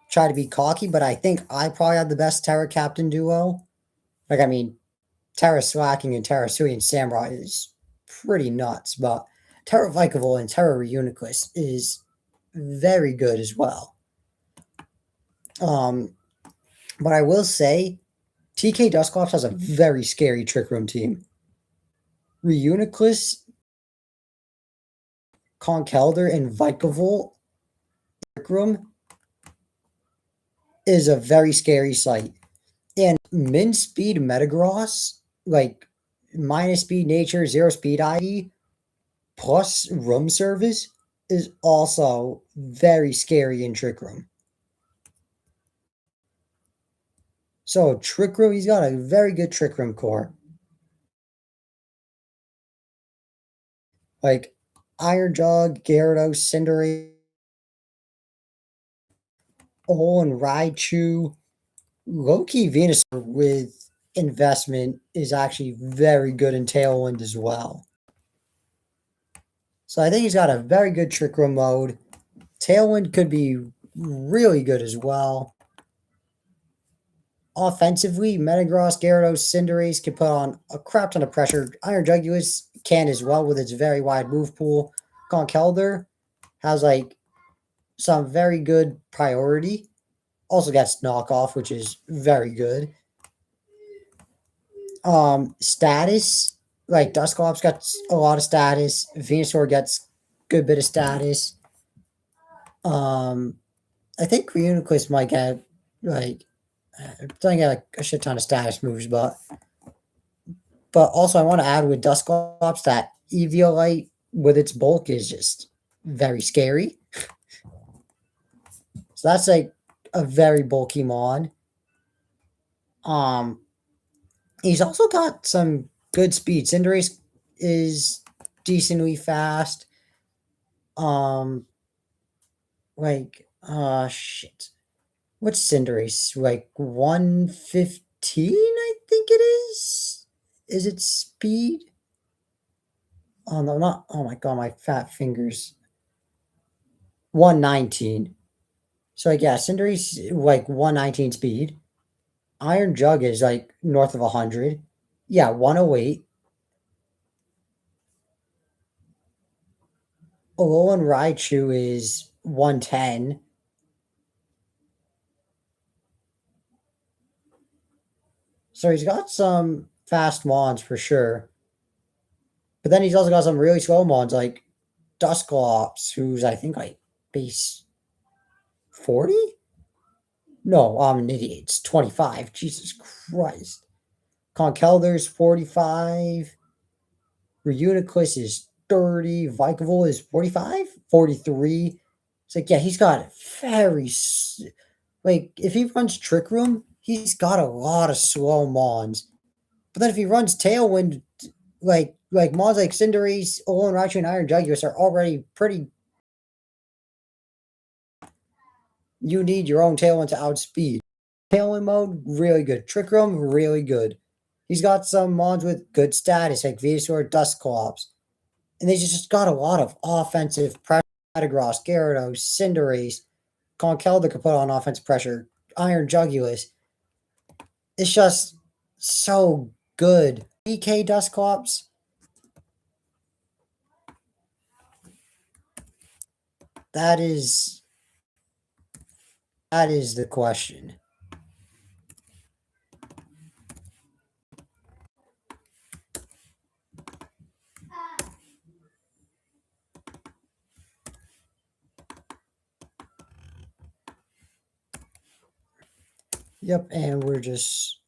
try to be cocky, but I think I probably have the best Terra Captain duo. Like, I mean, Terra Slacking and Terra Sui and Samurai is pretty nuts, but Terra Vikavolt and Terra Reuniclus is very good as well. But I will say, TK Dusclops has a very scary Trick Room team. Reuniclus, Conkeldurr, and Vikavolt Trick Room is a very scary sight. And min speed Metagross, like minus speed nature, 0 speed ID, plus room service is also very scary in Trick Room. So Trick Room, he's got a very good Trick Room core. Like Iron Jug, Gyarados, Cinderace, Alolan Raichu, Loki Venusaur with investment is actually very good in Tailwind as well. So I think he's got a very good Trick Room mode. Tailwind could be really good as well. Offensively, Metagross, Gyarados, Cinderace can put on a crap ton of pressure. Iron Jugulus can as well with its very wide move pool. Conkeldurr has like some very good priority. Also gets knockoff, which is very good. Status, like Dusclops gets a lot of status. Venusaur gets good bit of status. I think Reuniclus might get like doesn't get like a shit ton of status moves, but also I want to add with Dusclops that Eviolite with its bulk is just very scary. So that's like a very bulky mon. He's also got some good speed. Cinderace is decently fast. Like shit. What's Cinderace? Like 115, I think it is. Is it speed? Oh no, not oh my god, my fat fingers. 119. So like yeah, Cinderace like 119 speed. Iron Jug is like north of 100. Yeah, 108. Alolan Raichu is 110. So he's got some fast mons for sure. But then he's also got some really slow mons like Dusclops, who's I think like base 40? No, I'm an idiot. It's 25. Jesus Christ. Conkeldur's 45. Reuniclus is 30. Vikavolt is 45? 43. It's like, yeah, he's got very. Like, if he runs Trick Room, he's got a lot of slow mons. But then if he runs Tailwind, like mons like Cinderace, Alolan Raichu, and Iron Jugulus are already pretty. You need your own Tailwind to outspeed. Tailwind mode, really good. Trick Room, really good. He's got some mons with good status, like Venusaur, Dusclops. And they just got a lot of offensive pressure. Metagross, Gyarados, Cinderace, Conkeldurr could put on offensive pressure. Iron Jugulus. It's just so good. DK Dusclops. That is the question. Yep, and we're just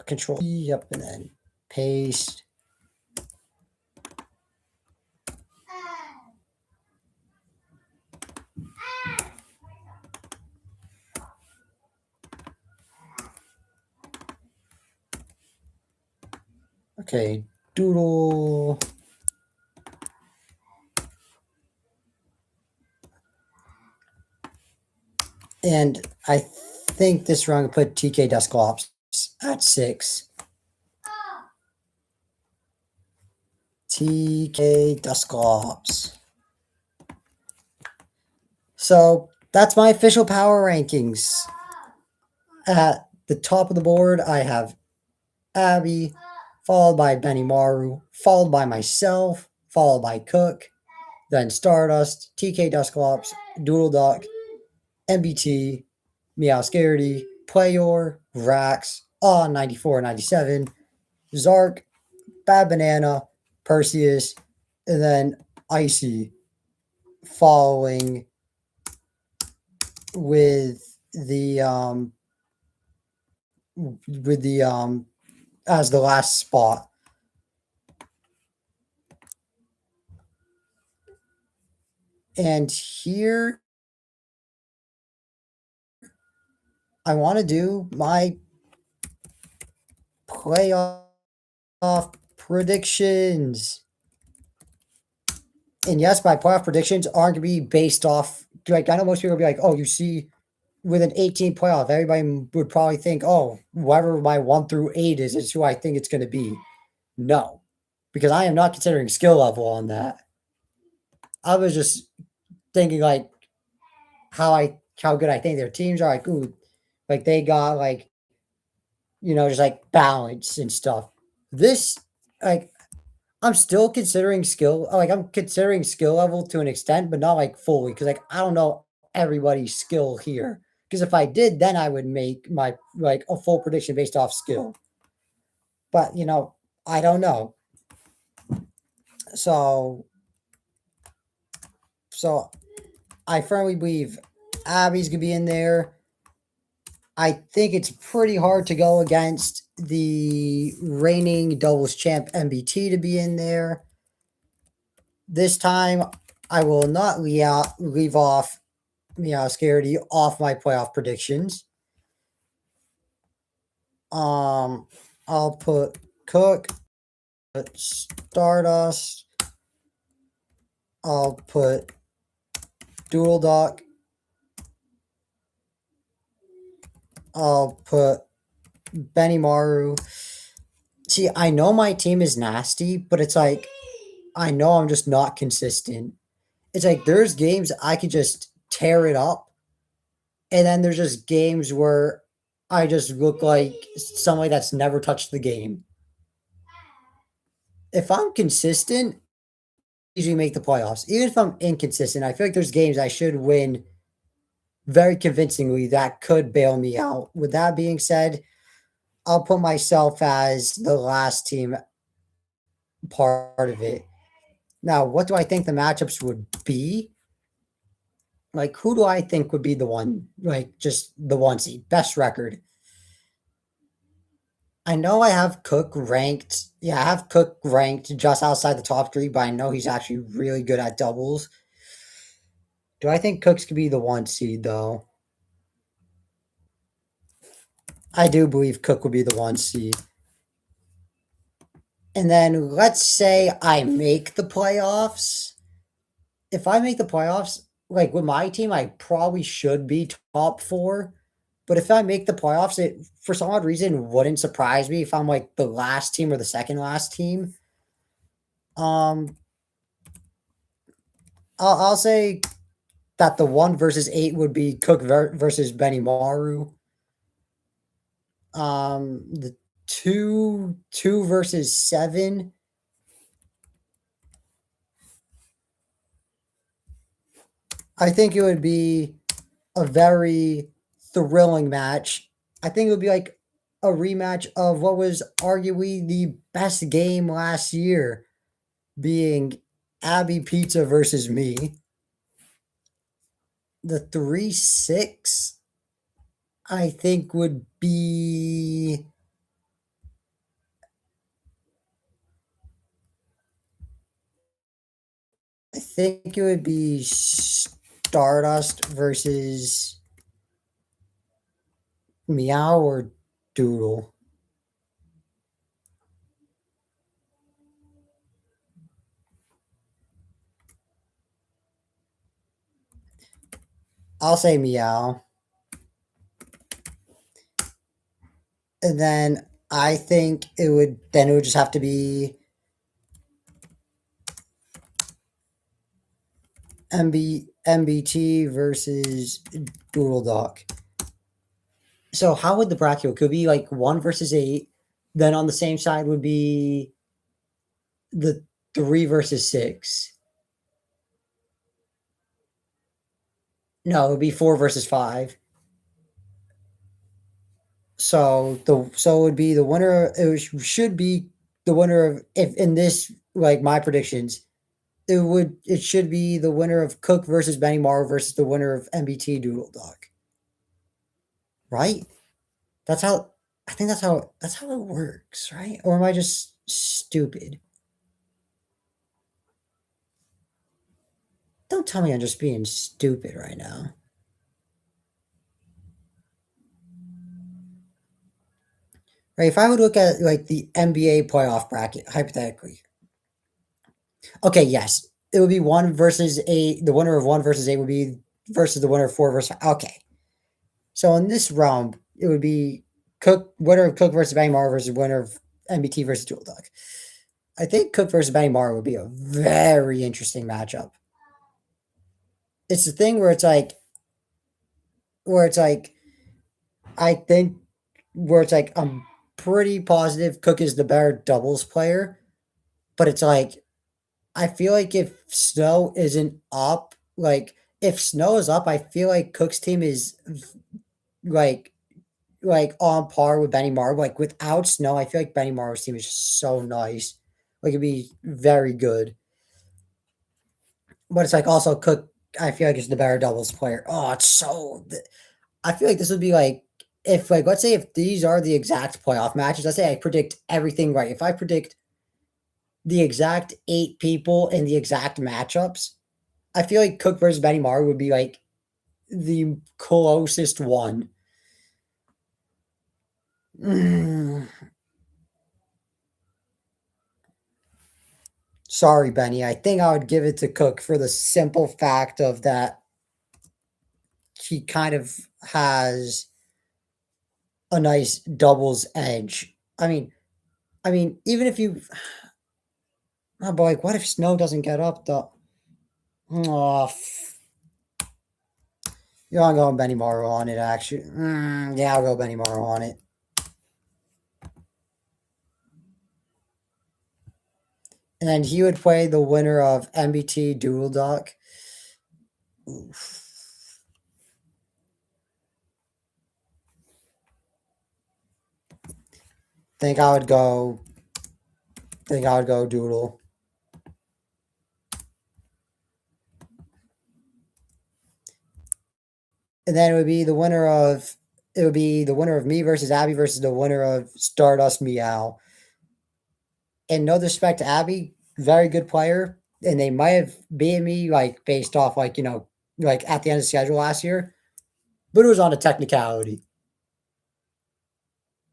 control. Yep, and then paste. Okay, doodle. And I think this round I put TK Dusclops at 6. TK Dusclops. So that's my official power rankings. At the top of the board, I have Abby, followed by Benimaru, followed by myself, followed by Cook, then Stardust, TK Dusclops, Doodle Duck, MBT, Meowscaredy, Playor, Rax, Aw 94, 97, Zark, Bad Banana, Perseus, and then Icy, following with the as the last spot. And here I want to do my playoff predictions. And yes, my playoff predictions aren't going to be based off, like, I know most people will be like, oh, you see, with an 18 playoff, everybody would probably think, oh, whoever my 1 through 8 is who I think it's going to be. No, because I am not considering skill level on that. I was just thinking, like, how good I think their teams are. Like, ooh, like they got, like, just like balance and stuff. This, like, I'm still considering skill. Like, I'm considering skill level to an extent, but not like fully, because like I don't know everybody's skill here. Because if I did, then I would make my like a full prediction based off skill. But I don't know. So, so I firmly believe Abby's gonna be in there. I think it's pretty hard to go against the reigning doubles champ MBT to be in there. This time, I will not leave off Meowscaredy off my playoff predictions. I'll put Cook, put Stardust. I'll put Doodle Duck. I'll put Benimaru. See, I know my team is nasty, but it's like I know I'm just not consistent. It's like there's games I could just tear it up, and then there's just games where I just look like somebody that's never touched the game. If I'm consistent, usually make the playoffs. Even if I'm inconsistent, I feel like there's games I should win very convincingly that could bail me out. With that being said, I'll put myself as the last team part of it. Now, what do I think the matchups would be? Like, who do I think would be the one, like, just the one seed, best record? I know I have Cook ranked. Yeah, I have Cook ranked just outside the top three, but I know he's actually really good at doubles. Do I think Cooks could be the one seed, though? I do believe Cook would be the one seed. And then let's say I make the playoffs. If I make the playoffs, like with my team, I probably should be top four. But if I make the playoffs, it for some odd reason wouldn't surprise me if I'm like the last team or the second last team. Um, I'll say that the 1 versus 8 would be Cook versus Benny Maru. The two versus 7. I think it would be a very thrilling match. I think it would be like a rematch of what was arguably the best game last year, being Abby Pizza versus me. The 3-6, I think, would be. I think it would be Stardust versus Meow or Doodle. I'll say Meow. And then I think it would just have to be MBT versus Doodle Duck. So how would the bracket go? Could be like 1 versus 8. Then on the same side would be the 3 versus 6. No, it would be 4 versus 5. So it would be the winner. Should be the winner of, if in this, like my predictions, it should be the winner of Cook versus Benny Morrow versus the winner of MBT Doodle Duck. Right? That's how I think that's how it works, right? Or am I just stupid? Don't tell me I'm just being stupid right now. Right? If I would look at like the NBA playoff bracket, hypothetically. Okay, yes. It would be 1 versus 8. The winner of 1 versus 8 would be versus the winner of 4 versus 5. Okay. So in this round, it would be winner of Cook versus Benny Mar versus winner of MBT versus Dual Duck. I think Cook versus Benny Mar would be a very interesting matchup. It's the thing where it's like, I think where it's like, I'm pretty positive Cook is the better doubles player, but it's like, I feel like if Snow isn't up, like if Snow is up, I feel like Cook's team is like on par with Benny Marble. Like without Snow, I feel like Benny Marble's team is just so nice. Like it'd be very good. But it's like also Cook, I feel like is the better doubles player. Oh, it's so I feel like this would be like, if like, let's say if these are the exact playoff matches, let's say I predict everything right. If I predict the exact 8 people in the exact matchups, I feel like Cook versus Benny Mar would be like the closest one. Mm. Sorry, Benny. I think I would give it to Cook for the simple fact of that he kind of has a nice doubles edge. I mean, even if you, oh boy, like, what if Snow doesn't get up though? Oh, you're not going Benny Morrow on it, actually. Yeah, I'll go Benny Morrow on it. And then he would play the winner of MBT Dual Duck. Oof. Think I would go. Think I would go Doodle. And then it would be the winner of. It would be the winner of me versus Abby versus the winner of Stardust Meow. And no disrespect to Abby, very good player, and they might have beaten me like based off like like at the end of the schedule last year, but it was on a technicality.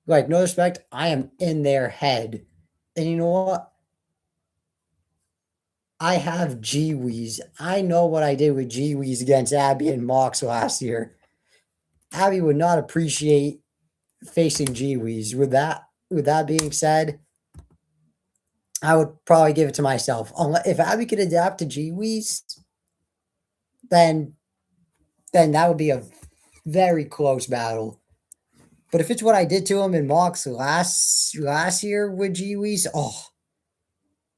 Like no respect, I am in their head, and you know what? I have G-Weez. I know what I did with G-Weez against Abby and Mox last year. Abby would not appreciate facing G-Weez. With that being said, I would probably give it to myself. If Abby could adapt to G-Weez, then that would be a very close battle. But if it's what I did to him in Mox last year with G-Weez,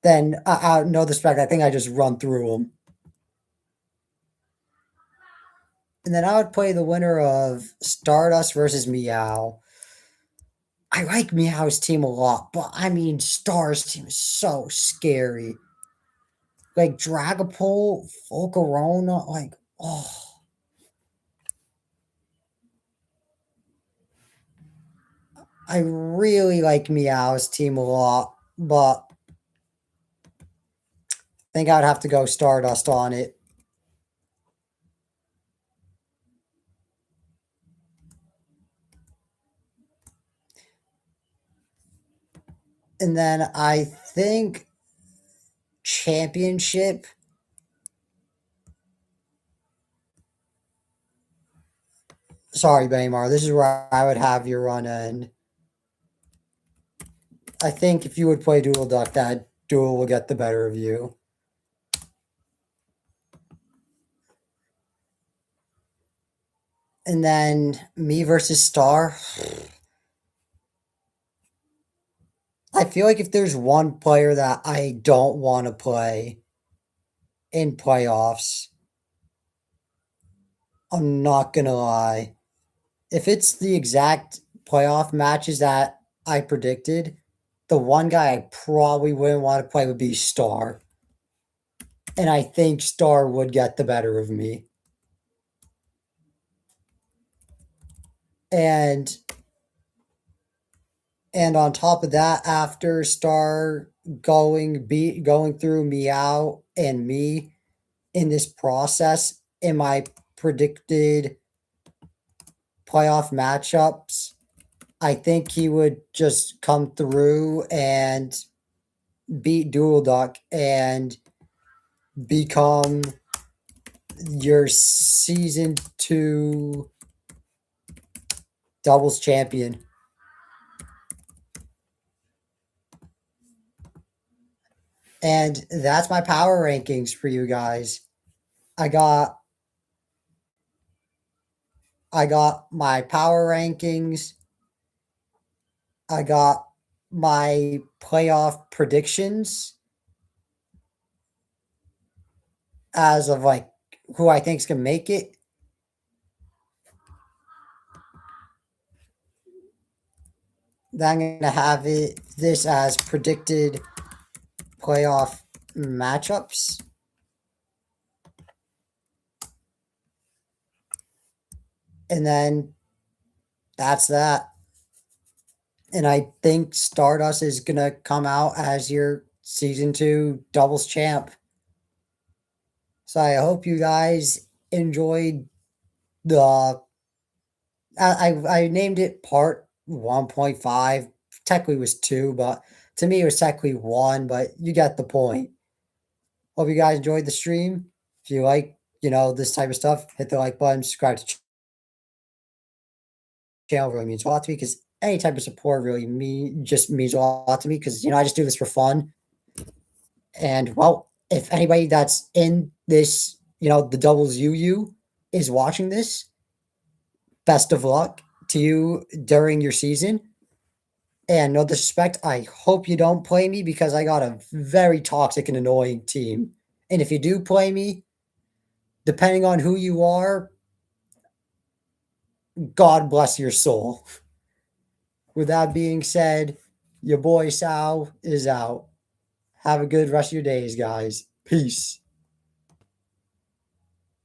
then no disrespect. I think I just run through him. And then I would play the winner of Stardust versus Meow. I like Meow's team a lot, but I mean, Star's team is so scary. Like Dragapult, Volcarona, like, I really like Meow's team a lot, but I think I'd have to go Stardust on it. And then I think championship. Sorry, Baymar. This is where I would have your run end. I think if you would play Dual Duck, that Dual will get the better of you. And then me versus Star. I feel like if there's one player that I don't want to play in playoffs, I'm not going to lie. If it's the exact playoff matches that I predicted, the one guy I probably wouldn't want to play would be Star. And I think Star would get the better of me. And on top of that, after Star going through Meow and me in this process in my predicted playoff matchups, I think he would just come through and beat Dual Duck and become your season 2 doubles champion. And that's my power rankings for you guys. I got my power rankings. I got my playoff predictions as of like who I think's gonna make it. Then I'm gonna have this as predicted playoff matchups. And then that's that. And I think Stardust is gonna come out as your season 2 doubles champ. So I hope you guys enjoyed the I named it part 1.5. Technically it was 2, but to me it was technically 1, but you get the point. Hope you guys enjoyed the stream. If you like, this type of stuff, hit the like button, subscribe to the channel. Really means a lot to me because any type of support really just means a lot to me because I just do this for fun. And well, if anybody that's in this, the doubles UU is watching this, best of luck to you during your season. And no disrespect, I hope you don't play me because I got a very toxic and annoying team. And if you do play me, depending on who you are, God bless your soul. With that being said, your boy Sal is out. Have a good rest of your days, guys. Peace.